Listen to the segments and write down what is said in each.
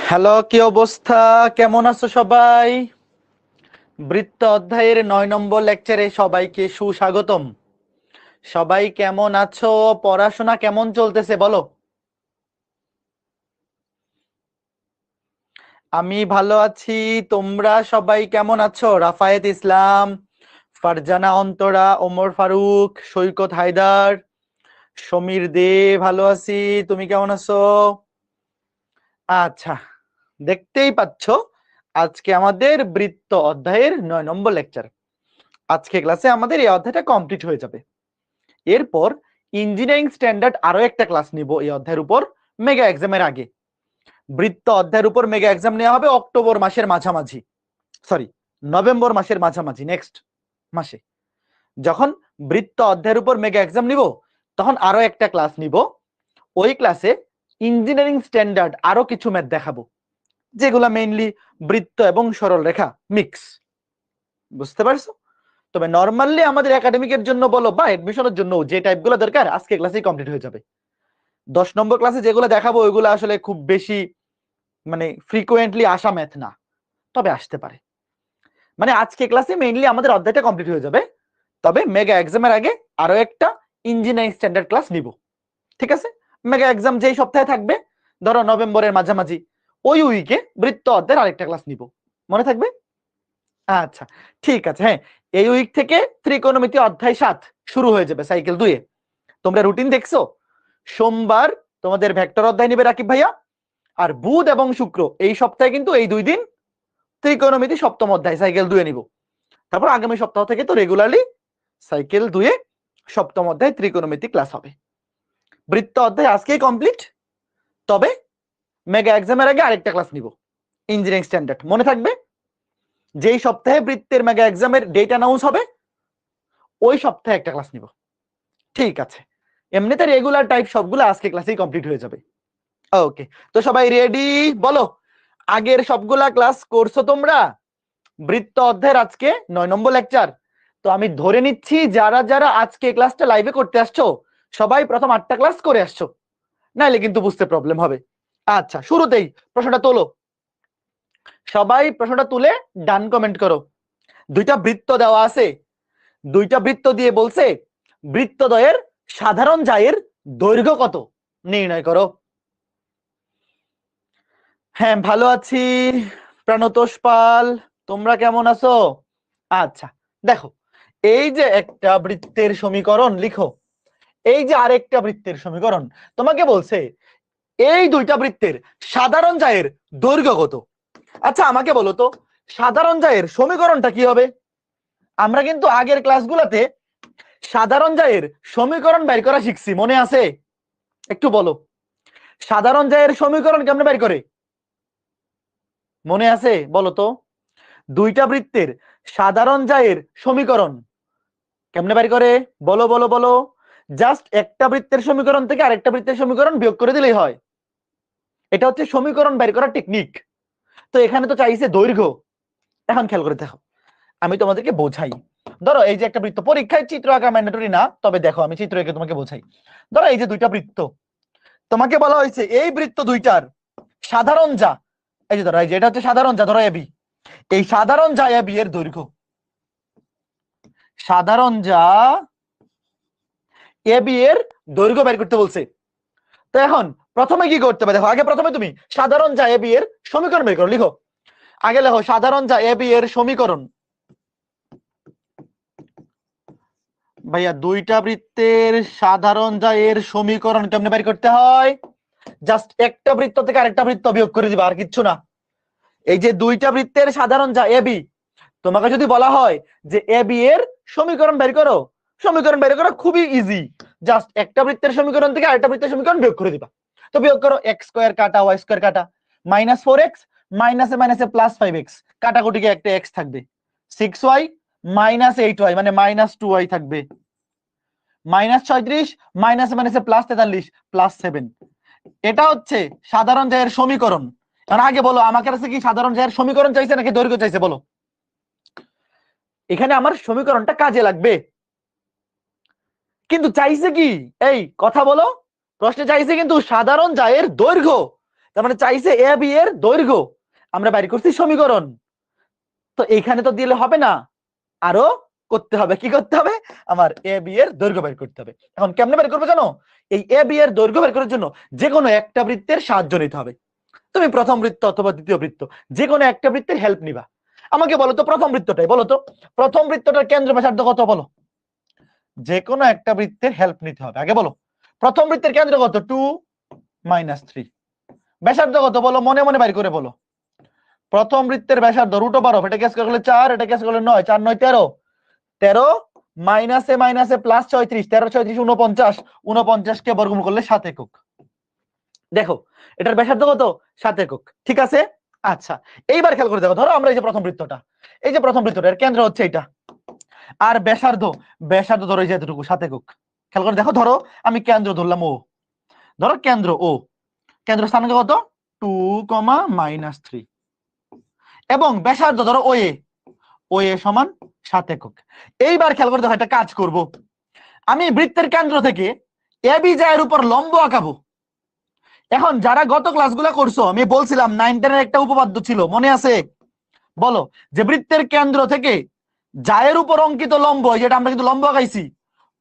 Hello, কি অবস্থা? কেমন আছো সবাই? বৃত্ত অধ্যায়ের 9 নম্বর লেকচারে সবাইকে সুস্বাগতম। সবাই কেমন আছো? পড়াশোনা কেমন চলতেছে বলো? আমি ভালো আছি। তোমরা সবাই কেমন আছো? রাফায়েত ইসলাম, ফারজানা অন্তরা, ওমর ফারুক, সৈকত হায়দার, সমীর দে, ভালো আছি। তুমি কেমন আছো? আচ্ছা, দেখতেই পাচ্ছ আজকে আমাদের বৃত্ত অধ্যায়ের 9 নম্বর লেকচার। আজকে ক্লাসে আমাদের এই অধ্যায়টা কমপ্লিট হয়ে যাবে। এরপর ইঞ্জিনিয়ারিং স্ট্যান্ডার্ড আরো একটা ক্লাস নিব এই অধ্যায়ের উপর, মেগা এক্সামের আগে। বৃত্ত অধ্যায়ের উপর মেগা এক্সাম নেওয়া হবে অক্টোবর মাসের মাঝামাঝি, সরি, নভেম্বর মাসের মাঝামাঝি, নেক্সট মাসে। যখন বৃত্ত অধ্যায়ের উপর মেগা এক্সাম নিব তখন আরো একটা ক্লাস নিব। ওই ক্লাসে ইঞ্জিনিয়ারিং স্ট্যান্ডার্ড আরো কিছু ম্যাথ দেখাবো, যেগুলা মেইনলি বৃত্ত এবং সরল রেখা মিক্স। বুঝতে পারছো? তবে নরমালি আমাদের একাডেমিকের জন্য বলো বা এডমিশনের জন্য যে টাইপগুলো দরকার আজকে ক্লাসেই কমপ্লিট হয়ে যাবে। 10 নম্বর ক্লাসে যেগুলো দেখাবো ওইগুলো আসলে খুব বেশি মানে ফ্রিকোয়েন্টলি আসা ম্যাথ না, তবে আসতে পারে। মানে আজকে ক্লাসে মেইনলি আমাদের অধ্যায়টা কমপ্লিট হয়ে যাবে, তবে মেগা এক্সামের আগে আরো একটা ইঞ্জিনিয়ারিং স্ট্যান্ডার্ড ক্লাস নিব। ঠিক আছে? মেগা এক্সাম যেই সপ্তাহে থাকবে, ধরো নভেম্বরের মাঝামাঝি, ওই উইকে বৃত্ত অধ্যায়ের আরেকটা ক্লাস নিব। মনে থাকবে? আচ্ছা, ঠিক আছে। হ্যাঁ, এই উইক থেকে ত্রিকোণমিতি অধ্যায় 7 শুরু হয়ে যাবে সাইকেল 2 এ। তোমরা রুটিন দেখছো? সোমবার তোমাদের ভেক্টর অধ্যায় নিবে রাকিব ভাইয়া, আর বুধ এবং শুক্র এই সপ্তাহে কিন্তু এই 2 দিন ত্রিকোণমিতি সপ্তম অধ্যায় সাইকেল 2 এ নিব। তারপর আগামী সপ্তাহ থেকে তো রেগুলারলি সাইকেল 2 এ সপ্তম অধ্যায় ত্রিকোণমিতি ক্লাস হবে। বৃত্ত অধ্যায় আজকেই কমপ্লিট, তবে মেগা এক্সামের আগে আরেকটা ক্লাস নিব ইঞ্জিনিয়ারিং স্ট্যান্ডার্ড। মনে থাকবে, যেই সপ্তাহে বৃত্তের মেগা এক্সামের ডেট অ্যানাউন্স হবে ওই সপ্তাহে একটা ক্লাস নিব। ঠিক আছে? এমনিতে রেগুলার টাইপ সবগুলো আজকে ক্লাসেই কমপ্লিট হয়ে যাবে। ওকে, তো সবাই রেডি বলো? আগের সবগুলা ক্লাস করছো তোমরা? বৃত্ত অধ্যায়ের আজকে 9 নম্বর লেকচার। তো আমি ধরে নিচ্ছি যারা যারা আজকে ক্লাসটা লাইভে করতে আসছো সবাই প্রথম 8টা ক্লাস করে আসছো, নাইলে কিন্তু বুঝতে প্রবলেম হবে। আচ্ছা, শুরুতেই প্রশ্নটা তোলো। সবাই প্রশ্নটা তুলে ডান কমেন্ট করো। দুইটা বৃত্ত দেওয়া আছে, দুইটা বৃত্ত দিয়ে বলছে বৃত্তদ্বয়ের সাধারণ জায়ের দৈর্ঘ্য কত নির্ণয় করো। হ্যাঁ, ভালো আছি। প্রাণতোষ পাল, তোমরা কেমন আছো? আচ্ছা, দেখো, এই যে একটা বৃত্তের সমীকরণ লিখো, এই যে আরেকটা বৃত্তের সমীকরণ। তোমাকে বলছে এই দুইটা বৃত্তের সাধারণ জায়ের দৈর্ঘ্য কত। আচ্ছা, আমাকে বলো তো সাধারণ জায়ের সমীকরণটা কি হবে? আমরা কিন্তু আগের ক্লাসগুলোতে সাধারণ জায়ের সমীকরণ বের করা শিখছি, মনে আছে? একটু বলো, সাধারণ জায়ের সমীকরণ কেমনে বের করে? মনে আছে? বলো তো, দুইটা বৃত্তের সাধারণ জায়ের সমীকরণ কেমনে বের করে? বলো বলো বলো। জাস্ট একটা বৃত্তের সমীকরণ থেকে আরেকটা বৃত্তের সমীকরণ বিয়োগ করে দিলেই হয়। এটা হচ্ছে সমীকরণ বের করার টেকনিক। তো এখানে তো চাইছে দৈর্ঘ্য। এখন খেয়াল করে দেখো, আমি তোমাদেরকে বোঝাই। ধরো এই যে একটা বৃত্ত, পরীক্ষায় চিত্র আঁকা ম্যান্ডেটরি না, তবে দেখো আমি চিত্র এঁকে তোমাকে বোঝাই। ধরো এই যে দুইটা বৃত্ত, তোমাকে বলা হয়েছে এই বৃত্ত দুইটার সাধারণ যা, এই যে ধরো এই যে এটা হচ্ছে সাধারণ যা, ধরো এবি, এই সাধারণ যা এবি এর দৈর্ঘ্য, সাধারণ যা এবি এর দৈর্ঘ্য বের করতে বলছে। তো এখন প্রথমে কি করতে হবে দেখো, আগে প্রথমে তুমি সাধারণ যা এবি এর সমীকরণ বের করো। লিখো, আগে লেখো সাধারণ যা এবি এর সমীকরণ। ভাইয়া, দুইটা বৃত্তের সাধারণ যা এর সমীকরণ কেমনে বের করতে হয়? জাস্ট একটা বৃত্ত থেকে আরেকটা বৃত্ত বিয়োগ করে দিবা, আর কিচ্ছু না। এই যে দুইটা বৃত্তের সাধারণ যা এবি, তোমাকে যদি বলা হয় যে এবি এর সমীকরণ বের করো, সমীকরণ বের করা খুবই ইজি। জাস্ট একটা বৃত্তের সমীকরণ থেকে আরেকটা বৃত্তের সমীকরণ বিয়োগ করে দিবা। তো বিয়োগ করো, এক্স স্কোয়ার কাটা ওয়াই স্কোয়ার কাটা, -4x, মাইনাসে মাইনাসে +5x, কাটাকুটিকে একটা এক্স থাকবে, 6y -8y মানে -2y থাকবে, -36, মাইনাসে মাইনাসে +43, +7। এটা হচ্ছে সাধারণ জায়ের সমীকরণ। কারণ আগে বলো, আমার কাছে কি সাধারণ জায়ের সমীকরণ চাইছে নাকি দৈর্ঘ্য চাইছে? বলো, এখানে আমার সমীকরণটা কাজে লাগবে, কিন্তু চাইছে কি? এই কথা বলো, প্রশ্নে চাইছে কিন্তু সাধারণ জায়ের দৈর্ঘ্য। তার মানে চাইছে এ বি এর দৈর্ঘ্য, আমরা বাইর করছি সমীকরণ। তো এখানে তো দিলে হবে না, আরো করতে হবে, কি করতে হবে, আমার এ বি এর দৈর্ঘ্য বের করতে হবে। এখন কেমনে বের করবো জানো? এই এ বি এর দৈর্ঘ্য বের করার জন্য যে কোনো একটা বৃত্তের সাহায্য নিতে হবে। তুমি প্রথম বৃত্ত অথবা দ্বিতীয় বৃত্ত যে কোনো একটা বৃত্তের হেল্প নিবা। আমাকে বলো তো প্রথম বৃত্তটাই বলো তো, প্রথম বৃত্তটার কেন্দ্র ব্যাসার্ধ কত বলো? যে কোনো একটা বৃত্তের হেল্প নিতে হবে, আগে বলো প্রথম বৃত্তের কেন্দ্র কত? 2 - 3। ব্যাসার্ধ কত বলো, মনে মনে বাইর করে বলো। প্রথম বৃত্তের ব্যাসার্ধ √12, এটা কেস করলে 4, এটা কেস করলে 9, 4 9 13, 13 মাইনাসে মাইনাসে প্লাস 36, 13 36 49, 49 কে বর্গমূল করলে 7 একক। দেখো এটার ব্যাসার্ধ কত? 7 একক, ঠিক আছে। আচ্ছা এইবার খেয়াল করে দেখো, ধরো আমরা এই যে প্রথম বৃত্তটা, এই যে প্রথম বৃত্তটা এর কেন্দ্র হচ্ছে এটা, আর ব্যাসার্ধ, ব্যাসার্ধ ধরো এই যে এতটুকু 7 একক। খেয়াল করে দেখো, ধরো আমি কেন্দ্র ধরলাম ও, ধরো কেন্দ্র ও, কেন্দ্র স্থানাঙ্ক কত? 2, এবং ব্যাসার্ধ ধরো ও এ, ও এ সমান 7 একক। এইবার খেয়াল করে দেখো একটা কাজ করব, আমি বৃত্তের কেন্দ্র থেকে এ বি এর উপর লম্ব আঁকাবো। এখন যারা গত ক্লাসগুলো করছো, আমি বলছিলাম 9 10 একটা উপপাদ্য ছিল, মনে আছে? বলো, যে বৃত্তের কেন্দ্র থেকে জায়ের উপর অঙ্কিত লম্ব, যেটা আমরা কিন্তু লম্ব আঁকাইছি,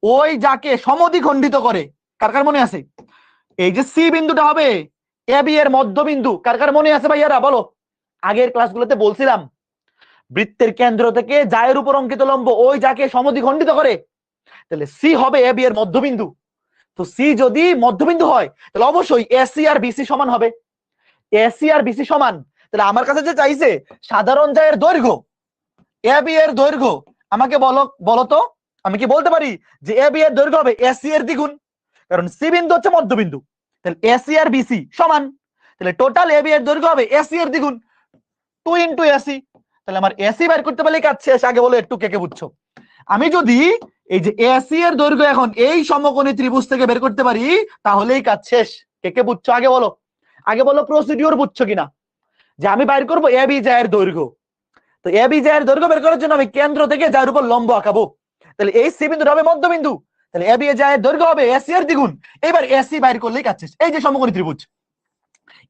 ওই যাকে সমদ্বিখণ্ডিত করে, কার কার মনে আছে? এই যে সি বিন্দুটা হবে এ বি এর মধ্যবিন্দু, কার কার মনে আছে ভাইয়ারা বলো? আগের ক্লাসগুলোতে বলছিলাম বৃত্তের কেন্দ্র থেকে জায়ের উপর অঙ্কিত লম্ব ওই যাকে সমদ্বিখণ্ডিত করে, তাহলে সি হবে এ বি এর মধ্যবিন্দু। তো সি যদি মধ্যবিন্দু হয় তাহলে অবশ্যই এসি আর বিসি সমান হবে। এসি আর বিসি সমান, তাহলে আমার কাছে যে চাইছে সাধারণ জায়ের দৈর্ঘ্য, এ বি এর দৈর্ঘ্য, আমাকে বলো বলো তো, আমি কি বলতে পারি যে এ বি এর দৈর্ঘ্য হবে এসি এর দ্বিগুণ? কারণ সি বিন্দু হচ্ছে মধ্যবিন্দু, তাহলে এসি আর বিসি সমান, তাহলে টোটাল এ বি এর দৈর্ঘ্য হবে এসি এর দ্বিগুণ, 2 * এসি। তাহলে আমার এসি বের করতে পারলে কাজ শেষ। আগে বলো একটু কে কে বুঝছো? আমি যদি এই যে এসি এর দৈর্ঘ্য এখন এই সমকোণী ত্রিভুজ থেকে বের করতে পারি, তাহলেই কাজ শেষ। কে কে বুঝছো আগে বলো, আগে বলো প্রসিডিওর বুঝছো কিনা, যে আমি বাইর করবো এ বি এর দৈর্ঘ্য। তো এ বি এর দৈর্ঘ্য বের করার জন্য আমি কেন্দ্র থেকে যার উপর লম্ব আঁকাবো, তাহলে এই সি বিন্দুটা হবে মধ্যবিন্দু, তাহলে এ বি এর দৈর্ঘ্য হবে এসি এর দ্বিগুণ। এবার এসি বাইর করলেই কাজ শেষ। এই যে সমকোণী ত্রিভুজ,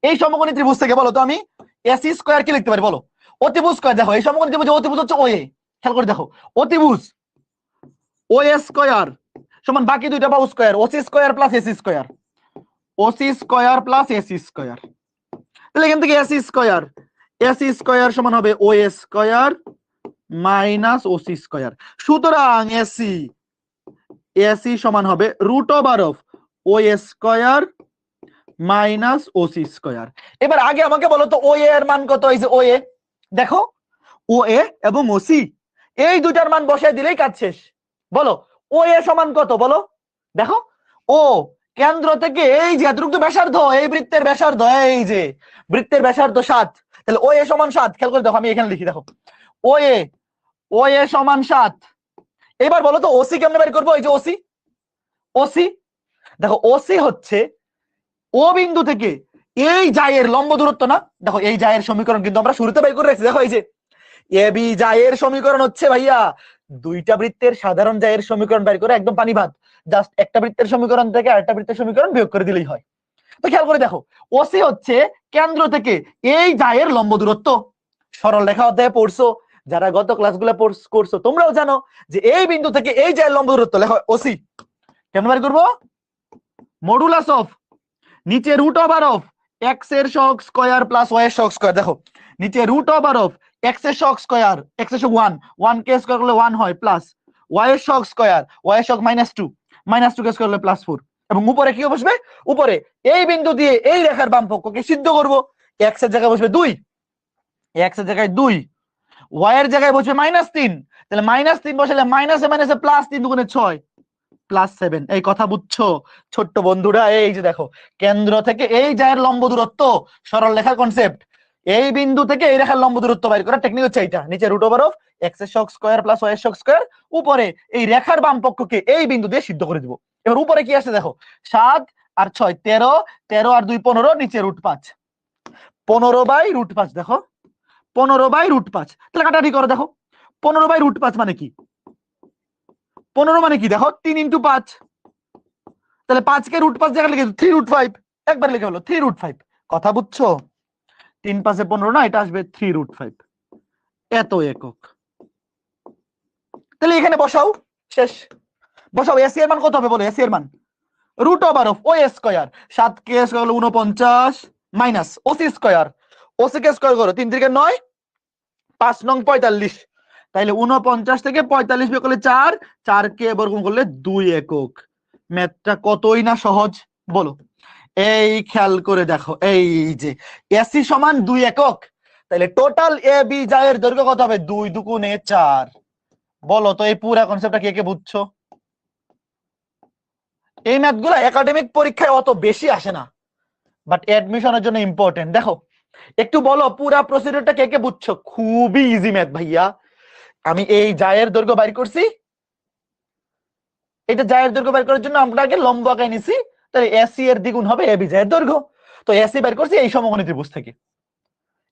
এই সমকোণী ত্রিভুজ থেকে বলো তো আমি এসি স্কয়ার কি লিখতে পারি বলো? অতিভুজ স্কয়ার। দেখো এই সমকোণী ত্রিভুজ, অতিভুজ হচ্ছে ও এ, খেয়াল করে দেখো, অতিভুজ ও এ স্কয়ার সমান বাকি দুইটা পাবো square, OC square plus AC square, OC square plus AC square. তাহলে এখান থেকে এসি স্কয়ার সমান হবে O A square minus OC square. সুতরাং এসি এসি সমান হবে √of O A square minus OC square. এবার আগে আমাকে বলো তো ও এর মান কত? এই যে ও এ, দেখো ও এ এবং ওসি এই দুইটার মান বসায় দিলেই কাজ শেষ। বলো ও এ সমান কত বলো? দেখো ও কেন্দ্র থেকে এই যে এতটুকু ব্যাসার্ধ, এই বৃত্তের ব্যাসার্ধ, এই যে বৃত্তের ব্যাসার্ধ 7, তাহলে ও এ সমান 7। খেয়াল করে দেখো আমি এখানে লিখি, দেখো ও এ সমান 7। এবার বলো তো ওসি কেমনে বের করবো? এই যে ওসি, ওসি দেখো ওসি হচ্ছে ও বিন্দু থেকে এই জায়ের লম্ব দূরত্ব না। দেখো এই জায়ের সমীকরণ কিন্তু আমরা শুরুতে বের করে রেখেছি। দেখো এই যে এ বি জায়ের সমীকরণ হচ্ছে ভাইয়া দুইটা বৃত্তের সাধারণ জায়ের সমীকরণ বের করে একদম পানি ভাত, জাস্ট একটা বৃত্তের সমীকরণ থেকে আরেকটা বৃত্তের সমীকরণ বিয়োগ করে দিলেই হয়। তো খেয়াল করে দেখো ওসি হচ্ছে কেন্দ্র থেকে এই জায়ের লম্ব দূরত্ব। সরল রেখা অধ্যায়ে পড়ছো, যারা গত ক্লাসগুলো করছো তোমরাও জানো যে এই বিন্দু থেকে এই জায়ের লম্ব দূরত্ব লেখো ওসি। কেমন বের করবো? মডুলাস অফ নিচে √of এক্স এর সহগ স্কয়ার প্লাস ওয়াই এর সহগ স্কয়ার। দেখো নিচে √of এক্স এর সহগ স্কয়ার, এক্স এর সহগ 1 কে স্কয়ার করলে 1 হয়, প্লাস ওয়াই এর সহগ স্কয়ার, ওয়াই এর সহগ -2 কে স্কয়ার করলে +4, এবং উপরে কি বসবে? উপরে এই বিন্দু দিয়ে এই রেখার বাম পক্ষকে সিদ্ধ করব। এক্স এর জায়গায় বসবে 2, এক্স এর জায়গায় 2, ওয়াই এর জায়গায় বসবে -3, তাহলে -3 বসালে মাইনাসে মাইনাসে +3 দুগুণে 6 +7। এই কথা বুঝছো ছোট্ট বন্ধুরা? এই যে দেখো কেন্দ্র থেকে এই জায়ের লম্ব দূরত্ব, সরল রেখার কনসেপ্ট, এই বিন্দু থেকে এই রেখার লম্ব দূরত্ব বাইর করার টেকনিক হচ্ছে এইটা। নিচে √of এক্স এর সহগ স্কয়ার প্লাস ওয়াই এর সহগ স্কয়ার, উপরে এই রেখার বাম পক্ষকে এই বিন্দু দিয়ে সিদ্ধ করে দিব। এবার উপরে কি আসে দেখো, 7 আর 6 13, 13 আর 2 15, নিচে √5, 15/5। দেখো 15/5, তাহলে কাটাকাটি করো। দেখো 15/5 মানে কি? 15 মানে কি? দেখো 3 × 5, তাহলে 5 কে √5 জায়গায় লিখে 3√5, একবার লিখে হলো 3√5, কথা বুঝছো? 3 5 15 না, এটা আসবে 3√5, এত একক। তাহলে এখানে বসাও, শেষ। বসাও, এসি এর মান কত হবে বলো? এসি এর মান √ওএ², 7 কে স্কয়ার হলো 49 মাইনাস ওসি স্কয়ার, ওসি কে স্কয়ার করো 3 3 9, 5 9 45, তাইলে 49 থেকে 45 বিয়োগ করলে 4, 4 কে বর্গমূল করলে 2 একক। ম্যাথটা কতই না সহজ বলো। এই খেয়াল করে দেখো, এই যে এসি সমান 2 একক, তাহলে টোটাল এ বি জায়ের দৈর্ঘ্য কত হবে? 2 2 গুণে 4। বলো তো এই পুরো কনসেপ্টটা কে কে বুঝছো? এই ম্যাথগুলো একাডেমিক পরীক্ষায় অত বেশি আসে না, বাট অ্যাডমিশনের জন্য ইম্পর্টেন্ট। দেখো একটু বলো পুরা প্রসিডিউরটা কে কে বুঝছো? খুবই ইজি ম্যাথ ভাইয়া। আমি এই জায়ের দৈর্ঘ্য বাইর করছি, এটা জায়ের দৈর্ঘ্য বাইর করার জন্য আমরা আগে লম্ব আঁকাই নিছি, তাহলে এসি এর দ্বিগুণ হবে এবি জায়ের দৈর্ঘ্য। তো এসি বের করছি এই সমকোণী ত্রিভুজ থেকে,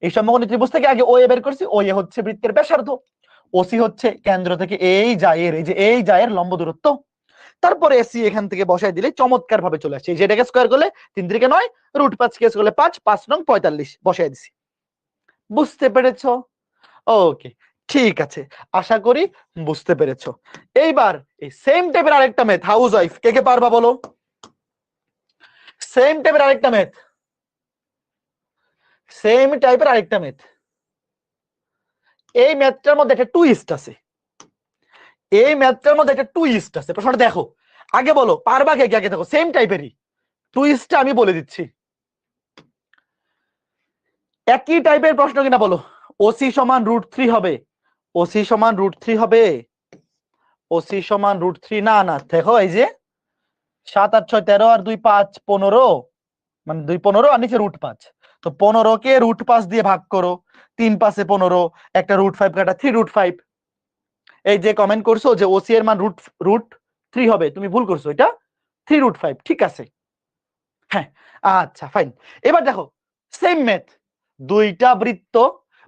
এই সমকোণী ত্রিভুজ থেকে আগে ওএ বের করছি, ওএ হচ্ছে বৃত্তের ব্যাসার্ধ, ওসি হচ্ছে কেন্দ্র থেকে এই জায়ের, এই যে এই জায়ের লম্ব দূরত্ব। তারপরে এসি এখান থেকে বসাই দিলে চমৎকার ভাবে চলে আসছে। এই যে এটাকে স্কয়ার করলে 3 3 9, √5 কে করলে 5, 5 9 45 বসাই দিছি। বুঝতে পেরেছো? ওকে, ঠিক আছে, আশা করি বুঝতে পেরেছো। এইবার এই সেম টাইপের আরেকটা ম্যাথ, হাউস ওয়াইফ কে কে পারবা বলো? সেম টাইপের আরেকটা ম্যাথ, সেম টাইপের আরেকটা ম্যাথ। এই ম্যাথটার মধ্যে একটা টুইস্ট আছে, এই ম্যাথটার মধ্যে একটা টুইস্ট আছে। প্রশ্নটা দেখো, আগে বলো পারবা কে কে? আগে দেখো, সেম টাইপেরই টুইস্টটা আমি বলে দিচ্ছি। একই টাইপের প্রশ্ন কিনা বলো। ওসি সমান √3 হবে, ওসি সমান √3 হবে, ওসি সমান √3 না না, দেখো এই যে 7 8 6 13 আর 2 5 15, মানে 2 15 আর নিচে √5, তো 15 কে √5 দিয়ে ভাগ করো, 3 5 15, একটা √5 কাটা 3√5। এই যে কমেন্ট করছো যে ওসি এর মান √3 হবে, তুমি ভুল করছো, এটা 3√5, ঠিক আছে। হ্যাঁ, আচ্ছা ফাইন। এবার দেখো সেম ম্যাথ, দুইটা বৃত্ত,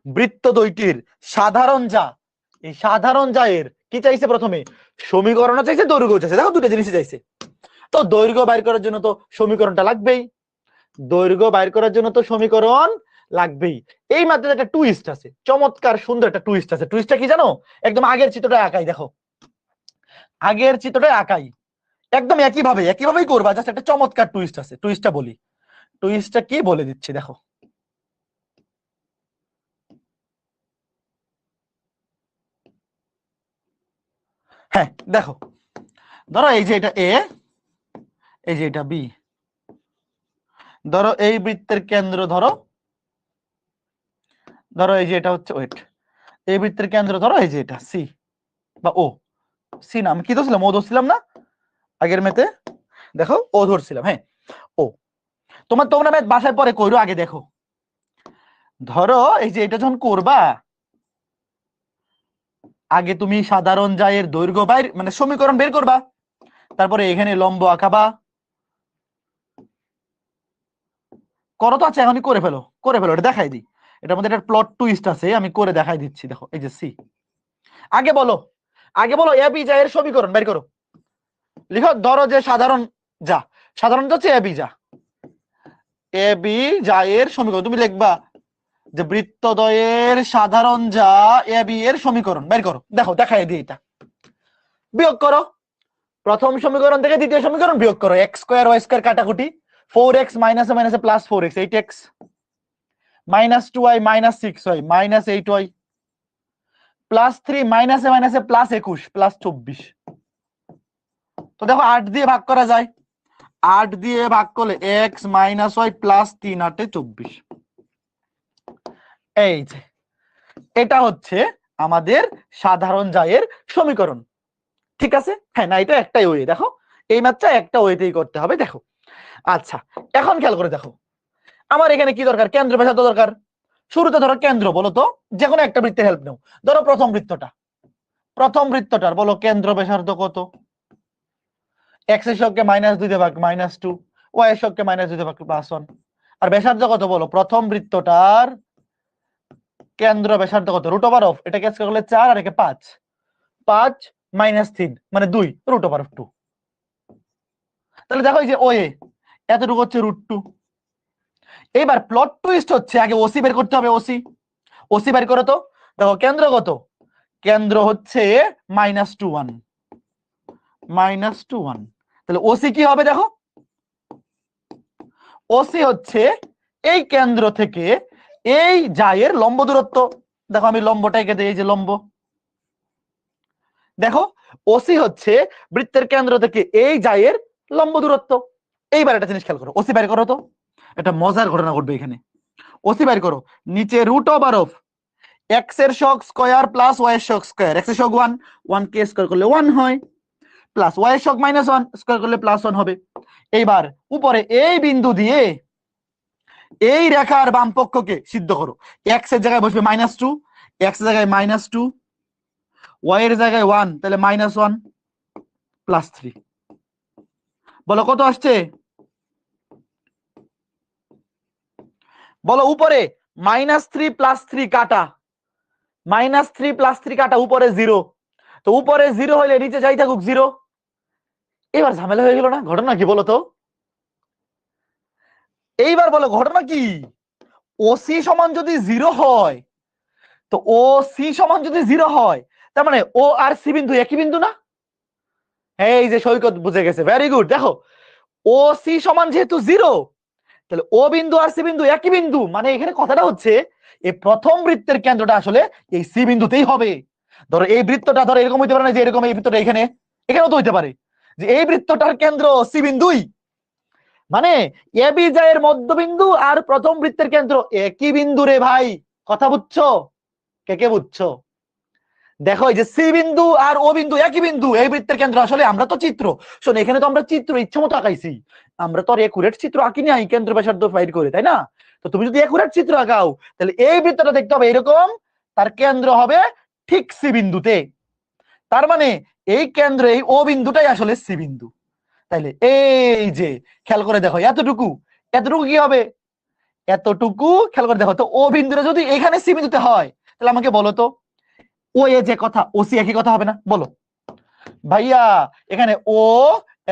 বৃত্ত দুইটির সাধারণ যা, এই সাধারণ যা এর কি চাইছে? প্রথমে সমীকরণও চাইছে, দৈর্ঘ্য চাইছে। দেখো দুটো জিনিসই চাইছে, তো দৈর্ঘ্য বাইর করার জন্য তো সমীকরণটা লাগবেই, দৈর্ঘ্য বাইর করার জন্য তো সমীকরণ লাগবেই। এই মাত্র একটা টুইস্ট আছে, চমৎকার সুন্দর একটা টুইস্ট আছে। টুইস্টটা কি জানো? একদম আগের চিত্রটা আঁকাই, দেখো আগের চিত্রটা আঁকাই, একদম একইভাবেই করবা, জাস্ট একটা চমৎকার টুইস্ট আছে। টুইস্টটা বলি, টুইস্টটা কি বলে দিচ্ছি দেখো। হ্যাঁ দেখো, ধরো এই যে এটা এ, এই যে এটা বি, ধরো এই বৃত্তের কেন্দ্র ধরো, ধরো এই যে এটা হচ্ছে ওয়েট, এই বৃত্তের কেন্দ্র ধরো এই যে এটা সি বা ও। সি না, আমি কি ধরছিলাম? ও ধরছিলাম না আগের মেতে? দেখো ও ধরছিলাম, হ্যাঁ ও। তোমরা ম্যাথ বাসায় পরে কইরো, আগে দেখো। ধরো এই যে এটা যখন করবা, আগে তুমি সাধারণ জায়ের দৈর্ঘ্য বাইর মানে সমীকরণ বের করবা, তারপরে এখানে লম্ব আঁকাবা। করো তো, আচ্ছা এখনই করে ফেলো, করে ফেলো, এটা দেখাই দিই। এটার মধ্যে একটা প্লট টুইস্ট আছে, আমি করে দেখাই দিচ্ছি। দেখো এই যে সি, আগে বলো, আগে বলো এ বি জায়ের সমীকরণ বের করো। লিখো, ধরো যে সাধারণ যা, সাধারণ হচ্ছে এ বি যা, এ বি জায়ের সমীকরণ। তুমি লিখবা যে বৃত্তদ্বয়ের সাধারণ যা এ বি এর সমীকরণ বের করো। দেখো দেখাই দিই, এটা বিয়োগ করো, প্রথম সমীকরণ থেকে দ্বিতীয় সমীকরণ বিয়োগ করো, x² y² কাটাকুটি, 4x মাইনাসে মাইনাসে plus 4x, 8x minus 2y minus 6y minus 8y plus 3 মাইনাসে মাইনাসে প্লাস 21 প্লাস 24। তো দেখো 8 দিয়ে ভাগ করা যায়, 8 দিয়ে ভাগ করলে x মাইনাস y প্লাস 3 8 24। এই যে এটা হচ্ছে আমাদের সাধারণ জায়ের সমীকরণ, ঠিক আছে। হ্যাঁ না, এটা একটাই ওয়ে, দেখো এই মাত্রা একটা ওয়েতেই করতে হবে। দেখো আচ্ছা, এখন খেয়াল করে দেখো, আমার এখানে কি দরকার? কেন্দ্র ব্যাসার্ধ দরকার। শুরুতে ধরো কেন্দ্র, বলো তো যে কোনো একটা বৃত্তের হেল্প নাও। ধরো প্রথম বৃত্তটা, প্রথম বৃত্তটার বলো কেন্দ্র ব্যাসার্ধ কত? এক্স এর সবকে -2 দিয়ে ভাগ -2, ওয়াই এর সবকে -2 দিয়ে ভাগ +1। আর ব্যাসার্ধ কত বলো? প্রথম বৃত্তটার কেন্দ্র ব্যাসার্ধ কত? √, এটা কেস করলে 4 আর একে 5, 5 -3 মানে 2, √2। তাহলে দেখো এই যে ওএ এতটুকু হচ্ছে √2, এবার প্লট টুইস্ট হচ্ছে, আগে ওসি বের করতে হবে। ওসি ওসি বের করো তো। দেখো কেন্দ্র কত, কেন্দ্র হচ্ছে -2 1, -2 1। তাহলে ওসি কি হবে দেখো, ওসি হচ্ছে এই কেন্দ্র থেকে এই জায়ের লম্ব দূরত্ব। দেখো আমি লম্বটা এঁকে দিই, এই যে লম্ব। দেখো ওসি হচ্ছে বৃত্তের কেন্দ্র থেকে এই জায়ের লম্ব দূরত্ব। এইবার একটা জিনিস খেয়াল করো, ওসি বের করো তো। একটা মজার ঘটনা ঘটবে এখানে। ওসি বের করো, নিচে √ওভার এক্স এর শক স্কয়ার প্লাস ওয়াই এর শক স্কয়ার। এক্স এর শক 1, 1 কে স্কয়ার করলে 1 হয়, প্লাস ওয়াই এর শক -1 স্কয়ার করলে +1 হবে। এইবার উপরে এই বিন্দু দিয়ে এই রেখার বাম পক্ষকে সিদ্ধ করো। এক্স এর জায়গায় বসবে -2, এক্স এর জায়গায় -2, ওয়াই এর জায়গায় 1, তাহলে -1 +3। বলো কত আসছে, বলো উপরে -3 +3 কাটা, -3 +3 কাটা, উপরে 0। তো উপরে 0 হলে নিচে যাই থাকুক 0। এবার ঝামেলা হয়ে গেল না? ঘটনা কি বলো তো? এইবার বলো ঘটনা কি? ওসি সমান যদি 0 হয়, তো ওসি সমান যদি 0 হয়, তার মানে ও আর সি বিন্দু একই বিন্দু না? এই যে সৈকত বুঝে গেছে, ভেরি গুড। দেখো ও সি সমান যেহেতু 0, তাহলে ও বিন্দু আর সি বিন্দু একই বিন্দু, মানে এখানে কথাটা হচ্ছে এই প্রথম বৃত্তের কেন্দ্রটা আসলে এই সি বিন্দুতেই হবে। ধরো এই বৃত্তটা ধরো এরকম হইতে পারে না, যে এরকম এই বৃত্তটা এখানে, এখানেও তো হইতে পারে যে এই বৃত্তটার কেন্দ্র সি বিন্দুই, মানে এ বি জায়ের মধ্যবিন্দু আর প্রথম বৃত্তের কেন্দ্র একই বিন্দু রে ভাই। কথা বুঝছো? কে কে বুঝছো? দেখো এই যে সি বিন্দু আর ও বিন্দু একই বিন্দু, এই বৃত্তের কেন্দ্র। আসলে আমরা তো চিত্র, শোনো এখানে তো আমরা চিত্র ইচ্ছে মতো আঁকাইছি, আমরা তো আর একুরেট চিত্র আঁকি নাই কেন্দ্র ব্যাসার্ধ ফাইন্ড করে, তাই না? তো তুমি যদি একুরেট চিত্র আঁকাও, তাহলে এই বৃত্তটা দেখতে হবে এরকম, তার কেন্দ্র হবে ঠিক সি বিন্দুতে। তার মানে এই কেন্দ্র, এই ও বিন্দুটাই আসলে সি বিন্দু। তাইলে এই যে খেয়াল করে দেখো, এতটুকু এতটুকু কি হবে, এতটুকু খেয়াল করে দেখো তো। ও বিন্দুটা যদি এখানে সি বিন্দুতে হয়, তাহলে আমাকে বলো তো ও এ যে কথা, ও সি একই কথা হবে না? বলো ভাইয়া, এখানে ও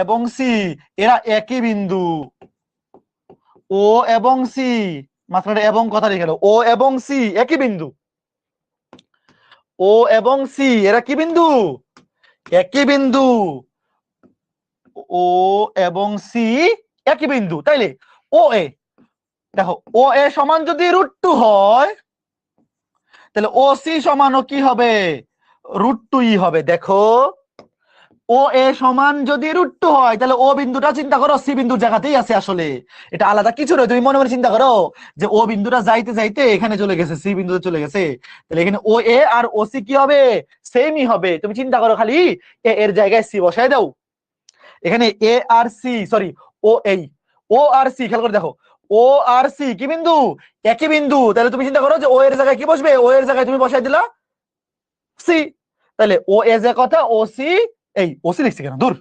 এবং সি এরা একই বিন্দু। ও এবং সি, মাঝখানে এবং কথা লিখে দাও, ও এবং সি একই বিন্দু। ও এবং সি এরা কি বিন্দু? একই বিন্দু। ও এবং সি একই বিন্দু। তাইলে ও এ, দেখো ও এ সমান যদি √2 হয়, তাহলে ও সি সমানও কি হবে? √2ই হবে। দেখো ও এ সমান যদি √2 হয়, তাহলে ও বিন্দুটা চিন্তা করো সি বিন্দুর জায়গাতেই আছে আসলে, এটা আলাদা কিছু নয়। তুমি মনে মনে চিন্তা করো যে ও বিন্দুটা যাইতে যাইতে এখানে চলে গেছে, সি বিন্দুতে চলে গেছে, তাহলে এখানে ও এ আর ও সি কি হবে? সেমই হবে। তুমি চিন্তা করো খালি এ এর জায়গায় সি বসায় দাও। এখানে এ আর সি, সরি ও এই ও আর সি, খেয়াল করে দেখো ও আর সি কি বিন্দু? একই বিন্দু। তাহলে তুমি চিন্তা করো যে ও এর জায়গায় কি বসবে? ও এর জায়গায় তুমি বসাই দিলা সি। তাহলে ও এ যে কথা, ও সি, এই ও সি লিখছি কেন, দূর,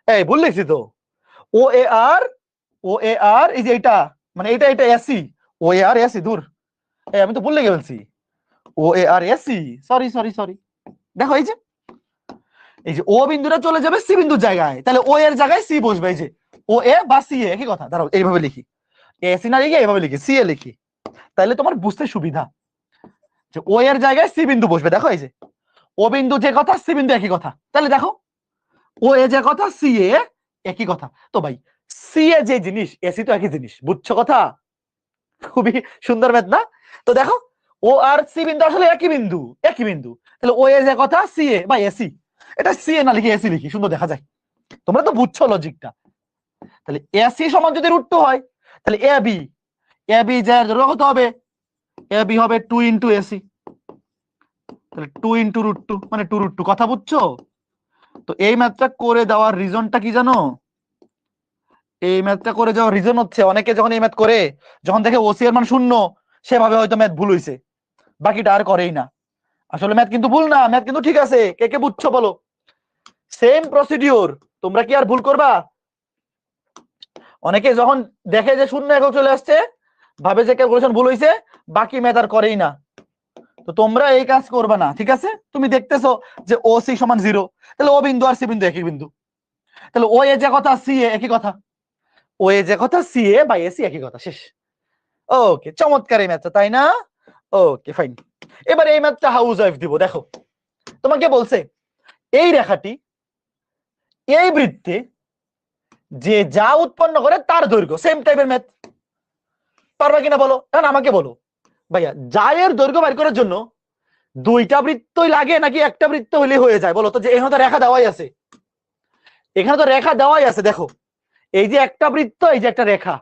এই ভুল লিখছি তো। ও এ আর, ও এ আর এই যে এটা, মানে এটা এটা এসি, ও এ আর এসি, দূর, এই আমি তো ভুল লিখে ফেলছি। ও এ আর এসি, সরি সরি সরি। দেখো এই যে এই যে ও বিন্দুটা চলে যাবে সি বিন্দুর জায়গায়, তাহলে ও এর জায়গায় সি বসবে। এই যে ও এ বা সি এ একই কথা। দাঁড়াও এইভাবে লিখি, এসি না লিখে এইভাবে লিখি, সি এ লিখি, তাহলে তোমার বুঝতে সুবিধা যে ও এর জায়গায় সি বিন্দু বসবে। দেখো এই যে ও বিন্দু যে কথা, সি বিন্দু একই কথা। তাহলে দেখো ও এ যে কথা, সি এ একই কথা। তো ভাই সি এ যে জিনিস, এসি তো একই জিনিস, বুঝছো কথা? খুবই সুন্দর ম্যাথ না? তো দেখো ও আর সি বিন্দু আসলে একই বিন্দু, একই বিন্দু। তাহলে ও এ যে কথা, সি এ বা এসি, এটা সি এ না লিখে এসি লিখি, সুন্দর দেখা যায়। তোমরা তো বুঝছো লজিকটা। তাহলে এসি সমান যদি √2 হয়, তাহলে এ বি, এ বি যে কত হবে? এ বি হবে 2 ইন্টু এসি, তাহলে 2 ইন্টু √2 মানে 2√2। কথা বুঝছো? তো এই ম্যাথটা করে দেওয়ার রিজনটা কি জানো? এই ম্যাথটা করে যাওয়ার রিজন হচ্ছে, অনেকে যখন এই ম্যাথ করে, যখন দেখে ওসি এর মান 0, সেভাবে হয়তো ম্যাথ ভুল হইছে, বাকিটা আর করেই না। আসলে ম্যাথ কিন্তু ভুল না, ম্যাথ কিন্তু ঠিক আছে। কে কে বুঝছো বলো? সেম প্রসিডিওর, তোমরা কি আর ভুল করবা? অনেকে যখন দেখে যে 0 একক চলে আসছে, ভাবে যে ক্যালকুলেশন ভুল হইছে, বাকি ম্যাথ আর করেই না। তো তোমরা এই কাজ করবা না, ঠিক আছে? তুমি দেখতেছো যে ও সি সমান 0, তাহলে ও বিন্দু আর সি বিন্দু একই বিন্দু, তাহলে ও এ যে কথা, সি এ একই কথা। ও এ যে কথা সি এ বাই এসি একই কথা, শেষ। ওকে, চমৎকার এই ম্যাথটা, তাই না? ওকে ফাইন। এবার এই ম্যাথটা হাউস ওয়াইফ দিব। দেখো তোমাকে বলছে এই রেখাটি এই বৃত্তে যে যা উৎপন্ন করে তার দৈর্ঘ্য, সেম টাইপের ম্যাথ। পারবা কিনা বলো? এখন আমাকে বলো ভাইয়া, যা এর দৈর্ঘ্য বের করার জন্য দুইটা বৃত্তই লাগে নাকি একটা বৃত্ত হলে হয়ে যায়? বলো তো। যে এখানে তো রেখা দেওয়াই আছে, এখানে তো রেখা দেওয়াই আছে। দেখো এই যে একটা বৃত্ত, এই যে একটা রেখা।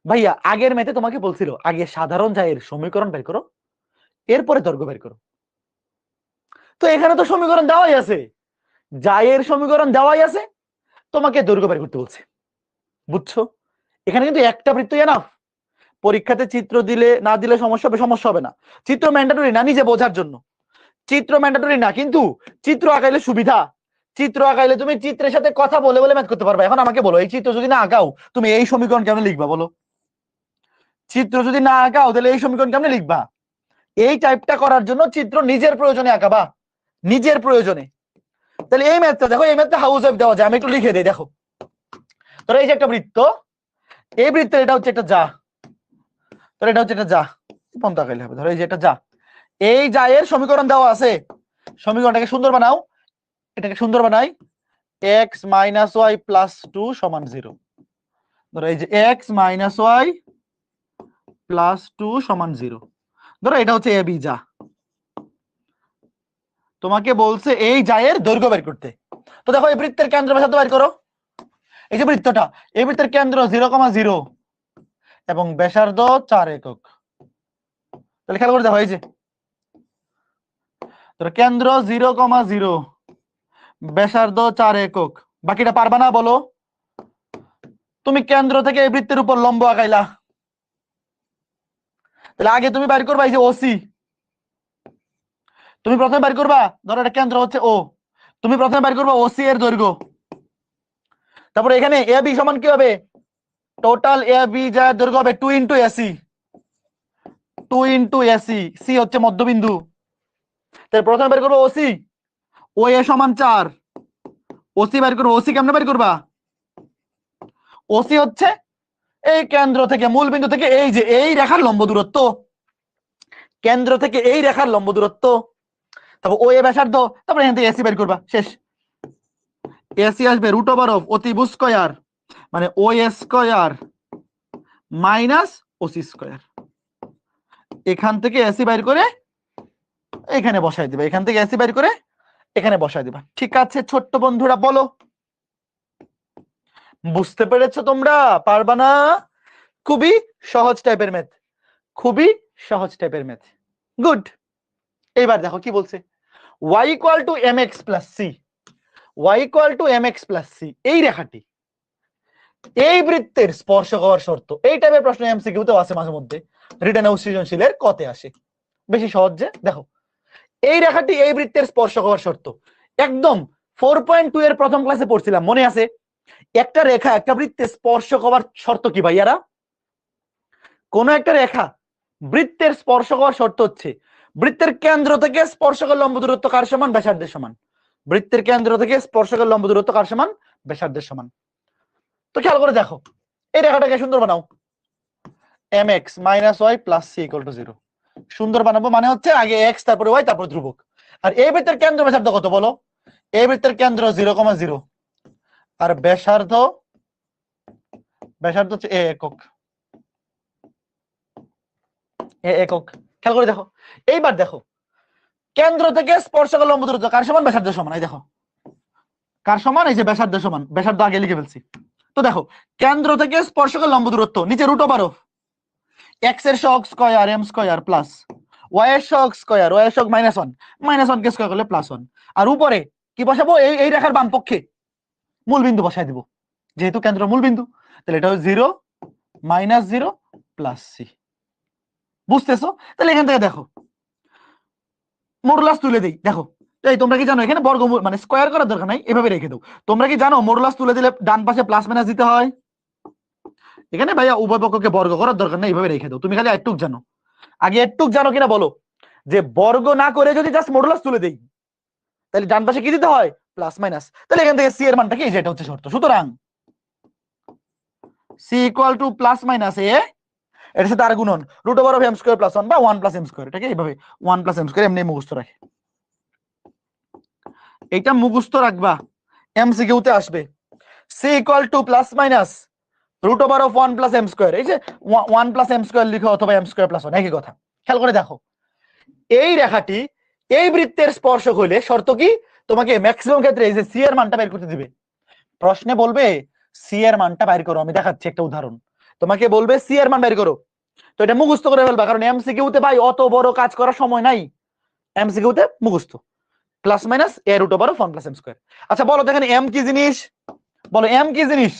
ভাইয়া আগের ম্যাথে তোমাকে বলছিল আগে সাধারণ জায়ের সমীকরণ বের করো, এরপরে দৈর্ঘ্য বের করো। তো এখানে তো সমীকরণ দেওয়াই আছে, জায়ের সমীকরণ দেওয়াই আছে, তোমাকে দৈর্ঘ্য বের করতে বলছে। বুঝছো? এখানে কিন্তু একটা বৃত্তই এনাফ। পরীক্ষাতে চিত্র দিলে না দিলে সমস্যা হবে? সমস্যা হবে না। চিত্র ম্যান্ডেটরি না, নিজে বোঝার জন্য চিত্র ম্যান্ডেটরি না, কিন্তু চিত্র আঁকাইলে সুবিধা। চিত্র আঁকাইলে তুমি চিত্রের সাথে কথা বলে বলে ম্যাথ করতে পারবে। এখন আমাকে বলো, এই চিত্র যদি না আঁকাও তুমি এই সমীকরণ কেমনে লিখবা? বলো, চিত্র যদি না আঁকাও তাহলে এই সমীকরণ কেমনে লিখবা? এই টাইপটা করার জন্য চিত্র নিজের প্রয়োজনে আঁকাবা, নিজের প্রয়োজনে। তাহলে এই ম্যাথটা দেখো, এই ম্যাথটা হাউস ওয়াইফ দেওয়া যায়। আমি একটু লিখে দিই। দেখো ধরো এই যে একটা বৃত্ত, এই বৃত্তের এটা হচ্ছে একটা যা, ধরো এটা হচ্ছে একটা যা, পন্থা আঁকাইলে হবে। ধরো এই যে একটা যা, এই যা এর সমীকরণ দেওয়া আছে। সমীকরণটাকে সুন্দর বানাও, এটাকে সুন্দর বানাই। x মাইনাস ওয়াই প্লাস 2 সমান 0। ধরো এই যে x মাইনাস ওয়াই প্লাস 2 সমান 0। ধরো এটা হচ্ছে এ বি যা। তোমাকে বলছে এই জায়ের দৈর্ঘ্য বের করতে। তো দেখো এই বৃত্তের কেন্দ্র ব্যাসার্ধ বের করো। এই যে বৃত্তটা, এই বৃত্তের কেন্দ্র 0,0 এবং ব্যাসার্ধ 4 একক। তাহলে খেয়াল করে দেখো, এই যে কেন্দ্র 0,0, ব্যাসার্ধ 4 একক। বাকিটা পারবা না? বলো। তুমি কেন্দ্র থেকে এই বৃত্তের উপর লম্ব আঁকাইলা, তাহলে আগে তুমি বের করবা এই যে ওসি। তুমি প্রথমে বের করবা, ধরো এটা কেন্দ্র হচ্ছে ও, তুমি প্রথমে বের করবা ওসি এর দৈর্ঘ্য। তারপর এখানে এ বি সমান কি হবে? টোটাল এ বি যার দৈর্ঘ্য হবে 2 into AC, 2 into AC, C হচ্ছে মধ্যবিন্দু। তাহলে প্রথমে বের করবো ওসি, ও এ সমান 4, ওসি বের করবো। ওসি কেমনে বের করবা? ওসি হচ্ছে এই কেন্দ্র থেকে, মূল বিন্দু থেকে এই যে এই রেখার লম্ব দূরত্ব, কেন্দ্র থেকে এই রেখার লম্ব দূরত্ব। তারপর ও এ ব্যাসার্ধ, তারপর এখান থেকে এসি বের করবা, শেষ। এসি আসবে রুট ওভার অফ অতিভুজ স্কয়ার, মানে ও A square minus OC square. এখান থেকে এসি বের করে এখানে বসাই দিবা, এখান থেকে এসি বের করে এখানে বসাই দিবা। ঠিক আছে ছোট্ট বন্ধুরা, বলো বুঝতে পেরেছো তোমরা? পারবা না? খুবই সহজ টাইপের ম্যাথ, খুবই সহজ টাইপের ম্যাথ। গুড। এইবার দেখো কি বলছে, y equal to mx plus c, y equal to mx plus c, এই রেখাটি এই বৃত্তের স্পর্শক হওয়ার শর্ত। এই টাইপের প্রশ্ন এমসিকিউতেও আছে মাঝে মধ্যে, রিটেন ও সৃজনশীলের কতে আসে। বেশি সহজ যে। দেখো এই রেখাটি এই বৃত্তের স্পর্শক হওয়ার শর্ত একদম 4.2 এর প্রথম ক্লাসে পড়ছিলাম, মনে আছে? একটা রেখা একটা বৃত্তের স্পর্শক হওয়ার শর্ত কি ভাইয়ারা? কোন একটা রেখা বৃত্তের স্পর্শক হওয়ার শর্ত হচ্ছে বৃত্তের কেন্দ্র থেকে স্পর্শকের লম্ব দূরত্ব কার সমান? ব্যাসার্ধের সমান। বৃত্তের কেন্দ্র থেকে স্পর্শকের লম্ব দূরত্ব কার সমান? ব্যাসার্ধের সমান। তো খেয়াল করে দেখো, এই রেখাটাকে সুন্দর বানাও। mx minus Y plus C equal to 0। সুন্দর বানাবো মানে হচ্ছে আগে x তারপরে y তারপর ধ্রুবক। আর এই বৃত্তের কেন্দ্র ব্যাসার্ধ কত বলো? এই বৃত্তের কেন্দ্র 0,0 আর ব্যাসার্ধ হচ্ছে এ একক, এ একক। খেয়াল করে দেখো, এইবার দেখো কেন্দ্র থেকে স্পর্শকের লম্ব দূরত্ব কার সমান? ব্যাসার্ধের সমান। এই দেখো কার সমান? এই যে ব্যাসার্ধের সমান। ব্যাসার্ধ আগে লিখে ফেলছি। তো দেখো কেন্দ্র থেকে স্পর্শকের লম্ব দূরত্ব নিচে রুট ওভার অফ x এর সহগ square m square plus y এর সহগ স্কয়ার y এর সহগ -1, -1 কে স্কয়ার করলে +1। আর উপরে কি বসাবো? এই রেখার বাম পক্ষে মূল বিন্দু বসাই দিব, যেহেতু কেন্দ্র মূল বিন্দু। তাহলে এটা হচ্ছে 0 -0 প্লাস c। বুঝতেছো? তাহলে এখান থেকে দেখো মডুলাস তুলে দিই। দেখো এই তোমরা কি জানো এখানে বর্গমূল মানে স্কয়ার করার দরকার নাই, এভাবে রেখে দাও। তোমরা কি জানো মডুলাস তুলে দিলে ডান পাশে প্লাস মাইনাস দিতে হয়? এখানে ভাইয়া উভয় পক্ষকে বর্গ করার দরকার নাই, এইভাবে রেখে দাও। তুমি খালি একটুক জানো, আগে একটুক জানো কিনা বলো, যে বর্গ না করে যদি জাস্ট মডুলাস তুলে দেই তাহলে ডান পাশে কি দিতে হয়? Plus minus. তাহলে এখান থেকে সি এর মানটা কি? যেটা হচ্ছে শর্ত। সুতরাং C equal to plus minus A, এর সাথে আর গুণন root over of M square plus 1 বা 1 প্লাস এম স্কয়ার, এটাকে এইভাবে 1 প্লাস এম স্কয়ার এমনি মুখস্থ রাখে, এটা মুখস্থ রাখবা, এমসিকিউতে আসবে। C equal to plus minus root over of 1 plus M square, এই যে 1 প্লাস এম স্কয়ার লিখো অথবা এম স্কয়ার প্লাস 1 একই কথা। খেয়াল করে দেখো, এই রেখাটি এই বৃত্তের স্পর্শক হইলে শর্ত কি, তোমাকে ম্যাক্সিমাম ক্ষেত্রে এই যে সি এর মানটা বের করতে দিবে, প্রশ্নে বলবে সি এর মানটা বের করো, আমি দেখাচ্ছি একটা উদাহরণ, তোমাকে বলবে সি এর মান বের করো, তো এটা মুখস্থ করে ফেলবা, কারণ এমসিকিউতে ভাই অত বড় কাজ করার সময় নাই, এমসিকিউতে মুখস্থ plus minus A root over of 1 plus M square. আচ্ছা বলো দেখেন এম কি জিনিস, বলো এম কি জিনিস,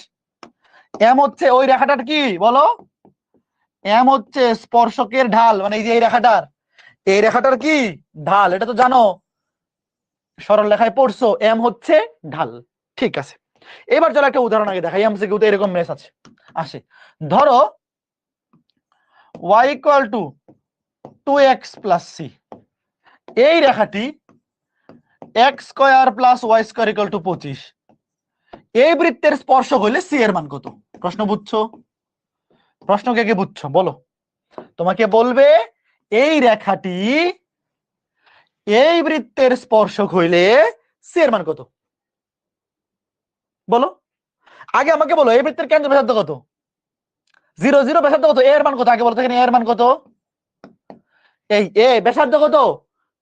এম হচ্ছে ওই রেখাটার কি বলো, এম হচ্ছে স্পর্শকের ঢাল, মানে এই যে এই রেখাটার কি ঢাল, এটা তো জানো, সরল রেখায় পড়ছো, এম হচ্ছে ঢাল। ঠিক আছে, এবার চলো একটা উদাহরণ আগে দেখাই, এমসিকিউতে এরকম মেস আছে আসে, ধরো y equal to 2x plus সি, এই রেখাটি x square plus y square equal to 25, এই বৃত্তের স্পর্শক হইলে সি এর মান কত? প্রশ্ন বুঝছো? প্রশ্ন কে কে বুঝছো বলো, তোমাকে বলবে এই রেখাটি এই বৃত্তের স্পর্শক হইলে সি এর মান কত, বলো আগে আমাকে বলো, এই বৃত্তের কেন্দ্র ব্যাসার্ধ কত? 0 0 ব্যাসার্ধ কত? এর মান কত আগে বলো, এখানে এর মান কত? এই এ ব্যাসার্ধ কত?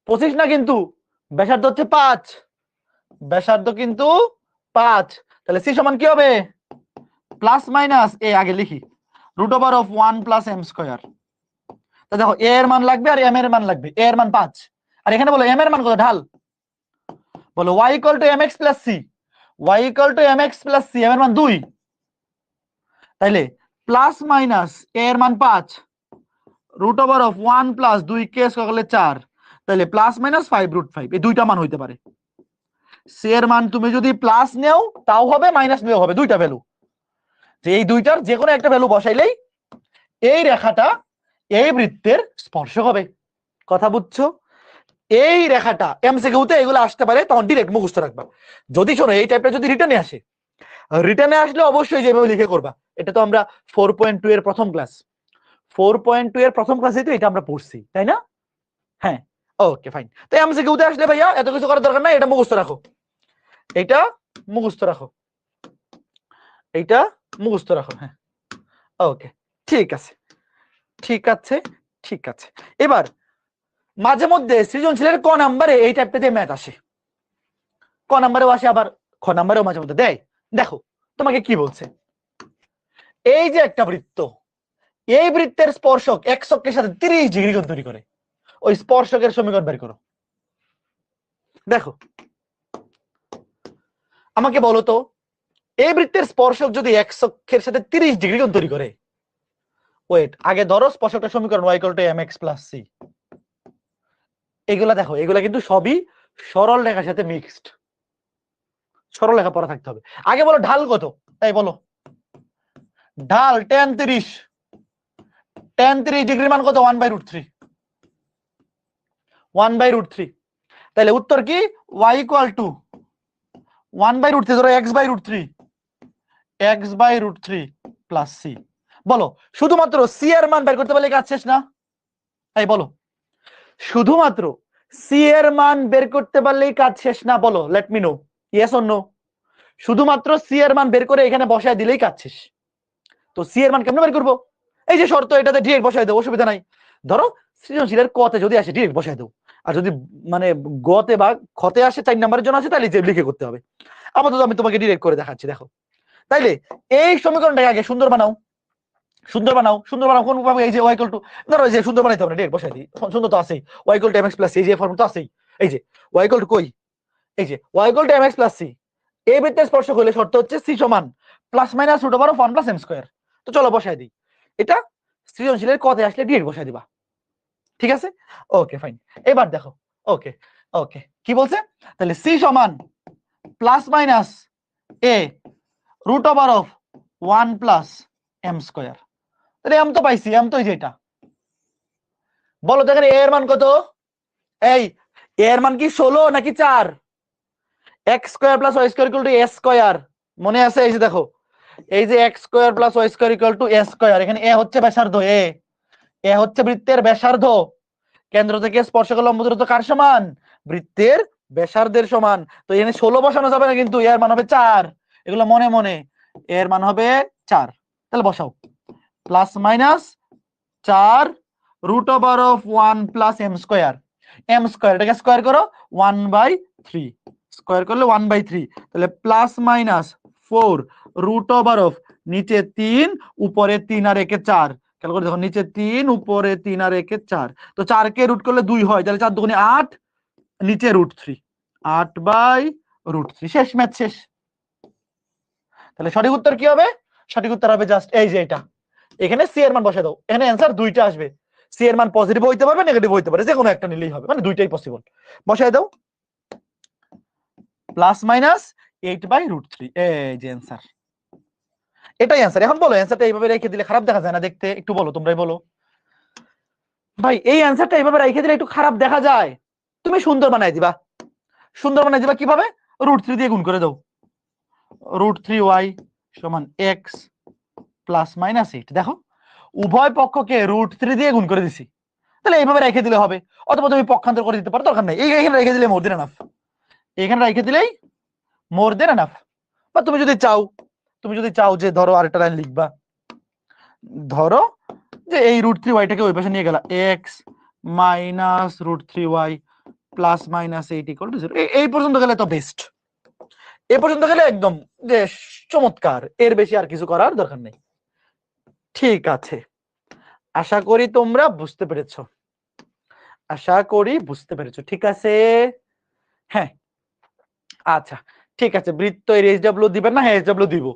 25 না, কিন্তু ব্যাসার্ধ হচ্ছে 5, ব্যাসার্ধ কিন্তু 5, তাহলে সি সমান কি হবে? প্লাস মাইনাস এ আগে লিখি root over of 1 plus M square. তো দেখো এ এর মান লাগবে আর এম এর মান লাগবে, এ এর মান 5, আর এখানে বলো এম এর মান কত, ঢাল, বলো y equal to mx plus c, y equal to mx plus c, M এর মান 2, তাইলে প্লাস মাইনাস এ এর মান 5 রুট ওভার অফ 1 প্লাস 2 কে স্কয়ার করলে 4, তাহলে প্লাস মাইনাস 5 রুট 5, এই দুইটা মান হইতে পারে। সি এর মান তুমি যদি প্লাস নেও তাও হবে, মাইনাস নেও হবে, দুইটা ভ্যালু, যে এই দুইটার যে কোনো একটা ভ্যালু বসাইলেই এই রেখাটা এই বৃত্তের স্পর্শক হবে। কথা বুঝছো? এই রেখাটা এমসিকিউতে এগুলো আসতে পারে, তখন ডিরেক্ট মুখস্থ রাখবা। যদি শোনো এই টাইপের যদি রিটার্নে আসে, রিটার্নে আসলে অবশ্যই যেভাবে লিখে করবা, এটা তো আমরা 4.2 এর প্রথম ক্লাস, 4.2 এর প্রথম ক্লাসে তো এটা আমরা পড়ছি, তাই না? হ্যাঁ, ওকে ফাইন। তো এমসিকিউতে আসলে ভাইয়া এত কিছু করার দরকার নাই, এটা মুখস্থ রাখো, এটা মুখস্থ রাখো, এইটা মুখস্থ রাখো। হ্যাঁ, ওকে, ঠিক আছে, ঠিক আছে, ঠিক আছে। এবার মাঝে মধ্যে সৃজনশীলের ক নাম্বারে এই টাইপের ম্যাথ আসে, ক নাম্বারেও আসে, আবার খ নাম্বারেও মাঝে মধ্যে দেয়। দেখো তোমাকে কি বলছে, এই যে একটা বৃত্ত, এই বৃত্তের স্পর্শক এক অক্ষের সাথে 30 ডিগ্রি কোণ তৈরি করে, ওই স্পর্শকের সমীকরণ বের করো। দেখো আমাকে বলো তো, এই বৃত্তের স্পর্শক যদি এক অক্ষের সাথে 30 ডিগ্রি কোণ তৈরি করে, ওয়েট আগে ধরো স্পর্শকটার সমীকরণ y = mx + c, এগুলা দেখো এগুলা কিন্তু সবই সরল রেখার সাথে মিক্সড, সরল রেখা পড়া থাকতে হবে। আগে বলো ঢাল কত, তাই বলো ঢাল tan 30, tan 30 ডিগ্রি মান কত? 1/√3, 1/√3, তাহলে উত্তর কি y = 1/√3, ধরো x/√3, x/√3 প্লাস c। বলো শুধুমাত্র c এর মান বের করতে পারলে কাজ শেষ না? তাই বলো শুধুমাত্র c এর মান বের করতে পারলেই কাজ শেষ না? বলো let me know, yes or no. শুধুমাত্র c এর মান বের করে এখানে বসায় দিলেই কাজ শেষ। তো c এর মান কেমনে বের করবো? এই যে শর্ত, এটাতে ডিরেক্ট বসায় দেবো, অসুবিধা নাই। ধরো সৃজনশীলের ক তে যদি আসে ডিরেক্ট বসায় দেবো, আর যদি মানে গ তে বা খ তে আসে 4 নম্বরের জন্য আসে, তাহলে যে লিখে করতে হবে। আপাতত আমি তোমাকে ডিরেক্ট করে দেখাচ্ছি, দেখো তাইলে এই সমীকরণটাকে আগে সুন্দর বানাও, সুন্দর বানাও, সুন্দর বানাও কোন ভাবে? এই যে y = ধরো এই যে সুন্দর বানাইতে হবে, ডিরেক্ট বসাই দিই, সুন্দর তো আছেই, y = mx + c, এই যে ফর্মুলা তো আছেই, এই যে y = কই, এই যে y = mx + c, এই বৃত্তের স্পর্শক হলে শর্ত হচ্ছে c সমান plus minus root over of 1 + m square. তো চলো বসাই দিই, এটা সৃজনশীলের ক তে আসলে ডিরেক্ট বসাই দিবা, ঠিক আছে? Okay fine. এবার দেখো, ওকে ওকে কি বলছে, তাহলে c সমান plus minus a root over of 1 + m square. তাহলে m তো পাইছি, m তো এই যে এটা। বলো তো এখানে a এর মান কত? এই a এর মান কি 16 নাকি 4? x² + y² = a², মনে আছে? এই যে দেখো এই যে x square plus y square equal two a square, এখানে a হচ্ছে ব্যাসার্ধ, a হচ্ছে বৃত্তের ব্যাসার্ধ, কেন্দ্র থেকে স্পর্শক লম্ব দূরত্ব কার সমান? বৃত্তের ব্যাসার্ধের সমান। তো এখানে 16 বসানো যাবে না, কিন্তু এর মান হবে 4। এগুলো মনে মনে, এর মান হবে 4। তাহলে বসাও, plus minus 4 root over of 1 plus m square, m square এটাকে স্কয়ার করো 1/3, স্কয়ার করলে 1/3, তাহলে plus minus 4 root over of নিচে 3 উপরে 3 আর একে 4, খেয়াল করে দেখো নিচে 3 উপরে 3 আর একে 4, তো 4 কে রুট করলে 2 হয়, তাহলে 4 দুগুণে 8, নিচে √3, 8/√3। শেষ, ম্যাথ শেষ। তাহলে সঠিক উত্তর কি হবে? সঠিক উত্তর হবে জাস্ট এই যে এটা, এখানে সি এর মান বসায় দাও, এখানে অ্যান্সার দুইটা আসবে, সি এর মান পজিটিভ হইতে পারে নেগেটিভ হইতে পারে, যে কোনো একটা নিলেই হবে, মানে দুইটাই পসিবল। বসায় দাও প্লাস মাইনাস 8/√3, এই যে অ্যান্সার, এটাই অ্যান্সার। এখন বলো অ্যান্সারটা এইভাবে রেখে দিলে খারাপ দেখা যায় না দেখতে? একটু বলো, তোমরাই বলো ভাই, এই অ্যান্সারটা এইভাবে রেখে দিলে একটু খারাপ দেখা যায়? তুমি সুন্দর বানাই দিবা, সুন্দর বানাই দিবা কিভাবে? √3 দিয়ে গুণ করে দাও, √3y সমান x প্লাস মাইনাস 8। দেখো উভয় পক্ষকে √3 দিয়ে গুণ করে দিছি, তাহলে এইভাবে রেখে দিলে হবে, অথবা তুমি পক্ষান্তর করে দিতে পারো, দরকার নেই, এইখানে রেখে দিলে মোর দেন এনাফ, এখানে রেখে দিলেই মোর দেন এনাফ। বা তুমি যদি চাও যে ধরো আরেকটা লাইন লিখবা, ধরো যে এই √3y ওই পাশে নিয়ে গেলা, x minus √3y plus minus 8 equal to 0। এই পর্যন্ত গেলে তো বেস্ট, এ পর্যন্ত গেলে একদম যে চমৎকার, এর বেশি আর কিছু করার দরকার নেই। ঠিক আছে, আশা করি তোমরা বুঝতে পেরেছো, আশা করি বুঝতে পেরেছো, ঠিক আছে। হ্যাঁ আচ্ছা ঠিক আছে, বৃত্ত এর এইচডব্লিউ দিবেন না? হ্যাঁ এইচডব্লিউ দিব।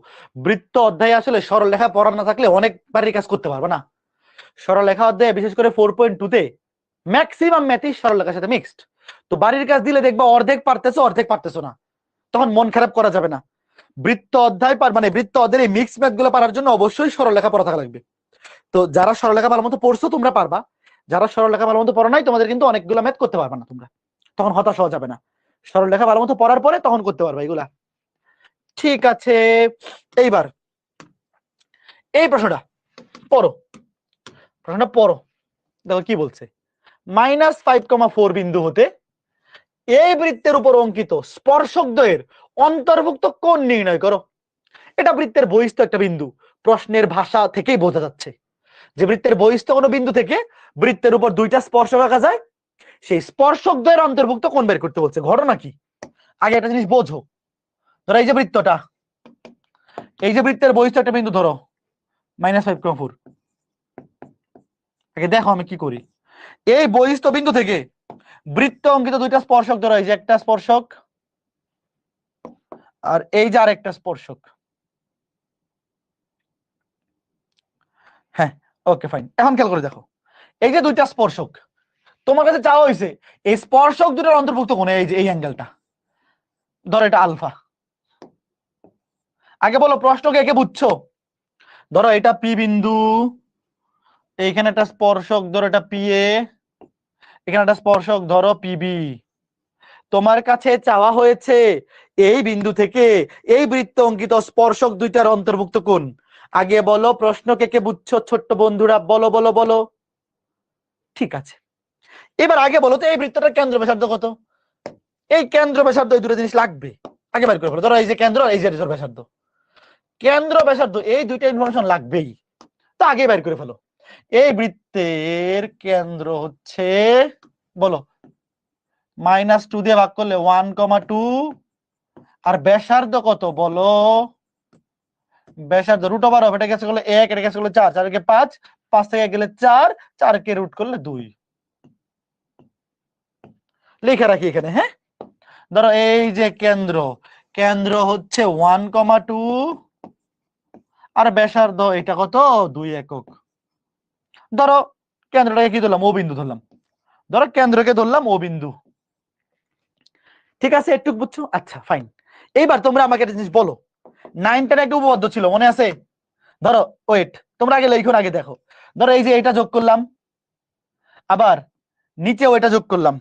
বৃত্ত অধ্যায়ে আসলে সরলরেখা পড়া না থাকলে অনেক বাড়ির কাজ করতে পারবে না। সরলরেখা অধ্যায়ে বিশেষ করে 4.2 তে ম্যাক্সিমাম ম্যাথই সরলরেখার সাথে মিক্সড। তো বাড়ির কাজ দিলে দেখবা অর্ধেক পারতেছো না, তখন মন খারাপ করা যাবে না। বৃত্ত অধ্যায় মানে বৃত্ত অধ্যায়ের এই মিক্স ম্যাথ গুলো পারার জন্য অবশ্যই সরলরেখা পড়া থাকা লাগবে। তো যারা সরলরেখা ভালো মতো পড়ছো তোমরা পারবা, যারা সরলরেখা ভালো মতো পড়ো নাই তোমাদের কিন্তু অনেকগুলো ম্যাথ করতে পারবে না তোমরা, তখন হতাশ হওয়া যাবে না। সরলরেখা ভালো মতো পড়ার পরে তখন করতে পারবা এগুলা। ঠিক আছে, এইবার এই প্রশ্নটা পড়ো, দেখো কি বলছে। -5,4 বিন্দু হতে এই বৃত্তের উপর অঙ্কিত স্পর্শকদ্বয়ের অন্তর্ভুক্ত কোণ নির্ণয় করো। এটা বৃত্তের বহিস্থ একটা বিন্দু, প্রশ্নের ভাষা থেকেই বোঝা যাচ্ছে যে বৃত্তের বহিস্থ কোনো বিন্দু থেকে বৃত্তের উপর দুইটা স্পর্শক আঁকা যায়, সেই স্পর্শকদ্বয়ের অন্তর্ভুক্ত কোণ বের করতে বলছে। ঘটনা কি, আগে একটা জিনিস বোঝো। ধরো এই যে বৃত্তটা, এই যে বৃত্তের বহিস্থ একটা বিন্দু ধরো -5,4, আগে দেখো আমি কি করি। এই বহিস্থ বিন্দু থেকে বৃত্ত অঙ্কিত দুইটা স্পর্শক ধরো, এই যে একটা স্পর্শক আর এই যে আরেকটা স্পর্শক। হ্যাঁ ওকে ফাইন, এখন খেয়াল করে দেখো এই যে দুইটা স্পর্শক তোমার কাছে চাওয়া হয়েছে, এই স্পর্শক দুটোর অন্তর্ভুক্ত কোণ, এই যে এই অ্যাঙ্গেলটা ধরো এটা আলফা। আগে বলো প্রশ্নকে একে বুঝছো? ধরো এটা পি বিন্দু, এইখানে একটা স্পর্শক ধরো এটা পি এ, এখানে একটা স্পর্শক ধরো পিবি। তোমার কাছে চাওয়া হয়েছে এই বিন্দু থেকে এই বৃত্ত অঙ্কিত স্পর্শক দুইটার অন্তর্ভুক্ত কোণ। আগে বলো প্রশ্নকে কে বুঝছো ছোট্ট বন্ধুরা, বলো বলো বলো। ঠিক আছে, এবার আগে বলো তো এই বৃত্তটার কেন্দ্র ব্যাসার্ধ কত? এই কেন্দ্র ব্যাসার্ধ এই দুটো জিনিস লাগবে, আগে বের করে ফেলো। ধরো এই যে কেন্দ্র, এই যে ব্যাসার্ধ, কেন্দ্র ব্যাসার্ধ এই দুইটা ইনফরমেশন লাগবেই, তো আগে বের করে ফেলো। এই বৃত্তের কেন্দ্র হচ্ছে বলো -2 দিয়ে ভাগ করলে 1,2, আর ব্যাসার্ধ কত বলো? ব্যাসার্ধ রুট ওভার অফ, এটা গেছে করলে 1, এটা গেছে করলে 4, 4 কে 5, 5 থেকে গেলে 4, 4 কে রুট করলে 2 লিখে রাখি এখানে। হ্যাঁ ধরো এই যে কেন্দ্র হচ্ছে 1,2 আর ব্যাসার্ধ এটা কত 2 একক। ধরো কেন্দ্রটাকে কি ধরলাম? ও বিন্দু ধরলাম, ধরো কেন্দ্রকে ধরলাম ও বিন্দু। ঠিক আছে, একটু বুঝছো? আচ্ছা ফাইন, এইবার তোমরা আমাকে একটা জিনিস বলো, 9টার একটা উপপাদ্য ছিল মনে আছে? ধরো ওয়েট, তোমরা আগে লিখো, আগে দেখো। ধরো এই যে এটা যোগ করলাম, আবার নিচেও এটা যোগ করলাম।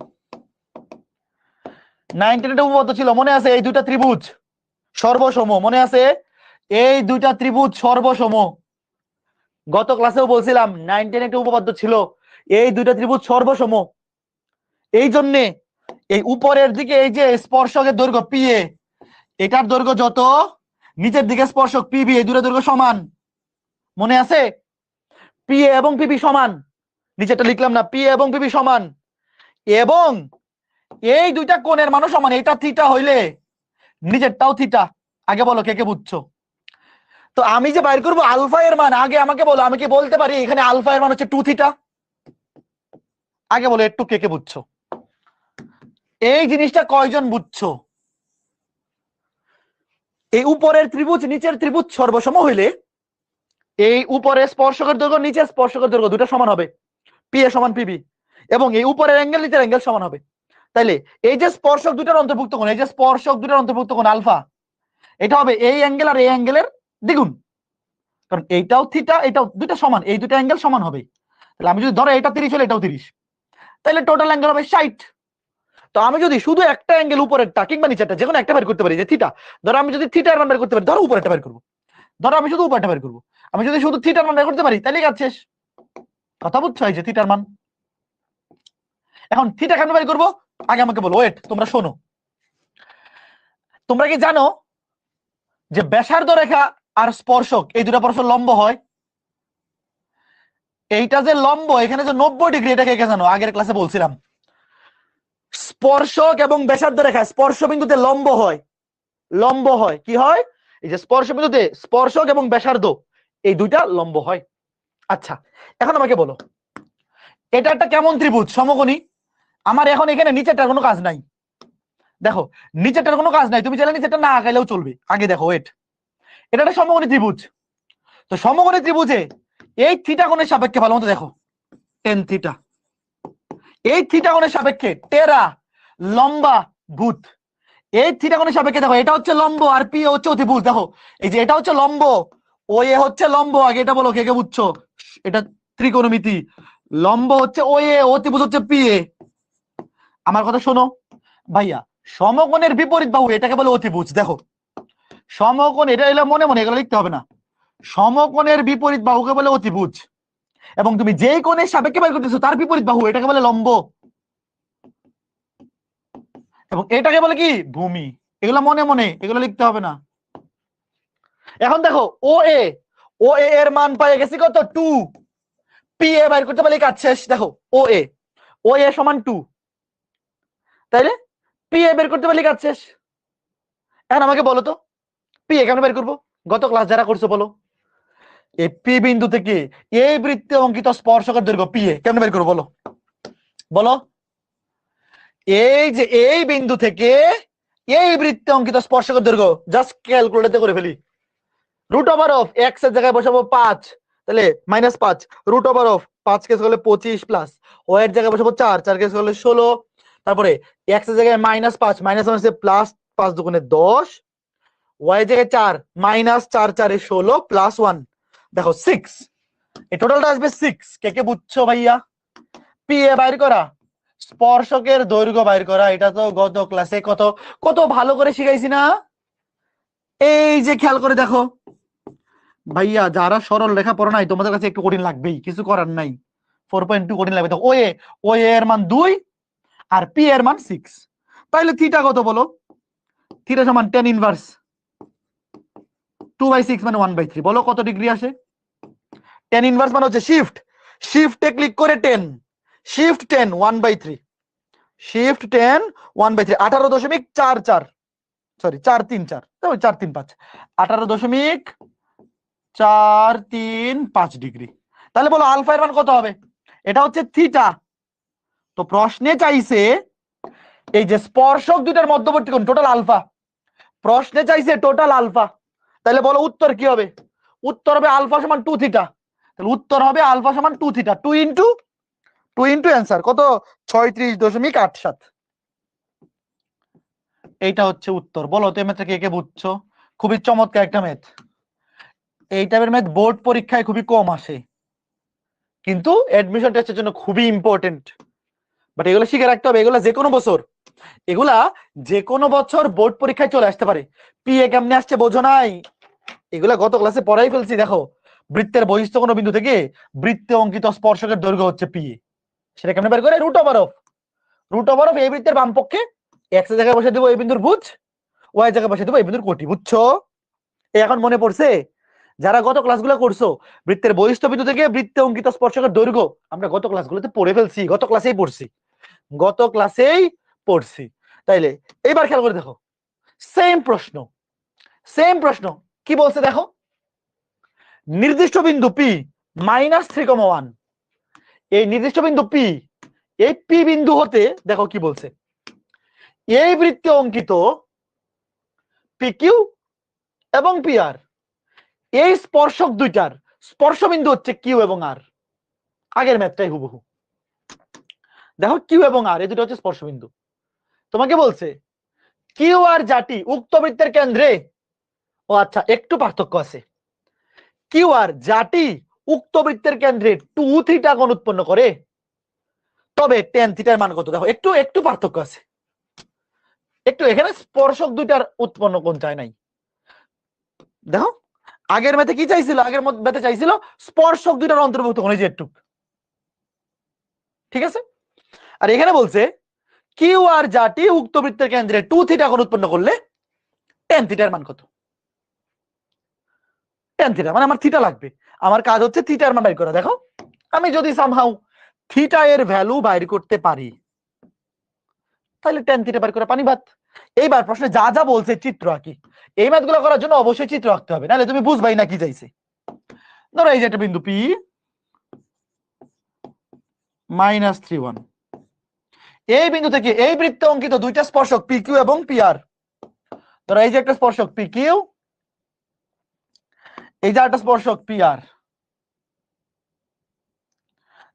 9টার একটা উপপাদ্য ছিল মনে আছে? এই দুইটা ত্রিভুজ সর্বসম, মনে আছে? এই দুইটা ত্রিভুজ সর্বসম। গত ক্লাসেও বলছিলাম 9 10 একটা উপপাদ্য ছিল, এই দুইটা ত্রিভুজ সর্বসম। এই জন্যে এই উপরের দিকে এই যে স্পর্শকের দৈর্ঘ্য পি এ, এটার দৈর্ঘ্য যত, নিচের দিকে স্পর্শক পিবি, এই দুটো দৈর্ঘ্য সমান। মনে আছে? পি এ এবং পিবি সমান, নিচেরটা লিখলাম না, পি এ এবং পিবি সমান, এবং এই দুইটা কোণের মানও সমান। এটা থিটা হইলে নিচেরটাও থিটা। আগে বলো কে কে বুঝছো? তো আমি যে বাইর করবো আলফা এর মান, আগে আমাকে বলো, আমি কি বলতে পারি এখানে আলফা এর মান হচ্ছে 2 থিটা? আগে বলো একটু কে কে বুঝছো এই জিনিসটা, কয়জন বুঝছো? এই উপরের ত্রিভুজ নিচের ত্রিভুজ সর্বসম হইলে এই উপরে স্পর্শকের দৈর্ঘ্য নিচে স্পর্শকের দৈর্ঘ্য দুটো সমান হবে, পি এ সমান পিবি, এবং এই উপরের অ্যাঙ্গেল নিচের অ্যাঙ্গেল সমান হবে। তাইলে এই যে স্পর্শক দুটার অন্তর্ভুক্ত কোণ, এই যে স্পর্শক দুটার অন্তর্ভুক্ত কোণ আলফা, এটা হবে এই অ্যাঙ্গেল আর এই অ্যাঙ্গেলের দ্বিগুণ, কারণ এইটাও থিটা এটাও দুটো সমান, এই দুটো অ্যাঙ্গেল সমান হবে। তাহলে আমি যদি ধরো এটা 30 হলে এটাও 30, তাহলে টোটাল অ্যাঙ্গেল হবে 60। তো আমি যদি শুধু একটা অ্যাঙ্গেল উপরেরটা কিংবা নিচেরটা যে কোনো একটা বের করতে পারি, যে থিটা, ধরো আমি যদি থিটার মান বের করতে পারি, ধরো উপরেরটা বের করবো, ধরো আমি শুধু উপরেরটা বের করবো, আমি যদি শুধু থিটার মান বের করতে পারি তাহলে কাজ শেষ। কথা বুঝছো? এই যে থিটার মান, এখন থিটা কেন বের করবো আগে আমাকে বলো। ওয়েট, তোমরা শোনো, তোমরা কি জানো যে ব্যাসার্ধ রেখা আর স্পর্শক এই দুটো পরস্পর লম্ব হয়? এইটা যে লম্ব, এখানে যে 90 ডিগ্রি, এটা কে জানো? আগের ক্লাসে বলছিলাম স্পর্শক এবং ব্যাসার্ধ রেখা স্পর্শ বিন্দুতে লম্ব হয়। লম্ব হয় কি হয়? এই যে স্পর্শ বিন্দুতে স্পর্শক এবং ব্যাসার্ধ এই দুইটা লম্ব হয়। আচ্ছা, এখন আমাকে বলো এটা একটা কেমন ত্রিভুজ? সমকোণী। আমার এখন এখানে নিচেরটার কোনো কাজ নাই। দেখো নিচেরটার কোনো কাজ নাই, তুমি চাইলে নিচেরটা না আঁকাইলেও চলবে। আগে দেখো ওয়েট, এটা একটা সমকোণী ত্রিভুজ। তো সমকোণী ত্রিভুজে এই থিটা কোণের সাপেক্ষে ভালো মতো দেখো, টেন থিটা, এই থিটা কোণের সাপেক্ষে টেরা লম্বা ভূত, এই থিটা কোণের সাপেক্ষে দেখো এটা হচ্ছে লম্ব আর পি হচ্ছে অতিভুজ। দেখো এই যে এটা হচ্ছে লম্ব, ও এ হচ্ছে লম্ব। আগে এটা বলো কে কে বুঝছো? এটা ত্রিকোণমিতি, লম্ব হচ্ছে ও এ, অতিভুজ হচ্ছে পি এ। আমার কথা শোনো ভাইয়া, সমকোণের বিপরীত বাহু এটাকে বলে অতিভুজ। দেখো সমকোণ, এটা এলে মনে মনে এগুলো লিখতে হবে না, সমকোণের বিপরীত বাহুকে বলে অতিভুজ, এবং তুমি যেই কোণের সাপেক্ষে বের করতেছো তার বিপরীত বাহু এটাকে বলে লম্ব, এবং এটাকে বলে কি ভূমি। এগুলো মনে মনে এগুলো লিখতে হবে না। এখন দেখো ও এ, ও এ এর মান পাই গেছি কত? 2। পি এ বাইর করতে পারলে কাজ শেষ। দেখো ও এ, ও এ সমান 2, তাইলে পি এ বের করতে পারলে কাজ শেষ। এখন আমাকে বলো তো পি এ কেন বের করবো? গত ক্লাস যারা করছো বলো, এই পি বিন্দু থেকে এই বৃত্তে অঙ্কিত স্পর্শকের দৈর্ঘ্য পি এ কেন বের করবো বলো? বলো, এই যে এই বিন্দু থেকে এই বৃত্তে অঙ্কিত স্পর্শকের দৈর্ঘ্য জাস্ট ক্যালকুলেটর করে ফেলি। রুট ওভার অফ এক্স এর জায়গায় বসাবো 5, তাহলে -5, রুট ওভার অফ 5 কেস হলে 25 প্লাস ওয়াই এর জায়গায় বসাবো 4, 4 কেস হলে 16, তারপরে এক্স এর জায়গায় -5, -1 প্লাস 5 দুগুণে 10, ওয়াই এর জায়গায় 4, -4 4 এ 16 প্লাস 1, দেখো 6, এই টোটালটা আসবে 6। কে কে বুঝছো ভাইয়া? পি এ বাইর করা, স্পর্শকের দৈর্ঘ্য বাইর করা, এটা তো গত ক্লাসে কত কত ভালো করে শিখাইছি না? এই যে খেয়াল করে দেখো ভাইয়া, যারা সরল রেখা পড়ো নাই তোমাদের কাছে একটু কঠিন লাগবেই, কিছু করার নাই। 4.2 কঠিন লাগবে। তো ও এর মান 2 আর পি এর মান 6, তাইলে থিটা কত বলো? থিটা সমান tan ইনভার্স 2/6 মানে 1/3। বলো কত ডিগ্রি আসে? tan ইনভার্স মানে হচ্ছে শিফটে ক্লিক করে 10, শিফট 10 1/3, শিফট 10 1/3, 18.44, সরি 434, 435, 18.435 ডিগ্রি। তাহলে বলো আলফা এর মান কত হবে? এটা হচ্ছে থিটা। তো প্রশ্নে চাইছে এই যে স্পর্শক দুটার মধ্যবর্তী কোণ টোটাল আলফা, প্রশ্নে চাইছে টোটাল আলফা, তাহলে বলো উত্তর কি হবে? উত্তর হবে আলফা সমান 2 থিটা। তাহলে উত্তর হবে আলফা সমান 2 থিটা, 2 ইন্টু অ্যান্সার কত? 36.87। এইটা হচ্ছে উত্তর। বলো তো এই ম্যাথটা কে কে বুঝছো? খুবই চমৎকার একটা ম্যাথ। এই টাইপের ম্যাথ বোর্ড পরীক্ষায় খুবই কম আসে, কিন্তু অ্যাডমিশন টেস্টের জন্য খুবই ইম্পর্টেন্ট। বাট এগুলো শিখে রাখতে হবে, এগুলা যে কোনো বছর বোর্ড পরীক্ষায় চলে আসতে পারে। পি এ কেমনে আসছে বোঝো নাই? এগুলা গত ক্লাসে পড়াই ফেলছি। দেখো, বৃত্তের বহিস্থ কোন বিন্দু থেকে বৃত্তে অঙ্কিত স্পর্শকের দৈর্ঘ্য হচ্ছে পি। সেটা কেমনে বের করে? রুট ওভার অফ এই বৃত্তের বাম পক্ষে এক্স এর জায়গায় বসে দেবো এই বিন্দুর ভুজ, ওয়াই জায়গায় বসে দেবো এই বিন্দুর কোটি। বুঝছো? এখন মনে পড়ছে? যারা গত ক্লাসগুলো করছো, বৃত্তের বহিস্থ বিন্দু থেকে বৃত্তে অঙ্কিত স্পর্শকের দৈর্ঘ্য আমরা গত ক্লাসগুলোতে পড়ে ফেলছি, গত ক্লাসেই পড়ছি। তাইলে এইবার খেয়াল করে দেখো, সেম প্রশ্ন কি বলছে দেখো, নির্দিষ্ট বিন্দু পি -3,1, এই নির্দিষ্ট বিন্দু পি, এই পি বিন্দু হতে দেখো কি বলছে, এই বৃত্তে অঙ্কিত পি কিউ এবং পি আর, এই স্পর্শক দুইটার স্পর্শ বিন্দু হচ্ছে কিউ এবং আর। আগের ম্যাথটাই হুবহু। দেখো কিউ এবং আর এই দুটো হচ্ছে স্পর্শ বিন্দু। তোমাকে বলছে কিউ আর জাটি উক্ত বৃত্তের কেন্দ্রে, ও আচ্ছা একটু পার্থক্য আছে, কিউ আর জাটি উক্ত বৃত্তের কেন্দ্রে 2θ কোণ উৎপন্ন করে, তবে tan θ এর মান কত? দেখো একটু পার্থক্য আছে, একটু এখানে স্পর্শক দুইটার উৎপন্ন কোণ চাই নাই। দেখো আগের ম্যাথে কি চাইছিল? আগের ম্যাথে চাইছিল স্পর্শক দুইটার অন্তর্ভুক্ত কোণ, এই যে একটু, ঠিক আছে? আর এখানে বলছে কিউ আর জাটি উক্ত বৃত্তের কেন্দ্রে 2θ কোণ উৎপন্ন করলে tan θ এর মান কত? tan θ মানে আমার থিটা লাগবে, আমার কাজ হচ্ছে থিটার মান বের করা। দেখো আমি যদি সামহাউ থিটা এর ভ্যালু বাইর করতে পারি, তাহলে tan θ বের করে পানি ভাত। এইবার প্রশ্নে যা যা বলছে চিত্র আঁকি। এই ম্যাথগুলো করার জন্য অবশ্যই চিত্র আঁকতে হবে, নাহলে তুমি বুঝবাই না কি চাইছে। ধরো এই যে একটা বিন্দু পি -3,1, এই বিন্দু থেকে এই বৃত্তে অঙ্কিত দুইটা স্পর্শক পি কিউ এবং পি আর। ধরো এই যে একটা স্পর্শক পি কিউ, এই যে একটা স্পর্শক পি আর।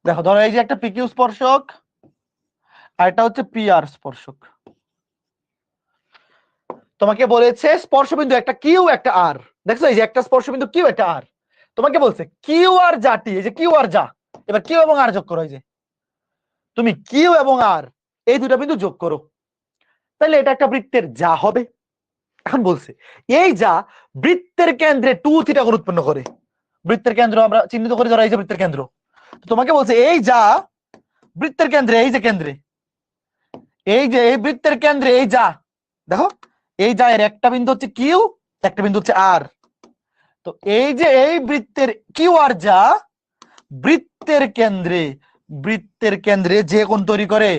দেখো ধরো এই যে একটা পি কিউ স্পর্শক আর এটা হচ্ছে পি আর স্পর্শক। তোমাকে বলেছে স্পর্শবিন্দু একটা কিউ একটা আর, দেখছো এই যে একটা স্পর্শবিন্দু কিউ একটা আর। তোমাকে বলছে কিউ আর জাটি, এই যে কিউ আর যা, এবার কিউ এবং আর যোগ করো, এই যে তুমি কিউ এবং আর এই দুটা বিন্দু যোগ করো, তাহলে এটা একটা বৃত্তের যা হবে। এখন বলছে এই যা বৃত্তের কেন্দ্রে 2θ কোণ উৎপন্ন করে। বৃত্তের কেন্দ্র আমরা চিহ্নিত করি, ধরো এই যে বৃত্তের কেন্দ্র। তোমাকে বলছে এই যা বৃত্তের কেন্দ্রে, এই যে কেন্দ্রে, এই যে এই বৃত্তের কেন্দ্রে এই যা, দেখো এই যা এর একটা বিন্দু হচ্ছে কিউ, একটা বিন্দু হচ্ছে আর। তো এই যে এই বৃত্তের কিউ আর যা বৃত্তের কেন্দ্রে যে কোণ তৈরি করে,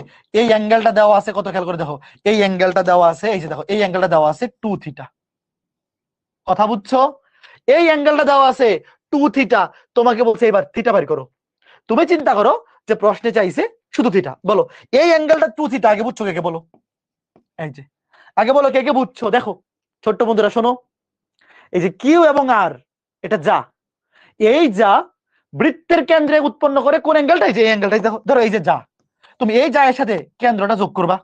এই অ্যাঙ্গেলটা দেওয়া আছে কত? খেয়াল করে দেখো, এই অ্যাঙ্গেলটা দেওয়া আছে, এই যে দেখো এই অ্যাঙ্গেলটা দেওয়া আছে 2θ। কথা বুঝছো? এই অ্যাঙ্গেলটা দেওয়া আছে 2θ। তোমাকে বলছে এবার থিটা বের করো। তুমি চিন্তা করো যে প্রশ্নে চাইছে শুধু থিটা, বলো এই অ্যাঙ্গেলটা 2θ, আগে বুঝছো কে কে? বলো এই যে আগে বলো কে কে বুঝছো? দেখো ছোট্ট বন্ধুরা শোনো, এই যে কিউ এবং আর এটা যা, এই যা বৃত্তের কেন্দ্রে উৎপন্ন করে কোন অ্যাঙ্গেলটা? এই যে অ্যাঙ্গেলটাই। দেখো ধরো এই যে যা, তুমি এই যা এর সাথে কেন্দ্রটা যোগ করবা,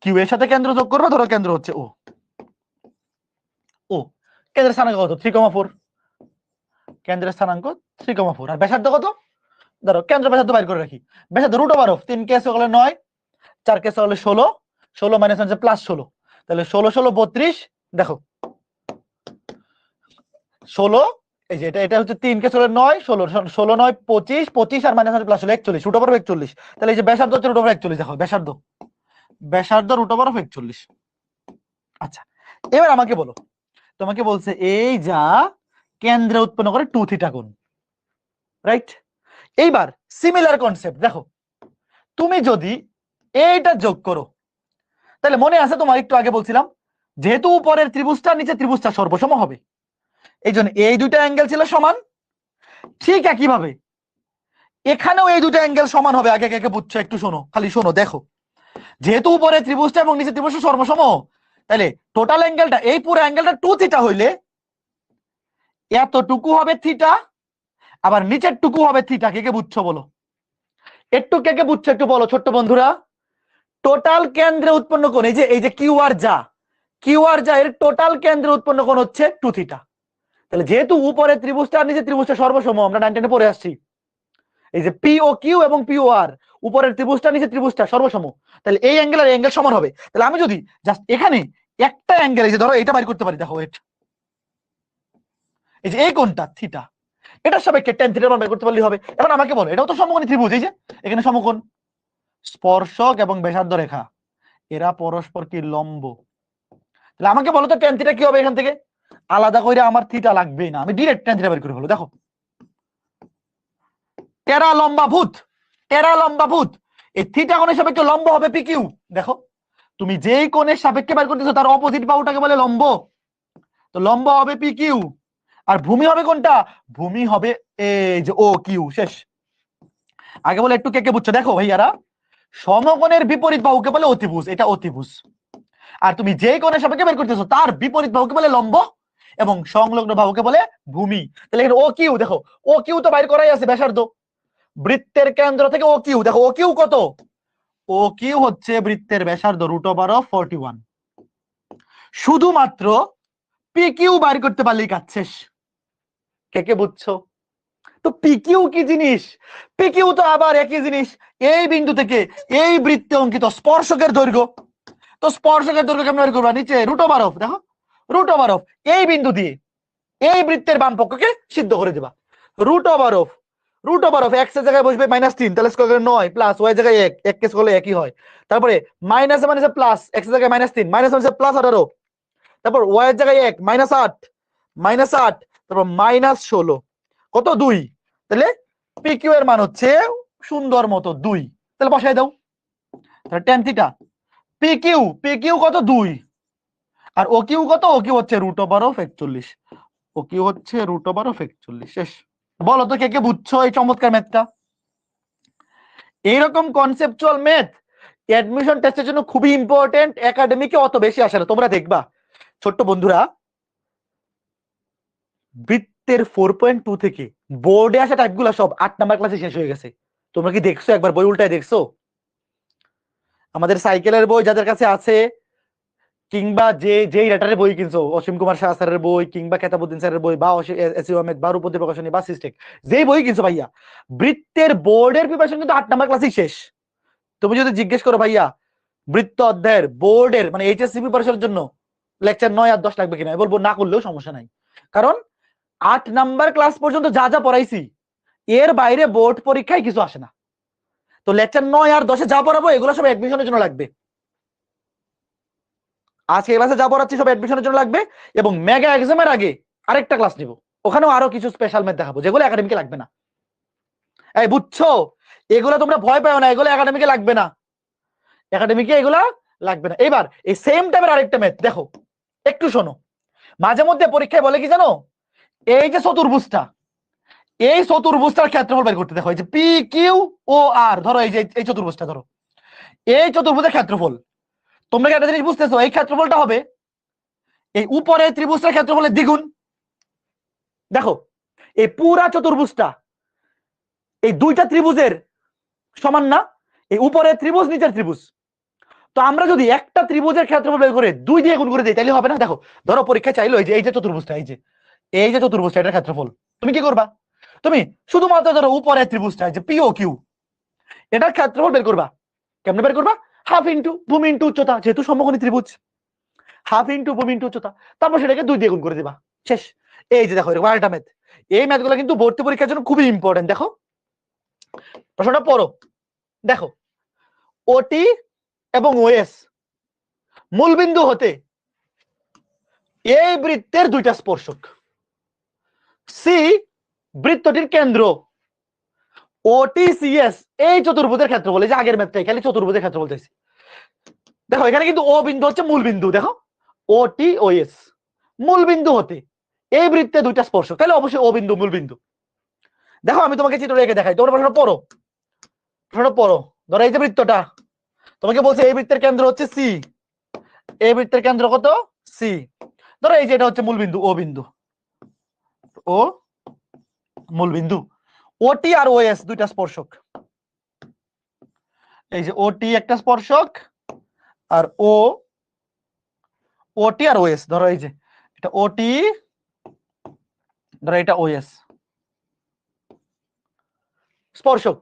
কিউ এর সাথে কেন্দ্র যোগ করবা। ধরো কেন্দ্র হচ্ছে ও, কেন্দ্রের স্থানাঙ্ক কত? 3,4। কেন্দ্রের স্থানাঙ্ক 3,4। আর ব্যাসার্ধ কত? ধরো কেন্দ্র ব্যাসার্ধ বাইর করে রাখি। ব্যাসার্ধ রুট ওভার অফ 3 কেস হলে 9, 4 কেস হলে 16, 16 মাইনাস হচ্ছে +16, তাহলে 16 16 32। দেখো 16, এই যে এটা হচ্ছে 3 কেস হলে 9, 16 16 9 25, 25 আর মাইনাস হচ্ছে +16 41, রুট ওভার অফ 41। তাহলে এই যে ব্যাসার্ধ হচ্ছে রুট ওভার 41। দেখো ব্যাসার্ধ রুট ওভার অফ 41। আচ্ছা এবার আমাকে বলো, তোমাকে বলছে এই যা কেন্দ্রে উৎপন্ন করে 2θ কোণ, রাইট? এইবার সিমিলার কনসেপ্ট দেখো, তুমি যদি এইটা যোগ করো, তাহলে মনে আছে তোমার একটু আগে বলছিলাম যেহেতু উপরের ত্রিভুজটা নিচে ত্রিভুজটা সর্বসম হবে, এই জন্য এই দুইটা অ্যাঙ্গেল ছিল সমান। ঠিক একইভাবে এখানেও এই দুটো অ্যাঙ্গেল সমান হবে। আগে আগে বুঝছো? একটু শোনো, খালি শোনো। দেখো যেহেতু উপরে ত্রিভুজটা এবং নিচে ত্রিভুজটা সর্বসম, তাহলে টোটাল অ্যাঙ্গেলটা এই পুরো অ্যাঙ্গেলটা 2θ হইলে এতটুকু হবে থিটা, আবার নিচের টুকু হবে থিটা। কে কে বুঝছো বলো? একটু কে কে বুঝছো একটু বলো ছোট্ট বন্ধুরা। টোটাল কেন্দ্রে উৎপন্ন কোণ, এই যে কিউ আর যা এর টোটাল কেন্দ্রে উৎপন্ন কোণ হচ্ছে 2θ। তাহলে যেহেতু উপরে ত্রিভুজটা আর নিচে ত্রিভুজটা সর্বসম, আমরা 9 পড়ে আসছি, এই যে পি ও কিউ এবং পি ও আর উপরের ত্রিভুজটা নিচে ত্রিভুজটা সর্বসম, তাহলে এই অ্যাঙ্গেল আর অ্যাঙ্গেল সমান হবে। তাহলে আমি যদি জাস্ট এখানে একটা অ্যাঙ্গেল, এই যে ধরো এটা বাইর করতে পারি, দেখো এই যে এই কোণটা থিটা, এটার সাপেক্ষে tan থিটার মান বের করতে পারলেই হবে। এবার আমাকে বলো, এটাও তো সমকোণী ত্রিভুজ, এই যে এখানে সমকোণ, স্পর্শক এবং ব্যাসার্ধ রেখা এরা পরস্পর কি লম্ব। তাহলে আমাকে বলো তো tan থিটা কি হবে, এখান থেকে আলাদা করে আমার থিটা লাগবেই না, আমি ডিরেক্ট tan থিটা বের করে ফেলবো। দেখো টেরা লম্বা ভূত, টেরা লম্বা ভূত, এই থিটা কোণের সাপেক্ষে লম্ব হবে পি কিউ। দেখো তুমি যেই কোণের সাপেক্ষে বের করতেছো তার অপোজিট বাহুটাকে বলে লম্ব, তো লম্ব হবে পি কিউ। আর ভূমি হবে কোনটা, ভূমি হবে এই যে ও কিউ। শেষ। আগে বলে একটু কে কে বুঝছো দেখো ভাইয়ারা, সমকোণের বিপরীত বাহুকে বলে অতিভুজ, এটা অতিভুজ। আর তুমি যে কোণের সাপেক্ষে বের করতেছো তার বিপরীত বাহুকে বলে লম্ব এবং সংলগ্ন বাহুকে বলে ভূমি। তাহলে এখানে ও কিউ, দেখো ও কিউ তো বাইর করাই আছে ব্যাসার্ধ, বৃত্তের কেন্দ্র থেকে ও কিউ, দেখো ও কিউ কত, ও কিউ হচ্ছে বৃত্তের ব্যাসার্ধ √41। শুধুমাত্র পি কিউ বাইর করতে পারলেই কাজ শেষ। কে কে বুঝছো? তো পিকিউ কি জিনিস, পিকিউ তো আবার একই জিনিস, এই বিন্দু থেকে এই বৃত্তে অঙ্কিত স্পর্শকের দৈর্ঘ্য। তো স্পর্শকের দৈর্ঘ্য কেমন বের করবা, নিচে √12, দেখো √12 এই বিন্দু দিয়ে এই বৃত্তের বাম পক্ষকে সিদ্ধ করে দেবা। √12, √12 এক্স এর জায়গায় বসবে -3, তাহলে স্কয়ার করে 9 প্লাস ওয়াই জায়গায় 1, এক কেস করলে একই হয়। তারপরে মাইনাসে মাইনাসে প্লাস, এক্স এর জায়গায় -3, মাইনাস মাইনাসে প্লাস 18, তারপর ওয়াই এর জায়গায় 1, -8, -8, তারপর -16, কত 2। তাহলে পিকিউ এর মান হচ্ছে সুন্দর মতো 2, তাহলে বসাই দাও। তাহলে tan থিটা পিকিউ, পিকিউ কত 2, আর ও কিউ কত, ও কিউ হচ্ছে √41, ও কিউ হচ্ছে √41। শেষ। বলো তো কে কে বুঝছো এই চমৎকার ম্যাথটা? এইরকম কনসেপচুয়াল ম্যাথ অ্যাডমিশন টেস্টের জন্য খুবই ইম্পর্টেন্ট, একাডেমিকে অত বেশি আসে না। তোমরা দেখবা ছোট্ট বন্ধুরা, বৃত্তের 4.2 থেকে বোর্ডে আসা টাইপগুলো সব 8 নাম্বার ক্লাসে শেষ হয়ে গেছে। তোমরা কি দেখছো, একবার বই উল্টায় দেখছো? আমাদের সাইকেলের বই যাদের কাছে আছে, কিংবা যেই রাইটারের বই কিনছো, অসীম কুমার শাহ স্যারের বই কিংবা কেতাবুদ্দিন স্যারের বই বা এসইউ আহমেদ বা রূপদী প্রকাশনী বা সিস্টেক, যেই বই কিনছো ভাইয়া, বৃত্তের বোর্ডের প্রিপারেশন কিন্তু 8 নাম্বার ক্লাসেই শেষ। তুমি যদি জিজ্ঞেস করো ভাইয়া বৃত্ত অধ্যায়ের বোর্ডের মানে এইচএসসি প্রিপারেশনের জন্য লেকচার 9 আর 10 লাগবে কিনা, বলবো না করলেও সমস্যা নাই, কারণ 8 নাম্বার ক্লাস পর্যন্ত যা যা পড়াইছি এর বাইরে বোর্ড পরীক্ষায় কিছু আসে না। তো লেকচার 9 আর 10 যা পড়াবো এগুলো সব অ্যাডমিশনের জন্য লাগবে। আজকে ক্লাসে যা পড়াচ্ছি সব অ্যাডমিশনের জন্য লাগবে, এবং মেগা এক্সামের আগে আরেকটা ক্লাস নিব, ওখানেও আরো কিছু স্পেশাল ম্যাথ দেখাবো যেগুলো একাডেমিকে লাগবে না। এই বুঝছো, এগুলো তোমরা ভয় পাও না, এগুলো একাডেমিকে লাগবে না, একাডেমিকে এগুলা লাগবে না। এবার এই সেম টাইপের আরেকটা ম্যাথ দেখো, একটু শোনো। মাঝে মধ্যে পরীক্ষায় বলে কি জানো, এই যে চতুর্ভুজটা, এই চতুর্ভুজটার ক্ষেত্রফল বের করতে, দেখো এই যে পি কিউ ও আর, ধরো এই যে এই চতুর্ভুজটা ধরো, এই চতুর্ভুজের ক্ষেত্রফল, তোমরা কি একটা জিনিস বুঝতেছো, এই ক্ষেত্রফলটা হবে এই উপরে ত্রিভুজটার ক্ষেত্রফলের দ্বিগুণ। দেখো এই পুরা চতুর্ভুজটা এই দুইটা ত্রিভুজের সমান না, এই উপরের ত্রিভুজ নিচের ত্রিভুজ। তো আমরা যদি একটা ত্রিভুজের ক্ষেত্রফল বের করে 2 দিয়ে গুণ করে দিই তাহলে হবে না। দেখো ধরো পরীক্ষা চাইলো এই যে চতুর্ভুজটা, এই যে চতুর্ভুজটা, এটার ক্ষেত্রফল, তুমি কি করবা, তুমি শুধুমাত্র ধরো উপরের ত্রিভুজটা এই যে পি ও কিউ, এটার ক্ষেত্রফল বের করবা। কেমনে বের করবা, হাফ ইন্টু ভূমি ইন্টু উচ্চতা, যেহেতু সমকোণী ত্রিভুজ, হাফ ইন্টু ভূমি ইন্টু উচ্চতা, তারপর সেটাকে 2 দিয়ে গুণ করে দিবা। শেষ। এই যে দেখো এরকম আরেকটা ম্যাথ, এই ম্যাথগুলো কিন্তু ভর্তি পরীক্ষার জন্য খুবই ইম্পর্টেন্ট। দেখো প্রশ্নটা পড়ো, দেখো ওটি এবং ওএস মূলবিন্দু হতে এই বৃত্তের দুইটা স্পর্শক, সি বৃত্তটির কেন্দ্র, ওটিসিএস এই চতুর্ভুজের ক্ষেত্রফল। এই যে আগের ম্যাথটাই খালি চতুর্ভুজের ক্ষেত্রফল চাইছি। দেখো এখানে কিন্তু ও বিন্দু হচ্ছে মূল বিন্দু, দেখো ওটি ওএস মূল বিন্দু হতে এই বৃত্তে দুইটা স্পর্শক, তাহলে অবশ্যই ও বিন্দু মূল বিন্দু। দেখো আমি তোমাকে চিত্র রেখে দেখাই, তোমরা প্রশ্নটা পড়ো, প্রশ্নটা পড়ো। ধরো এই যে বৃত্তটা, তোমাকে বলছে এই বৃত্তের কেন্দ্র হচ্ছে সি, এই বৃত্তের কেন্দ্র কত সি, ধরো এই যে এটা হচ্ছে মূল বিন্দু ও বিন্দু, ও মূল বিন্দু, ওটি আর ওএস দুইটা স্পর্শক, এই যে ওটি একটা স্পর্শক আর ওটি আর ওএস, ধরো এই যে এটা ওটি, ধরো এটা ওএস স্পর্শক,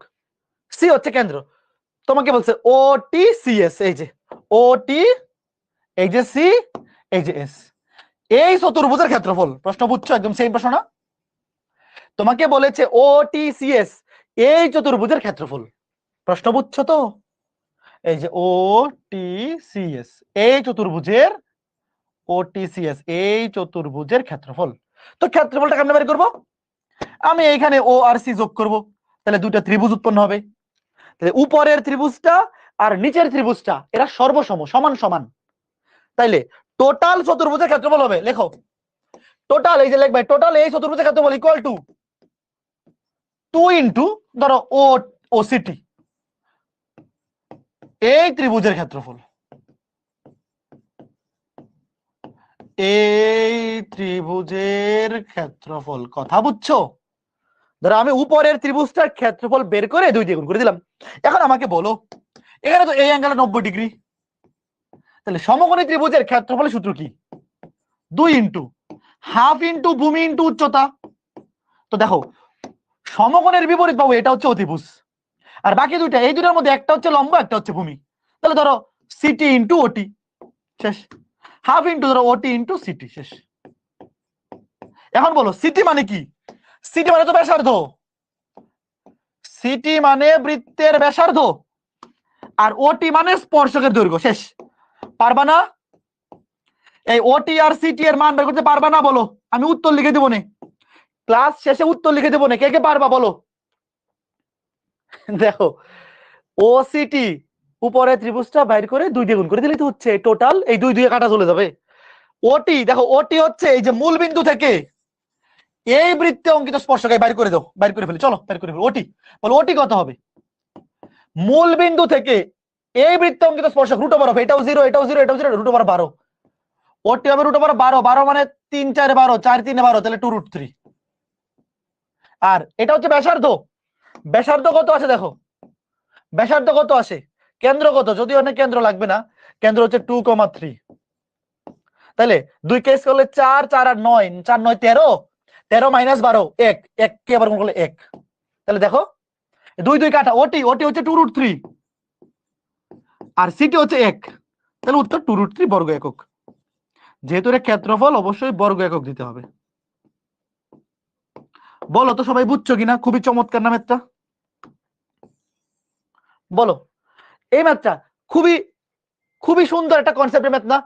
সি হচ্ছে কেন্দ্র। তোমাকে বলছে ওটি সিএস, এই যে ওটি, এই যে সি, এই যে এস, এই চতুর্ভুজের ক্ষেত্রফল। প্রশ্ন বুঝছো? একদম সেম প্রশ্ন না? তোমাকে বলেছে OTCS এই চতুর্ভুজের ক্ষেত্রফল। প্রশ্ন বুঝছো তো? এই যে OTCS এই চতুর্ভুজের ক্ষেত্রফল। তো ক্ষেত্রফলটা কেমনে বের করব? আমি এইখানে ও আর সি যোগ করব, তাহলে দুইটা ত্রিভুজ উৎপন্ন হবে। তাহলে উপরের ত্রিভুজটা আর নিচের ত্রিভুজটা এরা সর্বসম, সমান সমান। তাইলে টোটাল চতুর্ভুজের ক্ষেত্রফল হবে, লেখো টোটাল, এই যে লিখবে টোটাল এই চতুর্ভুজের ক্ষেত্রফল ইকুয়াল টু 2 ইনটু ধরো OCT এই ত্রিভুজের ক্ষেত্রফল, এই ত্রিভুজের ক্ষেত্রফল। কথা বুঝছো? ধরো আমি উপরের ত্রিভুজটার ক্ষেত্রফল বের করে 2 দিয়ে গুণ করে দিলাম। এখন আমাকে বলো, এখানে তো এই অ্যাঙ্গেল 90 ডিগ্রি, তাহলে সমকোণী ত্রিভুজের ক্ষেত্রফলের সূত্র কি? 2 ইনটু হাফ ইনটু ভূমি ইনটু উচ্চতা। তো দেখো সমকোণের বিপরীত পাবো, এটা হচ্ছে অতিভুজ, আর বাকি দুইটা, এই দুটার মধ্যে একটা হচ্ছে লম্ব, একটা হচ্ছে ভূমি। তাহলে ধরো সিটি ইনটু ওটি, শেষ। হাফ ইনটু ধরো ওটি ইনটু সিটি, শেষ। এখন বলো সিটি মানে কি? সিটি মানে তো ব্যাসার্ধ, সিটি মানে বৃত্তের ব্যাসার্ধ, আর ওটি মানে স্পর্শকের দৈর্ঘ্য, শেষ। পারবা না? এই ওটি আর সিটি এর মান বের করতে পারবা না? বলো, আমি উত্তর লিখে দেবো নে, ক্লাস শেষে উত্তর লিখে দেবো নে, কে কে পারবা বলো। দেখো OCT উপরে ত্রিভুজটা বাইর করে 2 দিয়ে গুণ করে দিলেই তো হচ্ছে টোটাল, এই 2 দিয়ে কাটা চলে যাবে। ওটি দেখো, ওটি হচ্ছে এই যে মূল বিন্দু থেকে এই বৃত্তে অঙ্কিত স্পর্শক, বাইর করে দাও, বাইর করে ফেলি, চলো বাইর করে ফেলি। ওটি বলো, ওটি কত হবে? মূল বিন্দু থেকে এই বৃত্তে অঙ্কিত স্পর্শক রুট ওভার, এটাও 0 এটাও 0 এটাও 0, রুট ওভার 12। ওটি হবে রুট ওভার 12, 12 মানে 3 4 12, 4 3 12, তাহলে 2√3। আর এটা হচ্ছে ব্যাসার্ধ, ব্যাসার্ধ কত আছে দেখো, ব্যাসার্ধ কত আসে, কেন্দ্র কত, যদিও অনেক কেন্দ্র লাগবে না, কেন্দ্র হচ্ছে 2,3। তাহলে 2 কেস করলে 4 4 আর 9, 4 9 13, 13 মাইনাস 12 1, 1 কে আবার গুণ করলে 1। তাহলে দেখো 2 2 কাটা, ওটি ওটি হচ্ছে 2√3 আর সিটি হচ্ছে 1, তাহলে উত্তর 2√3 বর্গ একক। যেহেতু এর ক্ষেত্রফল অবশ্যই বর্গ একক দিতে হবে। বলো তো সবাই বুঝছো কিনা? খুবই চমৎকার না ম্যাথটা? বলো, এই ম্যাথটা খুবই খুবই সুন্দর একটা কনসেপ্টের ম্যাথ না?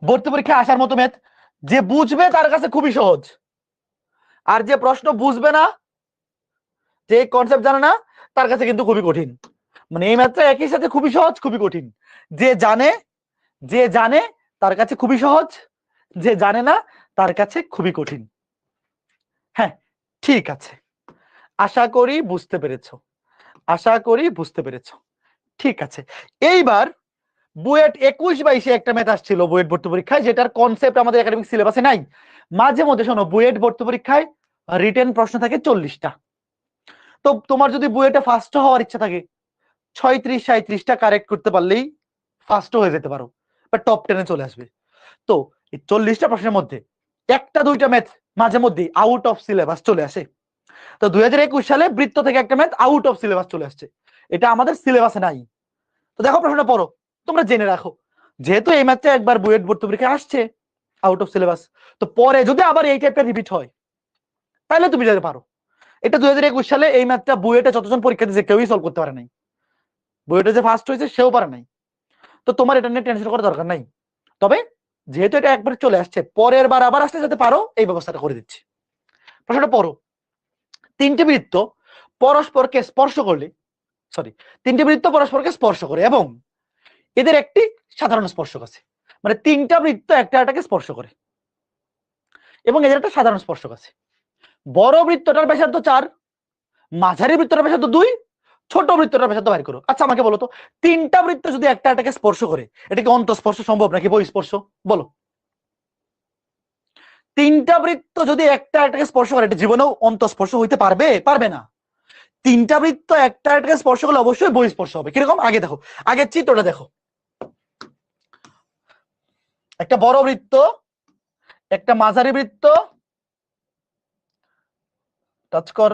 ভর্তি পরীক্ষায় আসার মতো ম্যাথ। যে বুঝবে তার কাছে খুবই সহজ, আর যে প্রশ্ন বুঝবে না, যে কনসেপ্ট জানে না, তার কাছে কিন্তু খুবই কঠিন। মানে এই ম্যাথটা একই সাথে খুবই সহজ, খুবই কঠিন। যে জানে, যে জানে তার কাছে খুবই সহজ, যে জানে না তার কাছে খুবই কঠিন। হ্যাঁ, ঠিক আছে, আশা করি বুঝতে পেরেছো, আশা করি বুঝতে পেরেছো। ঠিক আছে, এইবার বুয়েট 21-22 একটা ম্যাথ আসছিল বুয়েট ভর্তি পরীক্ষায়, যেটার কনসেপ্ট আমাদের একাডেমিক সিলেবাসে নাই। মাঝে মধ্যে শোনো, বুয়েট ভর্তি পরীক্ষায় রিটেন প্রশ্ন থাকে 40টা। তো তোমার যদি বুয়েটে ফার্স্ট হওয়ার ইচ্ছা থাকে, 36-37টা কারেক্ট করতে পারলেই ফার্স্ট হয়ে যেতে পারো, বা টপ 10-এ চলে আসবে। তো এই 40টা প্রশ্নের মধ্যে একটা দুইটা ম্যাথ মাঝে মধ্যে আউট অফ সিলেবাস চলে আসে। তো 2021 সালে বৃত্ত থেকে একটা ম্যাথ আউট অফ সিলেবাস চলে আসছে, এটা আমাদের সিলেবাসে নাই। তো দেখো প্রশ্নটা পড়ো, তোমরা জেনে রাখো, যেহেতু এই ম্যাথটা একবার বুয়েট ভর্তি পরীক্ষায় আসছে আউট অফ সিলেবাস, তো পরে যদি আবার এই টাইপের রিপিট হয় তাহলে তুমি যেতে পারো। এটা 2021 সালে এই ম্যাথটা বুয়েটে যতজন পরীক্ষা দিয়েছে কেউই সলভ করতে পারে নাই, বুয়েটে যে ফার্স্ট হয়েছে সেও পারে নাই। তো তোমার এটা নিয়ে টেনশন করার দরকার নাই। তবে যেহেতু এটা একবার চলে আসছে, পরের বার আবার আসতে যাতে পারো এই ব্যবস্থাটা করে দিচ্ছি। প্রশ্নটা পড়ো, তিনটি বৃত্ত পরস্পরকে স্পর্শ করলে, সরি, তিনটি বৃত্ত পরস্পরকে স্পর্শ করে এবং এদের একটি সাধারণ স্পর্শক আছে। মানে তিনটা বৃত্ত একটা একটাকে স্পর্শ করে এবং এদের একটা সাধারণ স্পর্শক আছে। বড় বৃত্তটার ব্যাসার্ধ 4, মাঝারি বৃত্তটার ব্যাসার্ধ 2, ছোট বৃত্তটার ব্যাসার্ধ বাইর করো। আচ্ছা আমাকে বলো তো, তিনটা বৃত্ত যদি একটা একটাকে স্পর্শ করে, এটা কি অন্তঃস্পর্শ সম্ভব নাকি বহিঃস্পর্শ? বলো, তিনটা বৃত্ত যদি একটা একটাকে স্পর্শ করে, এটা জীবনেও অন্তঃস্পর্শ হইতে পারবে? পারবে না। তিনটা বৃত্ত একটা একটাকে স্পর্শ করলে অবশ্যই বহিঃস্পর্শ হবে। কিরকম? আগে দেখো, আগের চিত্রটা দেখো, একটা বড় বৃত্ত, একটা মাঝারি বৃত্ত, টাচ কর,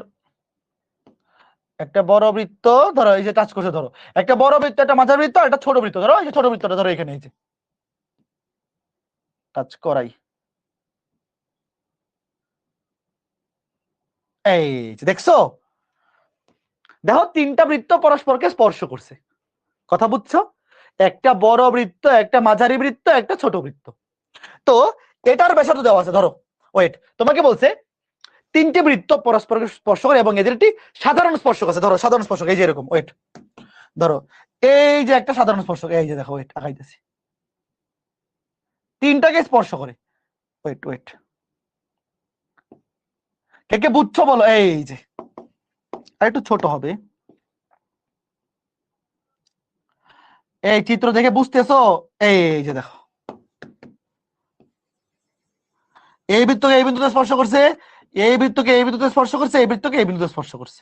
একটা বড় বৃত্ত, ধরো এই যে টাচ করছে, ধরো একটা বড় বৃত্ত, একটা মাঝারি বৃত্ত, একটা ছোট বৃত্ত, ধরো এই যে ছোট বৃত্তটা ধরো এখানে, এই যে টাচ করাই, এই যে দেখছো, দেখো তিনটা বৃত্ত পরস্পরকে স্পর্শ করছে, কথা বুঝছো? একটা বড় বৃত্ত, একটা মাঝারি বৃত্ত, একটা ছোট বৃত্ত। তো এটার ব্যাসার্ধ দেওয়া আছে, ধরো ওয়েট, তোমাকে বলছে তিনটি বৃত্ত পরস্পরকে স্পর্শ করে এবং এদের একটি সাধারণ স্পর্শক আছে। ধরো সাধারণ স্পর্শক এই যে এরকম, ওয়েট, ধরো এই যে একটা সাধারণ স্পর্শক, এই যে দেখো, ওয়েট আঁকাইতেছি, তিনটাকে স্পর্শ করে। ওয়েট ওয়েট, কে কে বুঝছো বলো? এই যে আর একটু ছোট হবে, এই চিত্র দেখে বুঝতেছো? এই যে দেখো, এই বৃত্তকে এই বিন্দুতে স্পর্শ করছে, এই বৃত্তকে এই বিন্দুতে স্পর্শ করছে, এই বৃত্তকে এই বিন্দুতে স্পর্শ করছে।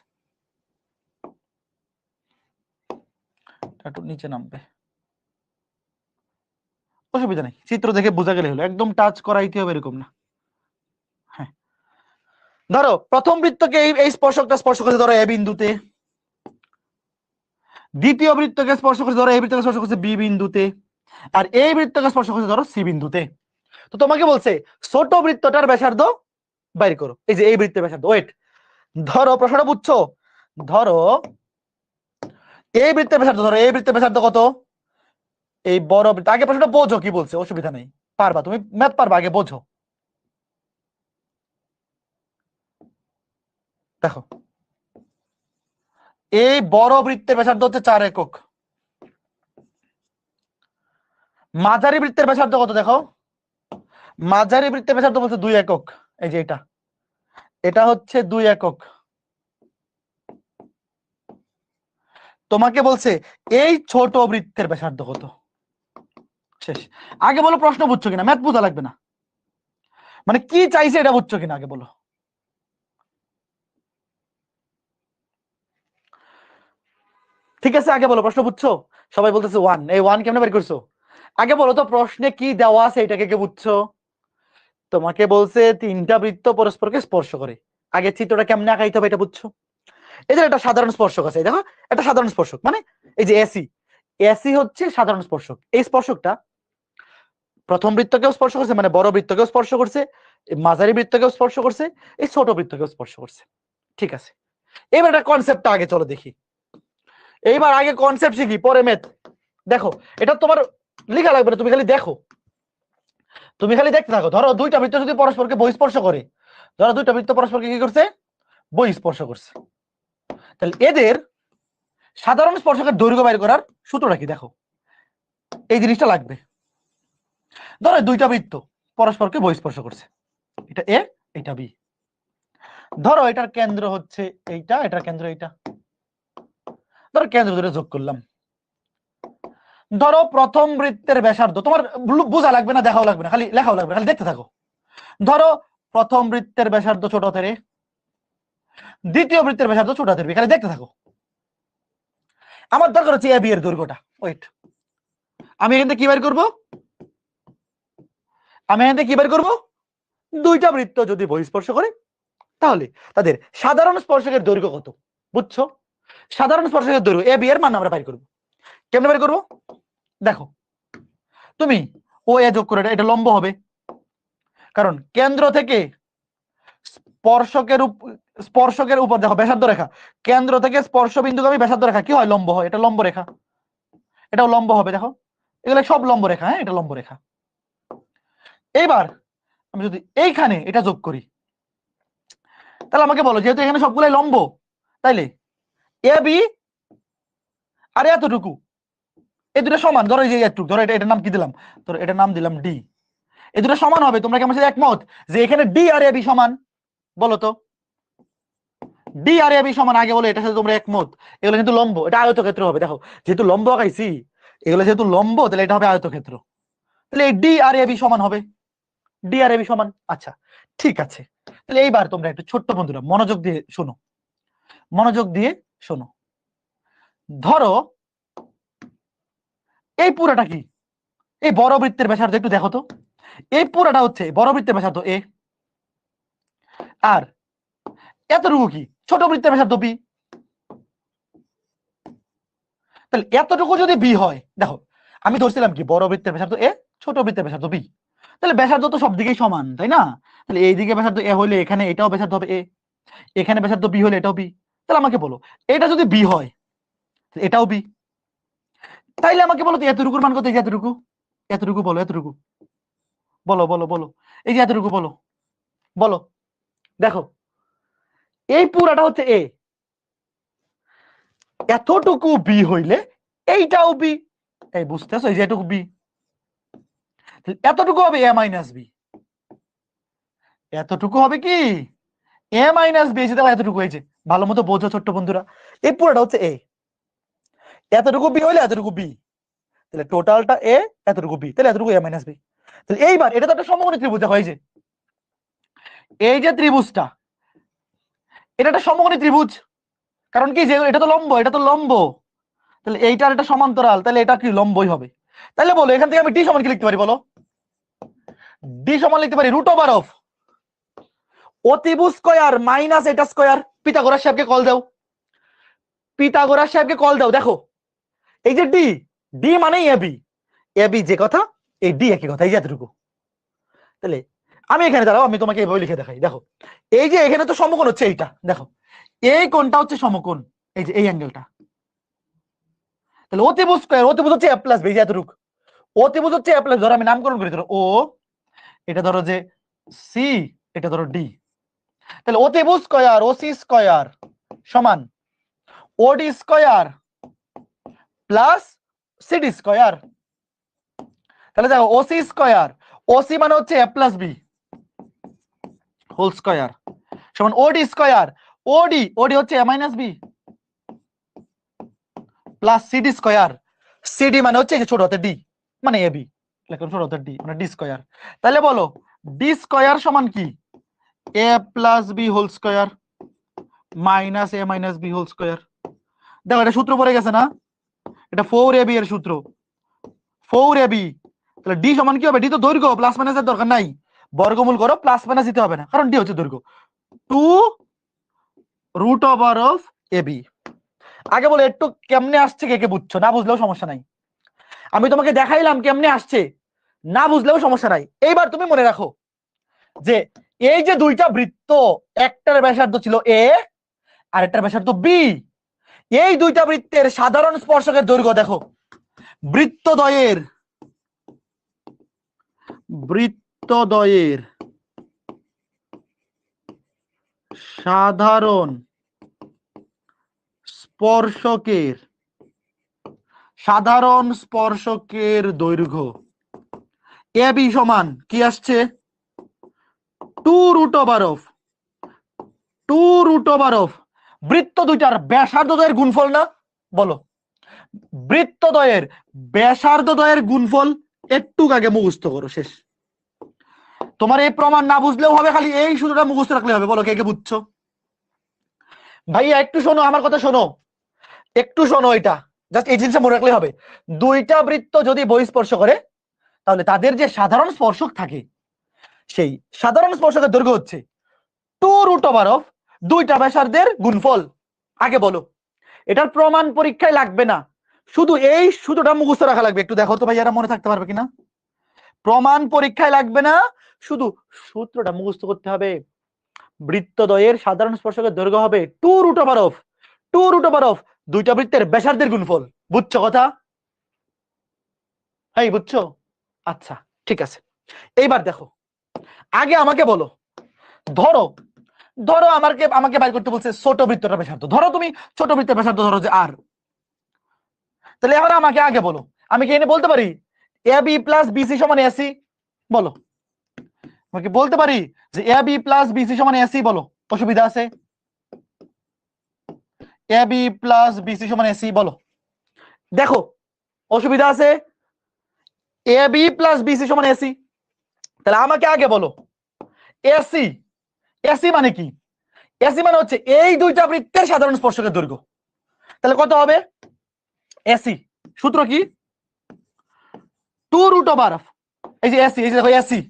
একটু নিচে নামবে, অসুবিধা নেই, চিত্র দেখে বোঝা গেলে হলো, একদম টাচ করাইতে হবে এরকম না। হ্যাঁ, ধরো প্রথম বৃত্তকে এই স্পর্শকটা স্পর্শ করছে ধরো এ বিন্দুতে, দ্বিতীয় বৃত্তকে স্পর্শ করছে ধরো এই বৃত্তকে স্পর্শ করছে বি বিন্দুতে, আর এই বৃত্তকে স্পর্শ করছে ধরো সি বিন্দুতে। তো তোমাকে বলছে ছোট বৃত্তটার ব্যাসার্ধ বাইর করো, এই যে এই বৃত্তের ব্যাসার্ধ। ওয়েট, ধরো প্রশ্নটা বুঝছো? ধরো এই বৃত্তের ব্যাসার্ধ, ধরো এই বৃত্তের ব্যাসার্ধ কত? এই বড় বৃত্ত, আগে প্রশ্নটা বোঝো কি বলছে, অসুবিধা নেই, পারবা তুমি, ম্যাথ পারবা, আগে বোঝো। দেখো এই বড় বৃত্তের ব্যাসার্ধ হচ্ছে 4 একক, মাঝারি বৃত্তের ব্যাসার্ধ কত দেখো? মাঝারি বৃত্তের ব্যাসার্ধ বলছে 2 একক, এই যে এটা, এটা হচ্ছে 2 একক। তোমাকে বলছে এই ছোট বৃত্তের ব্যাসার্ধ কত? শেষ। আগে বলো প্রশ্ন বুঝছো কিনা, ম্যাথ বোঝা লাগবে না, মানে কি চাইছে এটা বুঝছো কিনা আগে বলো। ঠিক আছে, আগে বলো প্রশ্ন বুঝছো? সবাই বলতেছে 1, এই 1 কেমনে বের করছো? আগে বলো তো প্রশ্নে কি দেওয়া আছে, এটাকে কে বুঝছো? তোমাকে বলছে তিনটা বৃত্ত পরস্পরকে স্পর্শ করে, আগে চিত্রটা কেমনে আঁকাইতে হবে এটা বুঝছো? এই যে একটা সাধারণ স্পর্শক আছে, দেখো একটা সাধারণ স্পর্শক, মানে এই যে এসি, এসি হচ্ছে সাধারণ স্পর্শক। এই স্পর্শকটা প্রথম বৃত্তকেও স্পর্শ করছে, মানে বড় বৃত্তকেও স্পর্শ করছে, মাঝারি বৃত্তকেও স্পর্শ করছে, এই ছোট বৃত্তকেও স্পর্শ করছে। ঠিক আছে, এবার একটা কনসেপ্টটা আগে চলো দেখি, এইবার আগে কনসেপ্ট শিখি পরে ম্যাথ। দেখো এটা তোমার লেখা লাগবে না, তুমি খালি দেখো, তুমি খালি দেখতে থাকো। ধরো দুইটা বৃত্ত যদি পরস্পরকে বহিঃস্পর্শ করে, ধরো দুইটা বৃত্ত পরস্পরকে কি করছে? বহিঃস্পর্শ করছে, তাহলে এদের সাধারণ স্পর্শকের দৈর্ঘ্য বের করার সূত্রটা কি দেখো, এই জিনিসটা লাগবে। ধরো দুইটা বৃত্ত পরস্পরকে বহিঃস্পর্শ করছে, এটা এ, এটা বি। ধরো এটার কেন্দ্র হচ্ছে এইটা, এটার কেন্দ্র এইটা, ধরো কেন্দ্র ধরে যোগ করলাম। ধরো প্রথম বৃত্তের ব্যাসার্ধ, তোমার বোঝা লাগবে না, দেখাও লাগবে না, খালি লেখাও লাগবে, খালি দেখতে থাকো। ধরো প্রথম বৃত্তের ব্যাসার্ধ ছোট হাতের এ, দ্বিতীয় বৃত্তের ব্যাসার্ধ ছোট হাতের বি, খালি দেখতে থাকো। আমার দরকার হচ্ছে এ বি এর দৈর্ঘ্যটা। ওয়েট, আমি এখান থেকে কি বের করবো? আমি এখান থেকে কি বের করবো? দুইটা বৃত্ত যদি বহিঃস্পর্শ করে তাহলে তাদের সাধারণ স্পর্শকের দৈর্ঘ্য কত, বুঝছো? সাধারণ স্পর্শকের দৈর্ঘ্য এ বি এর মান আমরা বের করবো। কেমনে বের করবো? দেখো তুমি ও এ যোগ করে, এটা লম্ব হবে, কারণ কেন্দ্র থেকে স্পর্শকের উপর দেখো ব্যাসার্ধ রেখা, কেন্দ্র থেকে স্পর্শ বিন্দুগামী ব্যাসার্ধ রেখা কি হয়? লম্ব হয়, এটা লম্ব রেখা, এটাও লম্ব হবে। দেখো এগুলো সব লম্ব রেখা, হ্যাঁ এটা লম্ব রেখা। এইবার আমি যদি এইখানে এটা যোগ করি, তাহলে আমাকে বলো যেহেতু এখানে সবগুলাই লম্ব, তাইলে এ বি আর এতটুকু, এই দুটো সমান। ধরো এই যে এতটুকু, ধরো এটার নাম কি দিলাম? ধরো এটার নাম দিলাম ডি। এই দুটো সমান হবে, তোমরা কি আমার সাথে একমত যে এখানে ডি আর এ বি সমান? বলো তো, ডি আর এ বি সমান, আগে বলো এটার সাথে তোমরা একমত? এগুলো কিন্তু লম্ব, এটা আয়তক্ষেত্র হবে। দেখো যেহেতু লম্ব আঁকাইছি, এগুলো যেহেতু লম্ব, তাহলে এটা হবে আয়তক্ষেত্র, তাহলে এই ডি আর এ বি সমান হবে, ডি আর এ বি সমান। আচ্ছা ঠিক আছে, তাহলে এইবার তোমরা একটু ছোট্ট বন্ধুরা মনোযোগ দিয়ে শোনো, মনোযোগ দিয়ে শোনো। ধরো এই পুরাটা কি? এই বড় বৃত্তের ব্যাসার্ধ একটু দেখো তো, এই পুরাটা হচ্ছে বড় বৃত্তের ব্যাসার্ধ এ, আর এতটুকু কি? ছোট বৃত্তের ব্যাসার্ধ বি। তাহলে এতটুকু যদি বি হয়, দেখো আমি ধরছিলাম কি বড় বৃত্তের ব্যাসার্ধ এ, ছোট বৃত্তের ব্যাসার্ধ বি, তাহলে ব্যাসার্ধ তো সব দিকেই সমান, তাই না? তাহলে এই দিকে ব্যাসার্ধ এ হইলে এখানে এটাও ব্যাসার্ধ হবে এ, এখানে ব্যাসার্ধ বি হলে এটাও বি, তাহলে আমাকে বলো এটা যদি বি হয় এটাও বি, তাইলে আমাকে বলো তো এতটুকুর মান কত? এই যে এতটুকু, এতটুকু বলো, এতটুকু বলো বলো বলো, এই যে এতটুকু বলো বলো। দেখো এই পুরাটা হচ্ছে এ, এতটুকু বি হইলে এইটাও বি, এই বুঝতেছো? এই যে এটুকু বি, এতটুকু হবে এ মাইনাস বি, এতটুকু হবে কি এ মাইনাস বি, তাহলে এতটুকু হয়েছে। ভালো মতো বোঝো ছোট্ট বন্ধুরা, এই পুরোটা হচ্ছে এ, এতটুকু বি হইলে এতটুকু বি, তাহলে টোটালটা এ, এতটুকু বি, তাহলে এতটুকু এ মাইনাস বি। তাহলে এইবার এটা তো একটা সমকোণী ত্রিভুজ, হয় যে এই যে ত্রিভুজটা, এটা একটা সমকোণী ত্রিভুজ, কারণ কি যে এটা তো লম্ব, এটা তো লম্ব, তাহলে এইটার এটা সমান্তরাল, তাহলে এটা কি লম্বই হবে। তাহলে বলো এখান থেকে আমি ডি সমান কি লিখতে পারি বলো? ডি সমান লিখতে পারি রুট ওভার অফ অতিভুজ স্কয়ার মাইনাস এটা স্কয়ার। পিথাগোরাস সাহেবকে কল দাও, পিথাগোরাস সাহেবকে কল দাও। দেখো এই যে ডি, ডি মানে এবি, এবি যে কথা এই ডি একই কথা, এই যে এতটুকু। তাহলে আমি এখানে দাঁড়াও, আমি তোমাকে এইভাবে লিখে দেখাই। দেখো এই যে এখানে তো সমকোণ হচ্ছে এইটা, দেখো এই কোণটা হচ্ছে সমকোণ, এই যে এই অ্যাঙ্গেলটা। তাহলে অতিভুজ স্কয়ার, অতিভুজ হচ্ছে এ প্লাস বি, এতটুকু অতিভুজ হচ্ছে এ প্লাস, ধরো আমি নামকরণ করি, ধরো ও, এটা ধরো যে সি, এটা ধরো ডি। তাহলে অতিভুজ স্কয়ার ওসি স্কয়ার সমান OD square plus CD square. তাহলে দেখো ওসি স্কয়ার, ওসি মানে হচ্ছে A plus B whole square সমান ওডি স্কয়ার, ওডি ওডি হচ্ছে A minus B plus CD square, CD মানে হচ্ছে এই যে ছোট হাতের ডি মানে এ বি, ছোট হাতের ডি মানে ডি স্কয়ার। তাহলে বলো ডি স্কয়ার সমান কি A plus B whole square minus A minus B whole square. দেখো এটা সূত্র পড়ে গেছে না, এটা 4ab এর সূত্র, 4ab। তাহলে ডি সমান কি হবে? ডি তো দৈর্ঘ্য, প্লাস মাইনাসের দরকার নাই, বর্গমূল করো, প্লাস মাইনাস দিতে হবে না, কারণ ডি হচ্ছে দৈর্ঘ্য, 2 রুট ওভার অফ এবি। আগে বলো একটু কেমনে আসছে, কে কে বুঝছো? না বুঝলেও সমস্যা নাই, আমি তোমাকে দেখাইলাম কেমনে আসছে, না বুঝলেও সমস্যা নাই। এইবার তুমি মনে রাখো যে এই যে দুইটা বৃত্ত, একটার ব্যাসার্ধ ছিল এ আর একটার ব্যাসার্ধ বি, এই দুইটা বৃত্তের সাধারণ স্পর্শকের দৈর্ঘ্য দেখো, বৃত্তদ্বয়ের বৃত্তদ্বয়ের সাধারণ স্পর্শকের দৈর্ঘ্য এ বি সমান কি আসছে 2 রুট ওভার অফ বৃত্ত দুইটার ব্যাসার্ধদ্বয়ের গুণফল না? বলো বৃত্তদ্বয়ের ব্যাসার্ধদ্বয়ের গুণফল, একটু আগে মুখস্থ করো, শেষ। তোমার এই প্রমাণ না বুঝলেও হবে, খালি এই সূত্রটা মুখস্থ রাখলে হবে। বলো কে কে বুঝছো? ভাইয়া একটু শোনো, আমার কথা শোনো, একটু শোনো, এটা জাস্ট এই জিনিসটা মনে রাখলে হবে। দুইটা বৃত্ত যদি বহিঃস্পর্শ করে, তাহলে তাদের যে সাধারণ স্পর্শক থাকে, সেই সাধারণ স্পর্শকের দৈর্ঘ্য হচ্ছে 2 রুট ওভার অফ দুইটা ব্যাসার্ধের গুণফল। আগে বলো এটার প্রমাণ পরীক্ষায় লাগবে না, শুধু এই সূত্রটা মুখস্থ রাখা লাগবে। একটু দেখো তো ভাইয়ারা মনে থাকতে পারবে কিনা। প্রমাণ পরীক্ষায় লাগবে না, শুধু সূত্রটা মুখস্থ করতে হবে। বৃত্তদ্বয়ের সাধারণ স্পর্শকের দৈর্ঘ্য হবে 2 রুট ওভার অফ দুইটা বৃত্তের ব্যাসার্ধের গুণফল। বুঝছো কথা? হ্যাঁ বুঝছো? আচ্ছা ঠিক আছে। এইবার দেখো আগে আমাকে বলো, ধরো ধরো আমাকে বাইর করতে বলছে ছোট বৃত্তটা ব্যাসার্ধ। ধরো তুমি ছোট বৃত্তের ব্যাসার্ধ ধরো যে আর, তাহলে এবার আমাকে আগে বলো, আমি কি এনে বলতে পারি এ বি প্লাস বিসি সমান এসি? বলো আমাকে বলতে পারি যে এ বি প্লাস বিসি সমান এসি? বলো অসুবিধা আছে? এ বি প্লাস বিসি সমান এসি, বলো দেখো অসুবিধা আছে? এ বি প্লাস বিসি সমান এসি, তাহলে আমাকে আগে বলো এসি, এসি মানে কি? এসি মানে হচ্ছে এই দুইটা বৃত্তের সাধারণ স্পর্শকের দৈর্ঘ্য। তাহলে কত হবে এসি? সূত্র কি 2 রুট ওভার অফ এই যে এসি, এই যে দেখো এসি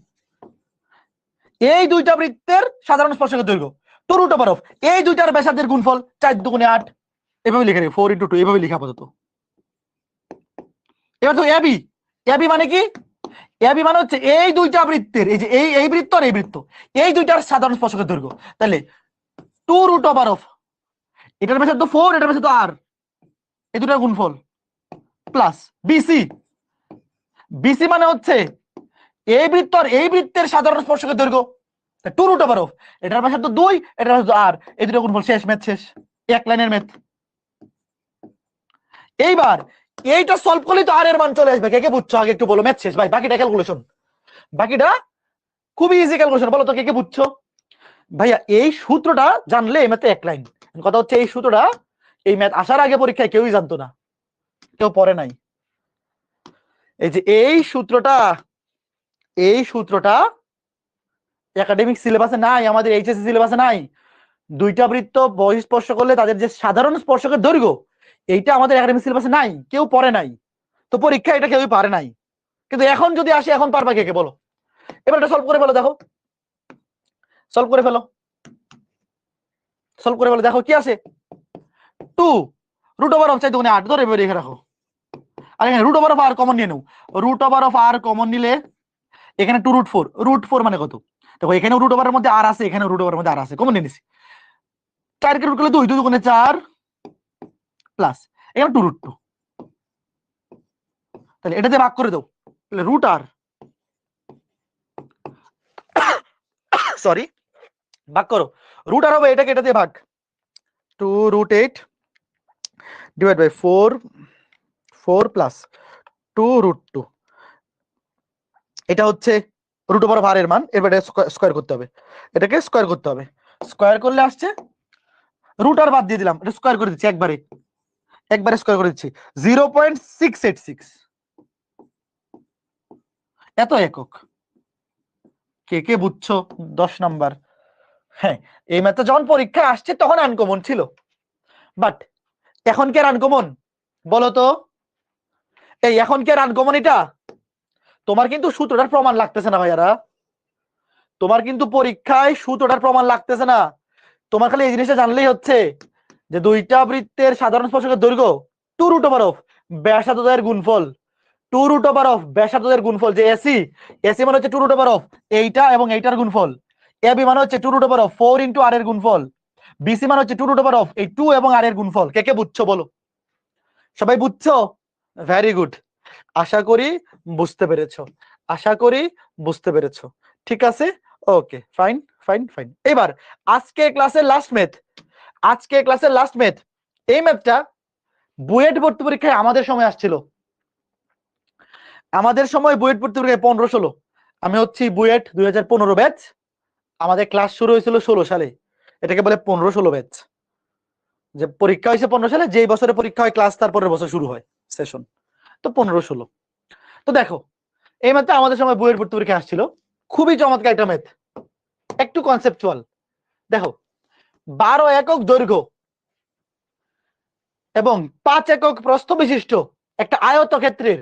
এই দুইটা বৃত্তের সাধারণ স্পর্শকের দৈর্ঘ্য 2 রুট ওভার অফ এই দুইটার ব্যাসার্ধের গুণফল 4 দুগুণে 8, এভাবে লিখে রে 4 * 2 এভাবে লিখা আপাতত। এবার তো এবি, এবি মানে কি? এবি মানে হচ্ছে এই দুইটা বৃত্তের, এই যে এই বৃত্ত আর এই বৃত্ত, এই দুইটার সাধারণ স্পর্শকের দৈর্ঘ্য। তাহলে 2√, এটার ব্যাসার্ধ 4, এটার ব্যাসার্ধ r, এই দুটার গুণফল প্লাস বিসি। বিসি মানে হচ্ছে এই বৃত্ত আর এই বৃত্তের সাধারণ স্পর্শকের দৈর্ঘ্য, 2√, এটার ব্যাসার্ধ 2, এটার ব্যাসার্ধ r, এই দুটো গুণফল। শেষ, ম্যাথ শেষ, এক লাইনের ম্যাথ। এইবার এইটা সলভ করলে তো আর এর মান চলে আসবে। কে কে বুঝছো আগে একটু বলো, ম্যাথ শেষ ভাই, বাকিটা ক্যালকুলেশন, বাকিটা খুবই ইজি ক্যালকুলেশন। বলো তো কে কে বুঝছো? ভাইয়া এই সূত্রটা জানলে এই ম্যাথে এক লাইন। কথা হচ্ছে এই সূত্রটা এই ম্যাথ আসার আগে পরীক্ষায় কেউই জানতো না, কেউ পড়ে নাই। এই যে এই সূত্রটা একাডেমিক সিলেবাসে নাই, আমাদের এইচএসসি সিলেবাসে নাই। দুইটা বৃত্ত বহিঃস্পর্শ করলে তাদের যে সাধারণ স্পর্শকের দৈর্ঘ্য, এইটা আমাদের একাডেমিক সিলেবাসে নাই, কেউ পড়ে নাই, তো পরীক্ষা এটা কেউই পারে নাই। কিন্তু এখন যদি আসে, এখন পারবা কে কে বলো? এবার এটা সলভ করে ফেলো, দেখো সলভ করে ফেলো, সলভ করে ফেলো। দেখো কি আসে, 2√, চাই দোকানে 8 ধরে রেখে রাখো। আর এখানে √r কমন নিয়ে নাও। √r কমন নিলে এখানে 2√4, √4 মানে কত? দেখো এখানে √r এর মধ্যে r আছে, এখানে √r এর মধ্যে r আছে, কমন নিয়ে নিছি। 4 কে রুট করলে 2, 2 দুগুণে 4 প্লাস এখানে 2√2, তাহলে এটা দিয়ে ভাগ করে দাও, তাহলে √r, সরি ভাগ করো, √r হবে এটাকে এটা দিয়ে ভাগ, 2√8 ডিভাইড বাই 4 প্লাস 2√2, এটা হচ্ছে √r এর মান। এবার স্কয়ার করতে হবে, এটাকে স্কয়ার করতে হবে। স্কয়ার করলে আসছে, √r বাদ দিয়ে দিলাম, এটা স্কয়ার করে দিচ্ছি, একবারে স্কয়ার করে দিচ্ছি, 0.686 এত একক। কে কে বুঝছো? 10 নাম্বার। হ্যাঁ, এই ম্যাথটা যখন পরীক্ষা আসছে তখন আনকমন ছিল, বাট এখন কি আর আনকমন? বলো তো, এই এখন কি আর আনকমন? এটা তোমার কিন্তু সূত্রটার প্রমাণ লাগতেছে না ভাইয়ারা, তোমার কিন্তু পরীক্ষায় সূত্রটার প্রমাণ লাগতেছে না। তোমার খালি এই জিনিসটা জানলেই হচ্ছে যে দুইটা বৃত্তের সাধারণ স্পর্শকের দৈর্ঘ্য 2√, ব্যাসার্ধের গুণফল, 2√, ব্যাসার্ধের গুণফল। যে এসি, এসি মানে হচ্ছে 2√, এইটা এবং এইটার গুণফল। এবি মানে হচ্ছে 2√, 4 ইন্টু আর এর গুণফল। বিসি মানে হচ্ছে 2√, এই 2 এবং আর এর গুণফল। কে কে বুঝছো বলো? সবাই বুঝছো? ভেরি গুড, আশা করি বুঝতে পেরেছো, আশা করি বুঝতে পেরেছো। ঠিক আছে, ওকে, ফাইন ফাইন ফাইন। এবার আজকে ক্লাসের লাস্ট ম্যাথ, আজকে ক্লাসের লাস্ট ম্যাথ। এই ম্যাথটা বুয়েট ভর্তি পরীক্ষায় আমাদের সময় আসছিল, আমাদের সময় বুয়েট ভর্তি পরীক্ষায় 15-16। আমি হচ্ছি বুয়েট 2015 ব্যাচ, আমাদের ক্লাস শুরু হয়েছিল 16 সালে, এটাকে বলে 15-16 ব্যাচ। যে পরীক্ষা হয়েছে 15 সালে, যেই বছরে পরীক্ষা হয় ক্লাস তার পরের বছর শুরু হয় সেশন, তো 15-16। তো দেখো এই ম্যাথটা আমাদের সময় বুয়েট ভর্তি পরীক্ষায় আসছিল, খুবই চমৎকার একটা ম্যাথ, একটু কনসেপচুয়াল। দেখো 12 একক দৈর্ঘ্য এবং 5 একক প্রস্থ বিশিষ্ট একটা আয়তক্ষেত্রের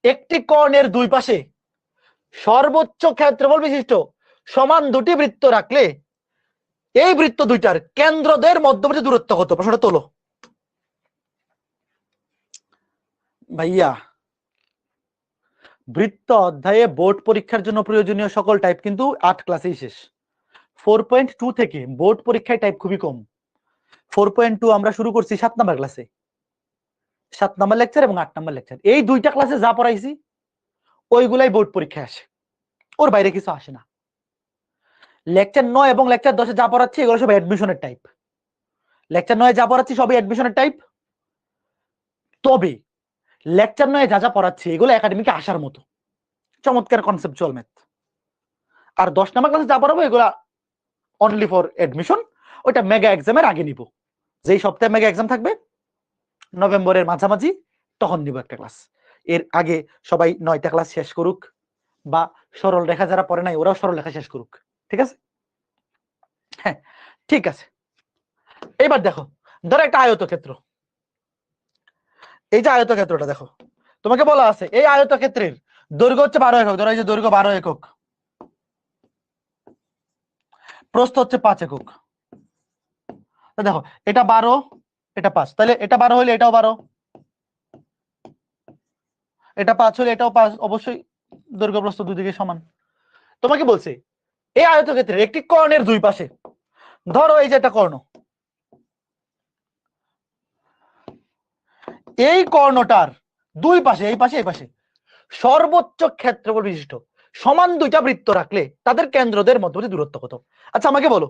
একটি কর্ণের দুই পাশে সর্বোচ্চ ক্ষেত্রফল বিশিষ্ট সমান দুটি বৃত্ত রাখলে এই বৃত্ত দুইটার কেন্দ্রদের মধ্যবর্তী দূরত্ব কত? প্রশ্নটা তোলো ভাইয়া। বৃত্ত অধ্যায়ে বোর্ড পরীক্ষার জন্য প্রয়োজনীয় সকল টাইপ কিন্তু 8 ক্লাসেই শেষ। 4.2 থেকে বোর্ড পরীক্ষায় টাইপ খুবই কম। 4.2 আমরা শুরু করছি 7 নাম্বার ক্লাসে, 7 নাম্বার লেকচার এবং 8 নাম্বার লেকচার। এই দুইটা ক্লাসে যা পড়াইছি ওইগুলাই বোর্ড পরীক্ষায় আসে, ওর বাইরে কিছু আসে না। লেকচার 9 এবং লেকচার 10 যা পড়াচ্ছি এগুলো সব অ্যাডমিশনের টাইপ। লেকচার 9 যা পড়াচ্ছি সবই অ্যাডমিশনের টাইপ, তবে লেকচার 9 যা যা পড়াচ্ছি এগুলো একাডেমিকে আসার মতো চমৎকার কনসেপচুয়াল ম্যাথ। আর 10 নাম্বার ক্লাসে যা পড়াবো এগুলা অনলি ফর অ্যাডমিশন, ওইটা মেগা এক্সামের আগে নিব। যেই সপ্তাহে মেগা এক্সাম থাকবে নভেম্বরের মাঝামাঝি, তখন নিব একটা ক্লাস। এর আগে সবাই 9টা ক্লাস শেষ করুক, বা সরল রেখা যারা পড়ে নাই ওরাও সরল রেখা শেষ করুক, ঠিক আছে? হ্যাঁ ঠিক আছে। এবার দেখো, ধরো একটা আয়তক্ষেত্র, এই যে আয়তক্ষেত্রটা দেখো, তোমাকে বলা আছে এই আয়তক্ষেত্রের দৈর্ঘ্য হচ্ছে 12 একক। ধরো এই যে দৈর্ঘ্য 12 একক, প্রস্থ হচ্ছে 5 একক। দেখো এটা 12, এটা 5, তাহলে এটা 12 হলে এটাও 12, এটা 5 হলে এটাও 5, অবশ্যই দৈর্ঘ্য প্রস্থ দুই দিকে সমান। তোমাকে বলছে এই আয়তক্ষেত্রের একটি কর্ণের দুই পাশে ধরো এই যে একটা কর্ণ, এই কর্ণটার দুই পাশে, এই পাশে এই পাশে সর্বোচ্চ ক্ষেত্রফল বিশিষ্ট সমান দুইটা বৃত্ত রাখলে তাদের কেন্দ্রদের মধ্যবর্তী দূরত্ব কত? আচ্ছা আমাকে বলো,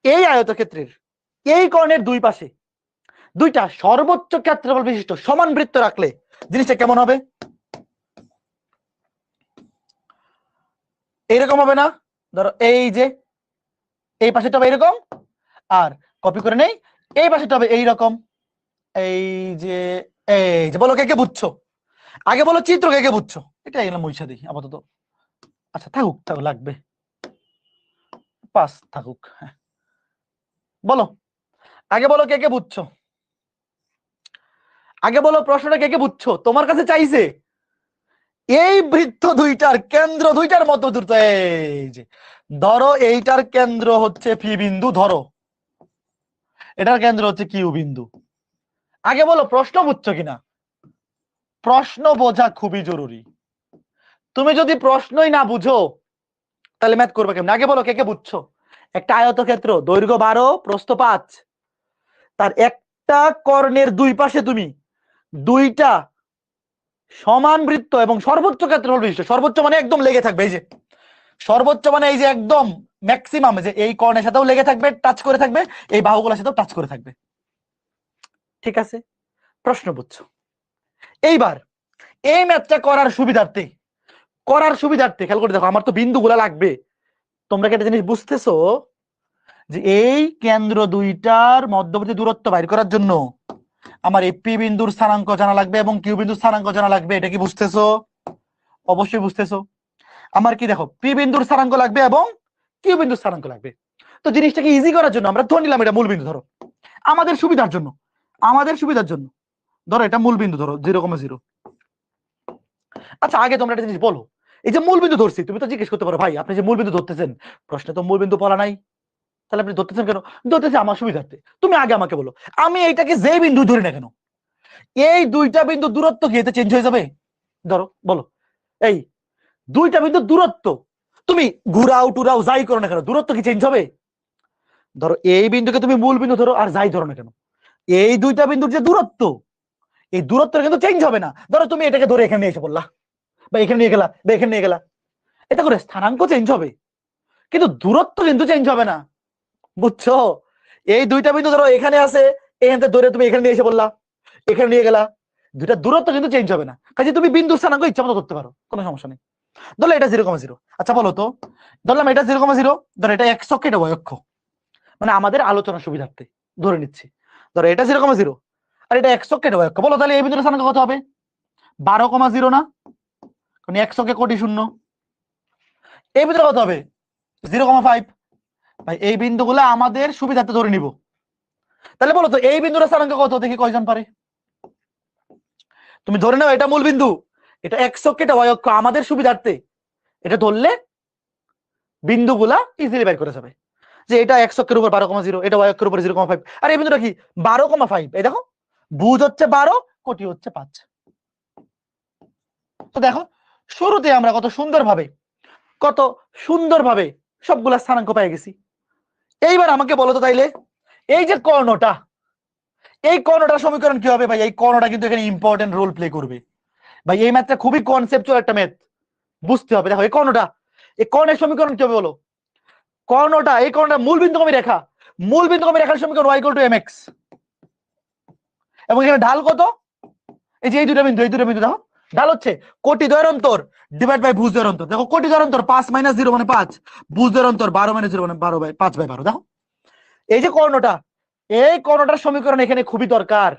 এই আয়তক্ষেত্রের এই কর্ণের দুই পাশে দুইটা সর্বোচ্চ ক্ষেত্রফল বিশিষ্ট সমান বৃত্ত রাখলে জিনিসটা কেমন হবে? এইরকম হবে না? ধরো এই যে এই পাশেটা হবে এরকম, আর কপি করে নেই, এই পাশেটা হবে এইরকম। এই যে এই যে বলো কে কে বুঝছো? আগে বলো চিত্র কে কে বুঝছো? এটা এগুলো মুইছা দিই আপাতত। আচ্ছা থাকুক থাকুক, লাগবে 5 থাকুক। হ্যাঁ বলো, আগে বলো কে কে বুঝছো? আগে বলো প্রশ্নটা কে কে বুঝছো? তোমার কাছে চাইছে এই বৃত্ত দুইটার কেন্দ্র দুইটার মধ্য দূরত্ব। এই যে ধরো এইটার কেন্দ্র হচ্ছে পি বিন্দু, ধরো এটার কেন্দ্র হচ্ছে কিউ বিন্দু। আগে বলো প্রশ্ন বুঝছো কিনা? প্রশ্ন বোঝা খুবই জরুরি। তুমি যদি প্রশ্নই না বুঝো তাহলে ম্যাথ করবে কেমন? আগে বলো কে কে বুঝছো? একটা আয়তক্ষেত্র, দৈর্ঘ্য 12, প্রস্থ 5, তার একটা কর্ণের দুই পাশে তুমি দুইটা সমান বৃত্ত এবং সর্বোচ্চ ক্ষেত্রফল বিশিষ্ট, সর্বোচ্চ মানে একদম লেগে থাকবে, এই যে সর্বোচ্চ মানে এই যে একদম ম্যাক্সিমাম, যে এই কর্ণের সাথেও লেগে থাকবে, টাচ করে থাকবে, এই বাহুগুলোর সাথেও টাচ করে থাকবে। ঠিক আছে, প্রশ্ন বুঝছো? এইবার এই ম্যাথটা করার সুবিধার্থে খেয়াল করে দেখো, আমার তো বিন্দুগুলা লাগবে। তোমরা কি একটা জিনিস বুঝতেছো যে এই কেন্দ্র দুইটার মধ্যবর্তী দূরত্ব বাইর করার জন্য আমার এই পি বিন্দুর স্থানাঙ্ক জানা লাগবে এবং কিউ বিন্দুর স্থানাঙ্ক জানা লাগবে? এটা কি বুঝতেছো? অবশ্যই বুঝতেছো। আমার কি দেখো পি বিন্দুর স্থানাঙ্ক লাগবে এবং কিউ বিন্দুর স্থানাঙ্ক লাগবে। তো জিনিসটাকে ইজি করার জন্য আমরা ধরে নিলাম এটা মূল বিন্দু। ধরো আমাদের সুবিধার জন্য ধরো এটা মূল বিন্দু, ধরো 0,0। আচ্ছা আগে তোমরা একটা জিনিস বলো, এই যে মূল বিন্দু ধরছি, তুমি তো জিজ্ঞেস করতে পারো ভাই আপনি যে মূল বিন্দু ধরতেছেন প্রশ্নে তো মূল বিন্দু বলা নাই, তাহলে আপনি ধরতেছেন কেন? ধরতেছি আমার সুবিধার্থে। তুমি আগে আমাকে বলো, আমি এইটাকে যে বিন্দু ধরি না কেন, এই দুইটা বিন্দু দূরত্ব কি এতে চেঞ্জ হয়ে যাবে? ধরো বলো, এই দুইটা বিন্দু দূরত্ব তুমি ঘুরাও টুরাও যাই করো না কেন, দূরত্ব কি চেঞ্জ হবে? ধরো এই বিন্দুকে তুমি মূল বিন্দু ধরো আর যাই ধরো না কেন, এই দুইটা বিন্দুর যে দূরত্ব, এই দূরত্ব কিন্তু চেঞ্জ হবে না। ধরো তুমি এটাকে ধরে এখানে নিয়ে এসে বললা, বা এখানে নিয়ে গেলা, বা এখানে নিয়ে গেলা, এটা করে স্থানাঙ্ক চেঞ্জ হবে কিন্তু দূরত্ব কিন্তু চেঞ্জ হবে না। বুঝছো? এই দুইটা বিন্দু ধরো এখানে আছে, এখান থেকে ধরে তুমি এখানে নিয়ে এসে বললা, এখানে নিয়ে গেলা, দুইটা দূরত্ব কিন্তু চেঞ্জ হবে না। কাজে তুমি বিন্দু স্থানাঙ্ক ইচ্ছা মতো করতে পারো, কোনো সমস্যা নেই। ধরো এটা 0,0। আচ্ছা বলো তো, ধরলাম এটা 0,0, ধরো এটা x অক্ষ, এটা y অক্ষ, মানে আমাদের আলোচনার সুবিধার্থে ধরে নিচ্ছি। ধরো এটা 0,0 আর এটা x অক্ষ, এটা y অক্ষ। বলো তাহলে এই বিন্দুর স্থানাঙ্ক কত হবে? 12,0 না, কারণ x অক্ষে কোটি শূন্য। এই বিন্দুটা কত হবে? 0,5। ভাই এই বিন্দুগুলো আমাদের সুবিধার্থে ধরে নিব। তাহলে বলো তো এই বিন্দুর স্থানাঙ্ক কত, দেখি কয়জন পারে? তুমি ধরে নাও এটা মূল বিন্দু, এটা x অক্ষ, এটা y অক্ষ, আমাদের সুবিধার্থে এটা ধরলে বিন্দুগুলা ইজিলি বের করে যাবে যে এটা x অক্ষের উপর 12,0, এটা y অক্ষের উপর 0,5। আর এই বিন্দুটা কি 12,5? এই দেখো ভুজ হচ্ছে 12, কোটি হচ্ছে 5। তো দেখো শুরুতে আমরা কত সুন্দরভাবে সবগুলা স্থানাঙ্ক পেয়ে গেছি। এইবার আমাকে বলো তো তাইলে এই যে কর্ণটা, এই কর্ণটার সমীকরণ কি হবে? ভাই এই কর্ণটা কিন্তু এখানে ইম্পর্টেন্ট রোল প্লে করবে। ভাই এই ম্যাথটা খুবই কনসেপচুয়াল একটা ম্যাথ, বুঝতে হবে। দেখো এই কর্ণটা, এই কর্ণের সমীকরণ কি হবে বলো? কর্ণটা, এই কর্ণটা মূলবিন্দুগামী রেখা, মূলবিন্দুগামী রেখার সমীকরণ y = mx, এবং এখানে ঢাল কত? এই যে এই দুটো বিন্দু দেখো ঢাল হচ্ছে কোটি দ্বয়ের অন্তর ডিভাইড বাই ভুজ দ্বয়ের অন্তর। দেখো কোটি দ্বয়ের অন্তর 5 - 0 মানে 5, ভুজ দ্বয়ের অন্তর 12 - 0 মানে 5/12। দেখো এই যে কর্ণটা, এই কর্ণটার সমীকরণ এখানে খুবই দরকার।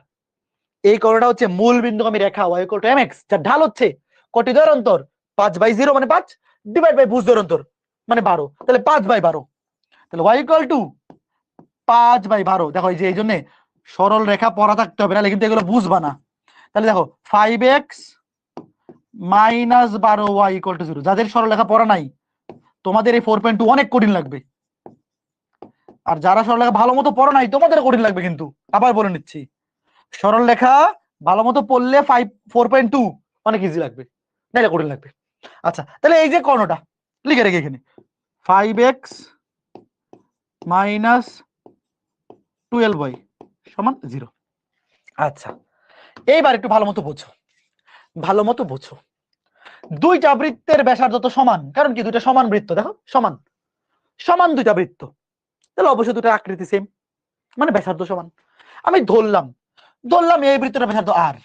এই কর্ণটা হচ্ছে মূল বিন্দুগামী রেখা y = mx, যার ঢাল হচ্ছে কোটি দ্বয়ের অন্তর 5/0 মানে 5 ডিভাইড বাই ভুজ দ্বয়ের অন্তর মানে 12, তাহলে 5/12। তাহলে y = 5/12। দেখো এই যে এই জন্য সরল রেখা পড়া থাকতে হবে, নাহলে কিন্তু এগুলো বুঝবা না। তাহলে দেখো 5x - 12y = 0। যাদের সরল রেখা পড়া নাই তোমাদের এই 4.2 অনেক কঠিন লাগবে, আর যারা সরল রেখা ভালো মতো পড়া নাই তোমাদের কঠিন লাগবে। কিন্তু আবার বলে নিচ্ছি, সরল রেখা ভালো মতো পড়লে 4.2 অনেক ইজি লাগবে, নাহলে কঠিন লাগবে। আচ্ছা তাহলে এই যে কর্ণটা লিখে রেখে এখানে 5x মাইনাস 12y সমান 0। আচ্ছা, এইবার একটু ভালো মতো বোঝো, ভালো মতো বোঝো। দুইটা বৃত্তের ব্যাসার্ধ তো সমান, কারণ কি দুইটা সমান বৃত্ত, দেখো সমান সমান দুইটা বৃত্ত, তাহলে অবশ্যই দুটো আকৃতি সেম, মানে ব্যাসার্ধ সমান। আমি ধরলাম ধরলাম এই বৃত্তটা ব্যাসার্ধ আর,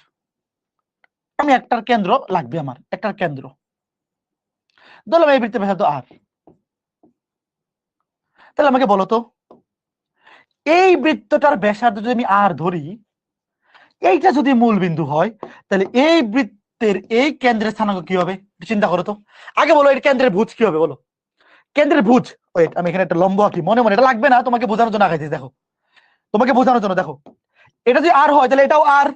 আমি একটার কেন্দ্র লাগবে, আমার একটার কেন্দ্র ধরলাম এই বৃত্তের ব্যাসার্ধ আর। তাহলে আমাকে বলো তো, এই বৃত্তটার ব্যাসার্ধ যদি আমি আর ধরি, এইটা যদি মূল বিন্দু হয়, তাহলে এই বৃত্তের এই কেন্দ্রের স্থানাঙ্ক কি হবে চিন্তা করো তো। আগে বলো এর কেন্দ্রের ভুজ কি হবে বলো, কেন্দ্রের ভুজ। ওয়েট, আমি এখানে একটা লম্ব আঁকি, মনে মনে, এটা লাগবে না, তোমাকে বোঝানোর জন্য আঁকাইছি, দেখো তোমাকে বোঝানোর জন্য। দেখো এটা যদি আর হয় তাহলে এটাও আর,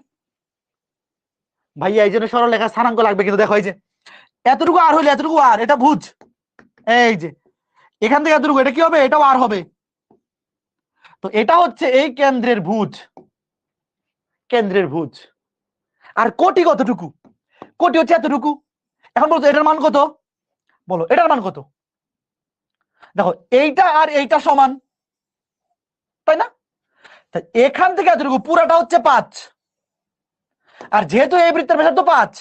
ভাইয়া এই জন্য সরল লেখা স্থানাঙ্ক লাগবে, কিন্তু দেখো এই যে এতটুকু আর হইলে এতটুকু আর, এটা ভুজ, এই যে এখান থেকে এতটুকু, এটা কি হবে, এটাও আর হবে। তো এটা হচ্ছে এই কেন্দ্রের ভুজ, কেন্দ্রের ভুজ। আর কোটি কতটুকু, কোটি হচ্ছে এতটুকু। এখন বলতো এটার মান কত, বলো এটার মান কত। দেখো এইটা আর এইটা সমান, তাই না? এখান থেকে এতটুকু পুরাটা হচ্ছে 5, আর যেহেতু এই বৃত্তের ব্যাসার্ধ 5,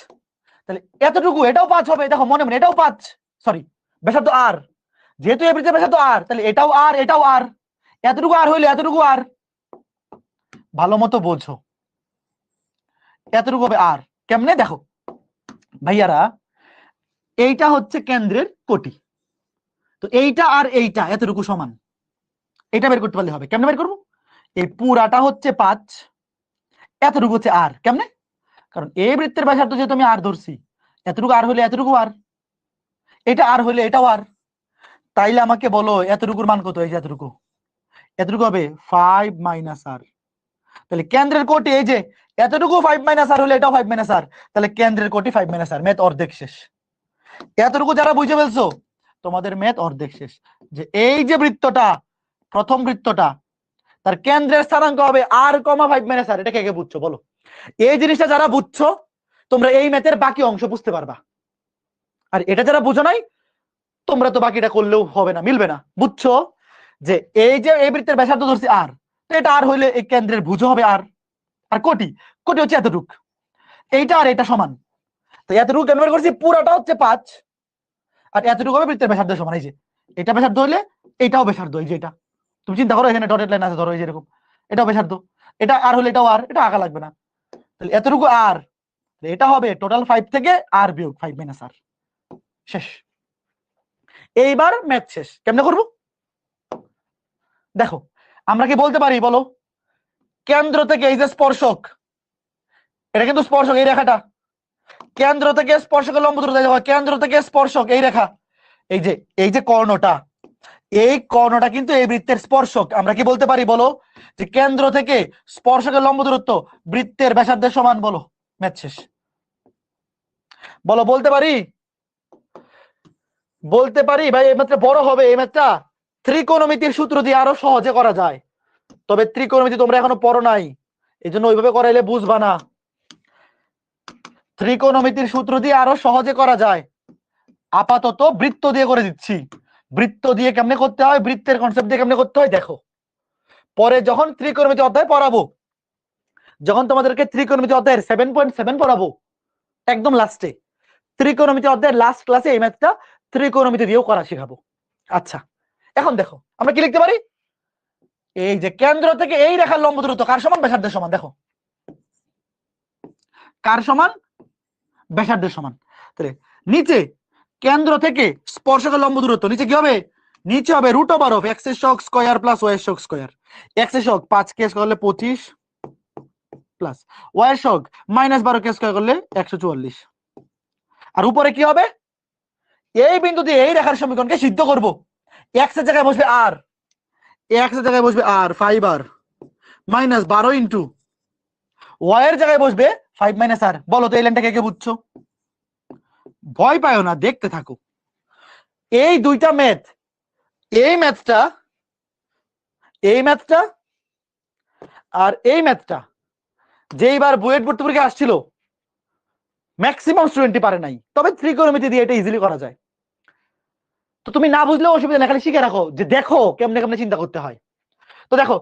তাহলে এতটুকু এটাও 5 হবে। দেখো মনে মনে, এটাও 5, সরি ব্যাসার্ধ আর, যেহেতু এই বৃত্তের ব্যাসার্ধ আর, তাহলে এটাও আর এটাও আর, এতটুকু আর হইলে এতটুকু আর। ভালো মতো বোঝো, এতটুকু হবে আর কেমনে, দেখো ভাইয়ারা, এইটা হচ্ছে কেন্দ্রের কোটি, তো এইটা আর এইটা এতটুকু সমান, এটা বের করতে পারলে হবে। কেমনে বের করবো, এই পুরাটা হচ্ছে 5, এতটুকু হচ্ছে আর, কেমনে, কারণ এই বৃত্তের ব্যাসার্ধ যেহেতু আমি আর ধরছি, এতটুকু আর হইলে এতটুকু আর, এটা আর হইলে এটাও আর। তাইলে আমাকে বলো এতটুকুর মান কত, এই যে এতটুকু, এতটুকু হবে 5 মাইনাস আর। তাহলে কেন্দ্রের কোটি এই যে এতটুকু 5 মাইনাস আর হলে এটাও 5 মাইনাস আর, তাহলে কেন্দ্রের কোটি 5 মাইনাস আর, ম্যাথ অর্ধেক শেষ। এতটুকু যারা বুঝে ফেলছো, তোমাদের ম্যাথ অর্ধেক শেষ। যে এই যে বৃত্তটা, প্রথম বৃত্তটা, তার কেন্দ্রের স্থানাঙ্ক হবে আর কমা 5 মাইনাস আর। এটা কে কে বুঝছো বলো, এই জিনিসটা যারা বুঝছো তোমরা এই ম্যাথের বাকি অংশ বুঝতে পারবা। আর এটা যারা বুঝো নাই, তোমরা তো বাকিটা করলেও হবে না, মিলবে না। বুঝছো যে এই যে এই বৃত্তের ব্যাসার্ধ ধরছি আর, তো এটা আর হইলে এই কেন্দ্রের ভুজ হবে আর, আর কোটি, কোটি হচ্ছে এতটুক, এইটা আর এটা সমান। তো এতটুকু কেন বের করছি, পুরাটা হচ্ছে 5, আর এতটুকু হবে বৃত্তের ব্যাসার্ধ সমান। এই যে এটা ব্যাসার্ধ হইলে এটাও ব্যাসার্ধ, এই যে এটা তুমি চিন্তা করো, এখানে ডটেড লাইন আছে ধরো, এই যে এরকম, এটাও ব্যাসার্ধ, এটা আর হলে এটাও আর, এটা আঁকা লাগবে না। তাহলে এতটুকু আর, এটা হবে টোটাল 5 থেকে আর বিয়োগ 5 মাইনাস আর, শেষ। এইবার ম্যাথ শেষ। কেমনে করবো দেখো, আমরা কি বলতে পারি বলো, কেন্দ্র থেকে এই যে স্পর্শক, এটা কিন্তু স্পর্শক, এই রেখাটা কেন্দ্র থেকে স্পর্শকের লম্ব দূরত্ব, দেখো কেন্দ্র থেকে স্পর্শক এই রেখা, এই যে কর্ণটা, এই কর্ণটা কিন্তু এই বৃত্তের স্পর্শক। আমরা কি বলতে পারি বলো, যে কেন্দ্র থেকে স্পর্শকের লম্ব দূরত্ব বৃত্তের ব্যাসার্ধের সমান। বলো ম্যাথ শেষ, বলো বলতে পারি, বলতে পারি ভাই। এই ম্যাথটা বড় হবে, এই ম্যাথটা ত্রিকোণমিতির সূত্র দিয়ে আরো সহজে করা যায়, তবে ত্রিকোণমিতি তোমরা এখনো পড়ো নাই, এই জন্য ওইভাবে করাইলে বুঝবা না। ত্রিকোণমিতির সূত্র দিয়ে আরো সহজে করা যায়, আপাতত বৃত্ত দিয়ে করে দিচ্ছি। বৃত্ত দিয়ে কেমনে করতে হয়, বৃত্তের কনসেপ্ট দিয়ে কেমনে করতে হয় দেখো, পরে যখন ত্রিকোণমিতি অধ্যায় পড়াবো, যখন তোমাদেরকে ত্রিকোণমিতি অধ্যায়ের 7.7 পড়াবো, একদম লাস্টে ত্রিকোণমিতি অধ্যায়ের লাস্ট ক্লাসে এই ম্যাথটা ত্রিকোণমিতি দিয়েও করা শেখাবো। আচ্ছা, এখন দেখো আমরা কি লিখতে পারি, এই যে কেন্দ্র থেকে এই রেখার লম্ব দূরত্ব কার সমান, ব্যাসার্ধের সমান। দেখো কার সমান, ব্যাসার্ধের সমান। তাহলে নিচে কেন্দ্র থেকে স্পর্শকের লম্ব দূরত্ব নিচে কি হবে, নিচে হবে রুট ওভার অফ এক্স এর শক স্কয়ার প্লাস ওয়াই এর শক স্কয়ার। এক্স এর শক 5 কে স্কয়ার করলে 25 প্লাস ওয়াই এর শক -12 কে স্কয়ার করলে 144। আর উপরে কি হবে, এই বিন্দু দিয়ে এই রেখার সমীকরণকে সিদ্ধ করব। এক্স এর জায়গায় বসবে আর, এক্স এর জায়গায় বসবে আর 5 আর -12 ইনটু ওয়াই এর জায়গায় বসবে 5 মাইনাস আর। বলো তো এই লাইনটা কে কে বুঝছো, ভয় পায়ো না, দেখতে থাকো। এই দুইটা ম্যাথ, এই ম্যাথটা, এই ম্যাথটা আর এই ম্যাথটা, যেইবার বুয়েট ভর্তি পরীক্ষা আসছিল ম্যাক্সিমাম স্টুডেন্টই পারে নাই, তবে ত্রিকোণমিতি দিয়ে এটা ইজিলি করা যায়। তো তুমি না বুঝলেও অসুবিধা নেই, খালি শিখে রাখো যে দেখো কেমনে কেমনে চিন্তা করতে হয়। তো দেখো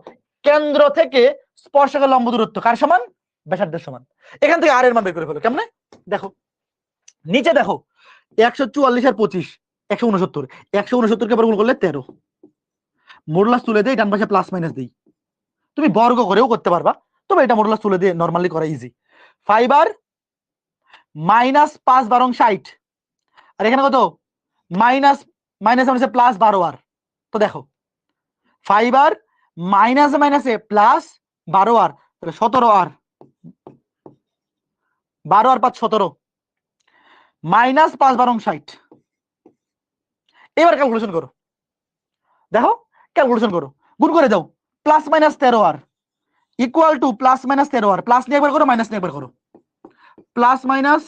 কেন্দ্র থেকে স্পর্শকের লম্ব দূরত্ব কার সমান? ব্যাসার্ধের সমান। এখান থেকে আর এর মান বের করে ফেলো। কেমনে? দেখো নিচে দেখো 144 আর 25 169, 169 কে বর্গ করলে 13, মডুলাস তুলে দেই, ডান পাশে প্লাস মাইনাস দেই। তুমি বর্গ করেও করতে পারবা, তবে এটা মডুলাস তুলে দিয়ে নরমালি করা ইজি। 5 আর মাইনাস 5 12 60, আর এখানে কত? মাইনাস মাইনাস মানে প্লাস 12 আর। তো দেখো 5 আর মাইনাস মাইনাসে প্লাস 12 আর, তাহলে 17 আর, 12 আর 5 17, মাইনাস 5 12 60। এবার ক্যালকুলেশন করো, দেখো ক্যালকুলেশন করো, গুণ করে দাও, প্লাস মাইনাস 13 আর ইকুয়াল টু প্লাস মাইনাস 13 আর, প্লাস নিয়ে একবার করো মাইনাস নিয়ে একবার করো, প্লাস মাইনাস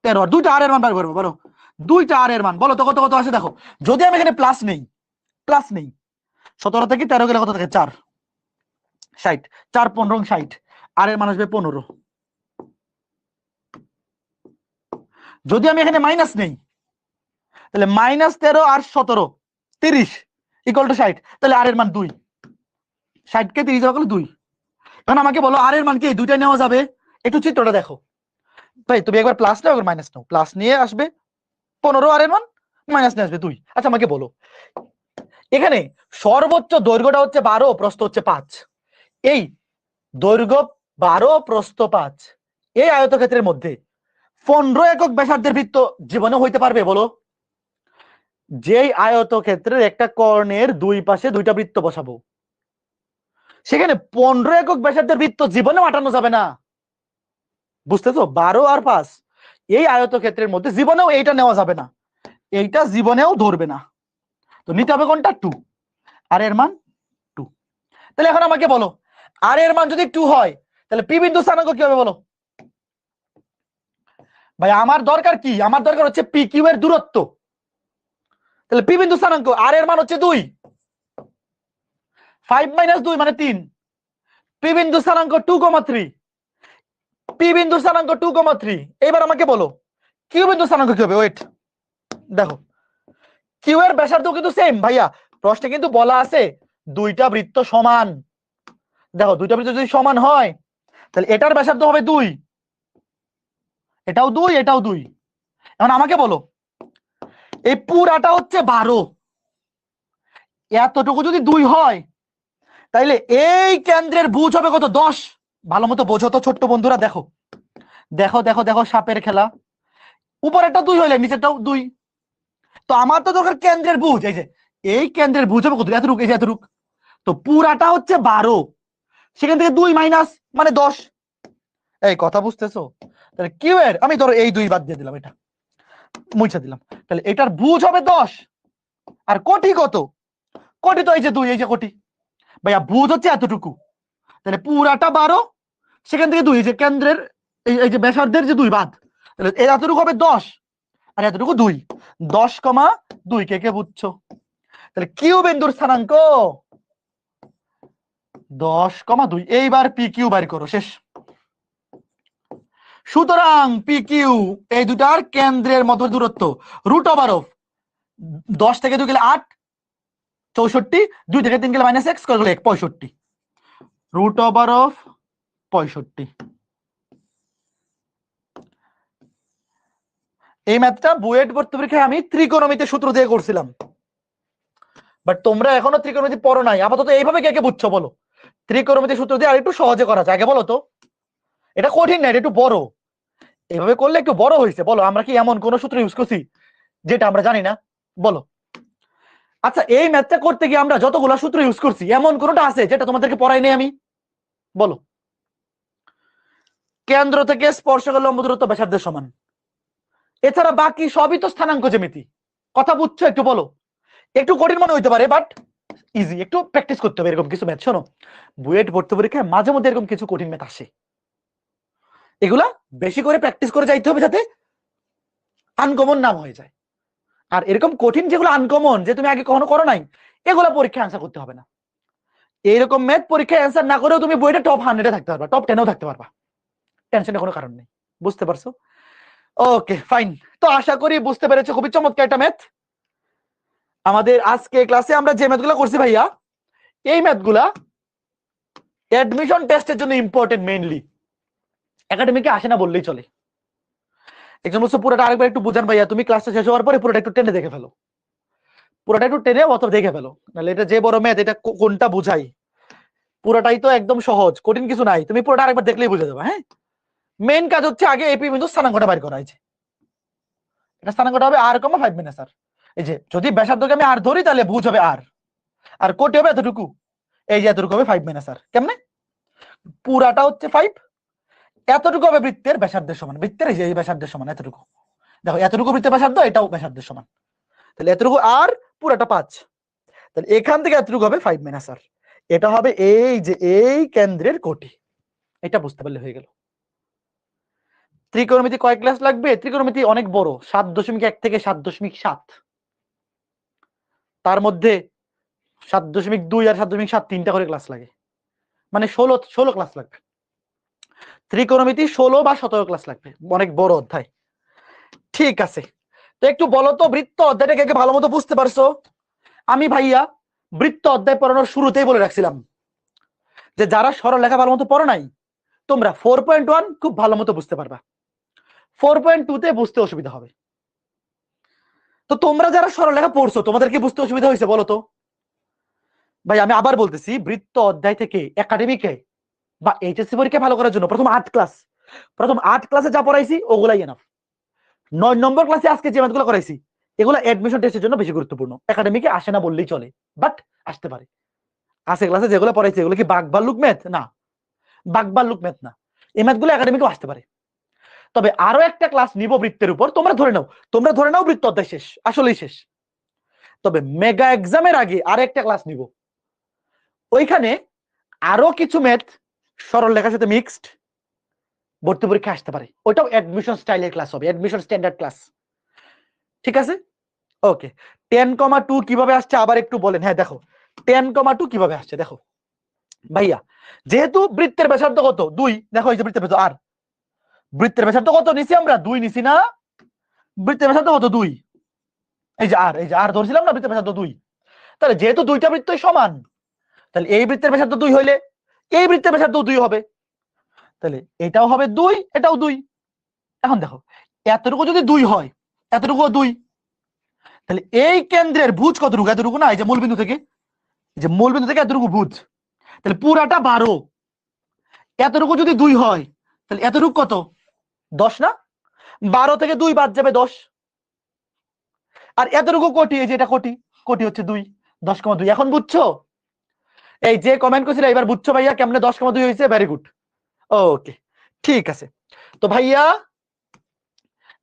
13 আর, দুইটা আর এর মান বার করবো, বলো দুইটা আর এর মান বলো তো কত কত আসে। দেখো যদি আমি এখানে প্লাস নেই, 17 থেকে 13 গেলে কত থাকে? 4 60, 4 15 60, আর এর মান আসবে 15। যদি আমি এখানে মাইনাস নেই, তাহলে মাইনাস 13 আর 17 30 ইকুয়াল টু 60, তাহলে আর এর মান 2, 60 কে 30 করলে 2। এখন আমাকে বলো আর এর মান কি এই দুইটাই নেওয়া যাবে? একটু চিত্রটা দেখো ভাই, তুমি একবার প্লাস নাও একবার মাইনাস নাও, প্লাস নিয়ে আসবে 15 আর এর মান, মাইনাস নিয়ে আসবে 2। আচ্ছা আমাকে বলো এখানে সর্বোচ্চ দৈর্ঘ্যটা হচ্ছে 12, প্রস্থ হচ্ছে 5, এই দৈর্ঘ্য 12 প্রস্থ 5 এই আয়তক্ষেত্রের মধ্যে 15 একক ব্যাসার্ধের বৃত্ত জীবনে হইতে পারবে? বলো। যেই আয়তক্ষেত্রের একটা কর্ণের দুই পাশে দুইটা বৃত্ত বসাবো, সেখানে 15 একক ব্যাসার্ধের বৃত্ত জীবনে আটানো যাবে না। বুঝতেছো? 12 আর 5 এই আয়তক্ষেত্রের মধ্যে জীবনেও এইটা নেওয়া যাবে না, এইটা জীবনেও ধরবে না। তো নিতে হবে কোনটা? 2, আর এর মান 2। তাহলে এখন আমাকে বলো আর এর মান যদি 2 হয়, তাহলে পি বিন্দু স্থানাঙ্ক কি হবে বলো? ভাই আমার দরকার কি? আমার দরকার হচ্ছে পি কিউ এর দূরত্ব। তাহলে পি বিন্দু স্থানাঙ্ক আর এর মান হচ্ছে 2, 5 - 2 মানে 3, পি বিন্দু স্থানাঙ্ক 2,3, পি বিন্দু স্থানাঙ্ক 2,3। এবার আমাকে বলো কিউ বিন্দু স্থানাঙ্ক কি হবে? ওয়েট দেখো, কিউ এর ব্যাসার্ধ কিন্তু সেম ভাইয়া, প্রশ্নে কিন্তু বলা আছে দুইটা বৃত্ত সমান। দেখো দুইটা বৃত্ত যদি সমান হয়, তাহলে এটার ব্যাসার্ধ হবে 2, এটাও 2, এটাও 2। এখন আমাকে বলো এই পুরাটা হচ্ছে 12, এতটুকু যদি 2 হয়, তাইলে এই কেন্দ্রের ভুজ হবে কত? 10। ভালো মতো বোঝো তো ছোট্ট বন্ধুরা, দেখো দেখো দেখো দেখো সাপের খেলা, উপরেরটা 2 হইলে নিচেরটাও 2। তো আমার তো দরকার কেন্দ্রের ভুজ, এই যে এই কেন্দ্রের ভুজ হবে কত? এতটুক, এই যে এতটুক। তো পুরাটা হচ্ছে 12, সেখান থেকে 2 মাইনাস মানে 10। এই কথা বুঝতেছো? তাহলে কিউ এর আমি ধরো এই 2 বাদ দিয়ে দিলাম, এটা মুছে দিলাম, তাহলে এটার ভুজ হবে 10। আর কোটি কত? কোটি তো এই যে 2, এই যে কোটি। ভাইয়া ভুজ হচ্ছে এতটুকু, তাহলে পুরাটা 12, সেখান থেকে 2, এই যে কেন্দ্রের এই যে ব্যাসার্ধের যে 2 বাদ, তাহলে এতটুকু হবে 10, আর এতটুকু 2, 10,2 কে কে বুঝছো? তাহলে কিউ বিন্দুর স্থানাঙ্ক 10,2। এইবার পি কিউ বাইর করো, শেষ। সুতরাং পি কিউ এই দুটার কেন্দ্রের মধ্যে দূরত্ব রুট ওভার অফ 10 থেকে 2 গেলে 8, 64, 2 থেকে 3 গেলে -x করে 65, রুট ওভার অফ 65। এই ম্যাথটা বুয়েট ভর্তি পরীক্ষায় আমি ত্রিকোণমিতি সূত্র দিয়ে করছিলাম, বাট তোমরা এখনো ত্রিকোণমিতি পড়ো নাই। আপাতত এইভাবে কে কে বুঝছো বলো? ত্রিকোণমিতি সূত্র দিয়ে আর একটু সহজে করা যায়, আগে বলো তো। এটা কঠিন না, এটা একটু বড়, এভাবে করলে একটু বড় হয়েছে। বলো আমরা কি এমন কোন সূত্র ইউজ করছি যেটা আমরা জানি না? বলো। আচ্ছা এই ম্যাথটা করতে গিয়ে আমরা যতগুলো সূত্র ইউজ করছি, এমন কোনটা আছে যেটা তোমাদেরকে পড়াই নাই আমি? বলো। কেন্দ্র থেকে স্পর্শকের লম্ব দূরত্ব ব্যাসার্ধের সমান, এছাড়া বাকি সবই তো স্থানাঙ্ক জ্যামিতি। কথা বুঝছো? একটু বলো। একটু কঠিন মনে হইতে পারে, বাট ইজি, একটু প্র্যাকটিস করতে হবে। এরকম কিছু ম্যাথ শোনো, বুয়েট ভর্তি পরীক্ষায় মাঝে মধ্যে এরকম কিছু কঠিন ম্যাথ আসে, এগুলা বেশি করে প্র্যাকটিস করে যাইতে হবে যাতে আনকমন নাম হয়ে যায়। আর এরকম কঠিন যেগুলো আনকমন, যে তুমি আগে কখনো করো নাই, এগুলো পরীক্ষায় অ্যান্সার করতে হবে না। এইরকম ম্যাথ পরীক্ষায় অ্যান্সার না করেও তুমি বইটা টপ 100-এ থাকতে পারবা, টপ 10-এও থাকতে পারবা, টেনশনের কোনো কারণ নেই। বুঝতে পারছো? Okay fine. তো আশা করি বুঝতে পেরেছো, খুবই চমৎকার একটা ম্যাথ। আমাদের আজকে ক্লাসে আমরা যে ম্যাথগুলো করছি ভাইয়া, এই ম্যাথগুলা অ্যাডমিশন টেস্টের জন্য ইম্পর্টেন্ট, মেইনলি একাডেমিকে আসে না বললেই চলে। একজন বলছে পুরোটা আরেকবার একটু বুঝান ভাইয়া, তুমি ক্লাসটা শেষ হওয়ার পরে পুরোটা একটু টেনে দেখে ফেলো, পুরোটা একটু টেনে অথবা দেখে ফেলো, নাহলে এটা যে বড় ম্যাথ, এটা কোনটা বুঝাই, পুরোটাই তো একদম সহজ, কঠিন কিছু নাই, তুমি পুরোটা আরেকবার দেখলেই বুঝে যাবে। হ্যাঁ, মেইন কাজ হচ্ছে আগে এপি বিন্দু স্থানাঙ্কটা বাইর করা হয়েছে, এটা স্থানাঙ্কটা হবে আর কমা 5 মাইনাস আর। এই যে যদি ব্যাসার্ধকে আমি আর ধরি তাহলে ভুজ হবে আর কোটি হবে এতটুকু, এই যে এতটুকু হবে 5 মাইনাস আর। কেমনে? পুরাটা হচ্ছে 5, এতটুকু হবে বৃত্তের ব্যাসার্ধের সমান, বৃত্তের এই ব্যাসার্ধের সমান এতটুকু, দেখো এতটুকু বৃত্তের ব্যাসার্ধ, এটাও ব্যাসার্ধের সমান, তাহলে এতটুকু আর পুরাটা 5, তাহলে এখান থেকে এতটুকু হবে 5 মাইনাস আর, এটা হবে এই যে এই কেন্দ্রের কোটি। এটা বুঝতে পারলে হয়ে গেল। ত্রিকোণমিতি কয় ক্লাস লাগবে? ত্রিকোণমিতি অনেক বড়, 7.1 থেকে 7.7, তার মধ্যে 7.2 আর 7.7 তিনটা করে ক্লাস লাগে, মানে 16 ক্লাস লাগবে। ত্রিকোণমিতি 16 বা 17 ক্লাস লাগবে, অনেক বড় অধ্যায়। ঠিক আছে, তো একটু বলো তো বৃত্ত অধ্যায়টাকে ভালো মতো বুঝতে পারছো? আমি ভাইয়া বৃত্ত অধ্যায় পড়ানোর শুরুতেই বলে রাখছিলাম যে যারা সরলরেখা ভালো মতো পড়ো নাই, তোমরা 4.1 খুব ভালো মতো বুঝতে পারবা, 4.2 তে বুঝতে অসুবিধা হবে। তো তোমরা যারা সরলরেখা পড়ছো তোমাদের কি বুঝতে অসুবিধা হয়েছে বলো তো? ভাই আমি আবার বলতেছি, বৃত্ত অধ্যায় থেকে একাডেমিকে বা এইচএসসি পরীক্ষা ভালো করার জন্য প্রথম 8 ক্লাসে যা পড়াইছি ওগুলাই এনাফ। 9 নম্বর ক্লাসে আজকে যে ম্যাথগুলো করাইছি এগুলো অ্যাডমিশন টেস্টের জন্য বেশি গুরুত্বপূর্ণ, একাডেমিকে আসে না বললেই চলে, বাট আসতে পারে। আজকে ক্লাসে যেগুলো পড়াইছি এগুলো কি বাগবাল্লুক ম্যাথ? না, বাগবাল্লুক ম্যাথ না, এই ম্যাথগুলো একাডেমিকেও আসতে পারে। তবে আরো একটা ক্লাস নিব বৃত্তের উপর, তোমরা ধরে নাও বৃত্ত অধ্যায় শেষ, আসলেই শেষ। তবে মেগা এক্সামের আগে আরো একটা ক্লাস নিব, ওইখানে আরো কিছু ম্যাথ সরল লেখার সাথে মিক্সড ভর্তি পরীক্ষা আসতে পারে, ওইটাও অ্যাডমিশন স্টাইলের ক্লাস হবে, অ্যাডমিশন স্ট্যান্ডার্ড ক্লাস। ঠিক আছে, ওকে। 10,2 কিভাবে আসছে আবার একটু বলেন। হ্যাঁ দেখো 10,2 কিভাবে আসছে দেখো ভাইয়া, যেহেতু বৃত্তের ব্যাসার্ধ কত 2, দেখো এই যে বৃত্তের ব্যাসার্ধ আর, বৃত্তের ব্যাসার্ধ কত নিছি আমরা 2 নিছি না, বৃত্তের ব্যাসার্ধ কত 2, এই যে আর ধরছিলাম না, বৃত্তের ব্যাসার্ধ 2, তাহলে যেহেতু দুইটা বৃত্তই সমান, তাহলে এই বৃত্তের ব্যাসার্ধ 2 হইলে এই বৃত্তের ব্যাসার্ধ 2 হবে, তাহলে এটাও হবে 2, এটাও 2। এখন দেখো এতটুকু যদি 2 হয়, এতটুকু 2, তাহলে এই কেন্দ্রের ভুজ কতটুকু? এতটুকু না, এই যে মূলবিন্দু থেকে, এই যে মূলবিন্দু থেকে এতটুকু ভুজ, তাহলে পুরাটা 12, এতটুকু যদি 2 হয় তাহলে এতটুকু কত? 10 না, 12 থেকে 2 বাদ যাবে 10, আর এতটুকু কোটি, এই যে এটা কোটি, কোটি হচ্ছে 2, 10,2। এখন বুঝছো? এই যে কমেন্ট করছিল এবার বুঝছো ভাইয়া কেমনে 10,2 হয়েছে? ভেরি গুড, ওকে ঠিক আছে। তো ভাইয়া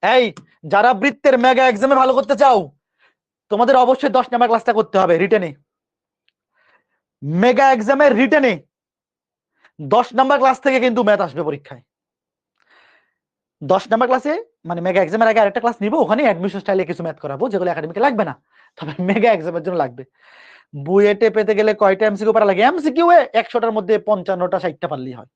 এই যারা বৃত্তের মেগা এক্সামে ভালো করতে চাও তোমাদের অবশ্যই 10 নাম্বার ক্লাসটা করতে হবে রিটেনে, মেগা এক্সামের রিটেনে 10 নাম্বার ক্লাস থেকে কিন্তু ম্যাথ আসবে পরীক্ষায়। 10 নাম্বার ক্লাসে মানে মেগা এক্সামের আগে আরেকটা ক্লাস নিব, ওখানে অ্যাডমিশন স্টাইলে কিছু ম্যাথ করাবো যেগুলো একাডেমিকে লাগবে না, তবে মেগা এক্সামের জন্য লাগবে। বুয়েটে পেতে গেলে কয়টা এমসিকিউ পারা লাগে? এমসিকিউ এ 100টার মধ্যে 55টা 60টা পারলেই হয়,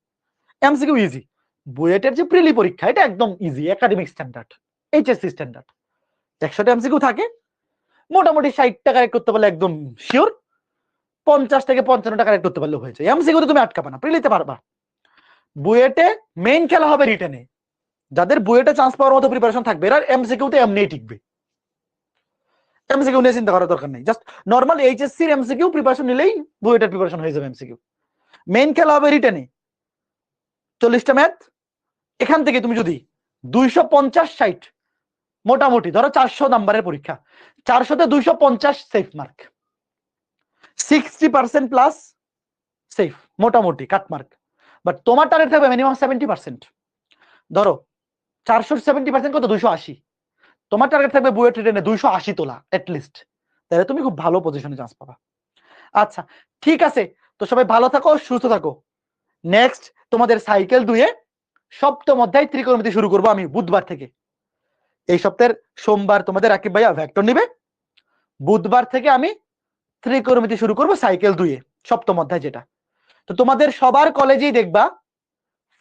এমসিকিউ ইজি। বুয়েটের যে প্রিলি পরীক্ষা এটা একদম easy, academic standard, HSC standard, 100টা এমসিকিউ থাকে, মোটামুটি 60টা কারেক্ট করতে পারলে একদম শিওর, 50 থেকে 55টা কারেক্ট করতে পারলে হয়ে যায়। এমসিকিউ তুমি আটকাবে না, প্রিলিতে পারবা। বুয়েটে মেইন খেলা হবে রিটেনে, যাদের বুয়েটে চান্স পাওয়ার মতো প্রিপারেশন থাকবে এরা এমসিকিউতে এমনিই টিকবে, এমসিকিউ নিয়ে চিন্তা করার দরকার নেই, জাস্ট নরমাল এইচএসসি এর এমসিকিউ প্রিপারেশন নিলেই বুয়েটের প্রিপারেশন হয়ে যাবে। এমসিকিউ মেইন খেলা হবে রিটেনে, 40টা ম্যাথ, এখান থেকে তুমি যদি 250-60 মোটামুটি ধরো 400 নাম্বারের পরীক্ষা, 400তে 250 সেফ মার্ক, 60% প্লাস সেফ মোটামুটি কাট মার্ক, বাট তোমার টার্গেট থাকবে মিনিমাম 70%। ধরো 400 70% কত? 280, তোমার টার্গেট থাকবে বুয়েট রিটেনে 280 তোলা এটলিস্ট, তাহলে তুমি খুব ভালো পজিশনে চান্স পাবা। আচ্ছা ঠিক আছে, তো সবাই ভালো থাকো, সুস্থ থাকো। নেক্সট তোমাদের সাইকেল 2 এ সপ্তম অধ্যায় ত্রিকোণমিতি শুরু করবো আমি বুধবার থেকে। এই সপ্তাহের সোমবার তোমাদের রাকিব ভাইয়া ভেক্টর নিবে, বুধবার থেকে আমি ত্রিকোণমিতি শুরু করব সাইকেল 2 এ সপ্তম অধ্যায় যেটা। তো তোমাদের সবার কলেজেই দেখবা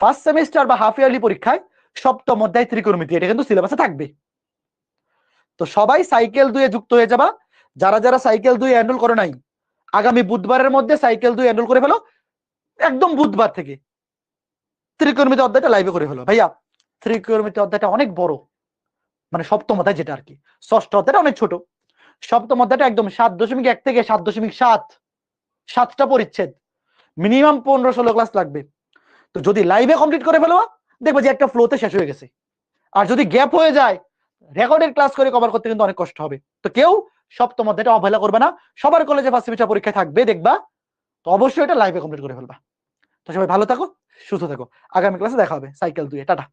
ফার্স্ট সেমিস্টার বা হাফ ইয়ারলি পরীক্ষায় সপ্তম অধ্যায় ত্রিকোণমিতি এটা কিন্তু সিলেবাসে থাকবে। তো সবাই সাইকেল 2 এ যুক্ত হয়ে যাবা, যারা যারা সাইকেল 2 এনরোল করে নাই আগামী বুধবারের মধ্যে সাইকেল 2 এনরোল করে ফেলো, একদম বুধবার থেকে ত্রিকোণমিতি অধ্যায়টা লাইভে করে ফেলো। ভাইয়া ত্রিকোণমিতি অধ্যায়টা অনেক বড়, মানে সপ্তম অধ্যায় যেটা আর কি, ষষ্ঠ অধ্যায়টা অনেক ছোট, সপ্তম অধ্যায়টা একদম 7.1 থেকে 7.7, 7টা পরিচ্ছেদ, মিনিমাম 15-16 ক্লাস লাগবে। তো যদি লাইভে কমপ্লিট করে ফেলো দেখবে যে একটা ফ্লোতে শেষ হয়ে গেছে। আর যদি গ্যাপ হয়ে যায় রেকর্ডের ক্লাস করে কভার করতে কিন্তু অনেক কষ্ট হবে। তো কেউ সপ্তম অধ্যায়টা অবহেলা করবে না, সবার কলেজে ফার্স্ট সেমিস্টার পরীক্ষা থাকবে দেখবা, তো অবশ্যই এটা লাইভে কমপ্লিট করে ফেলবা। তো সবাই ভালো থাকো, সুস্থ থাকো, আগামী ক্লাসে দেখা হবে সাইকেল 2 টাটা।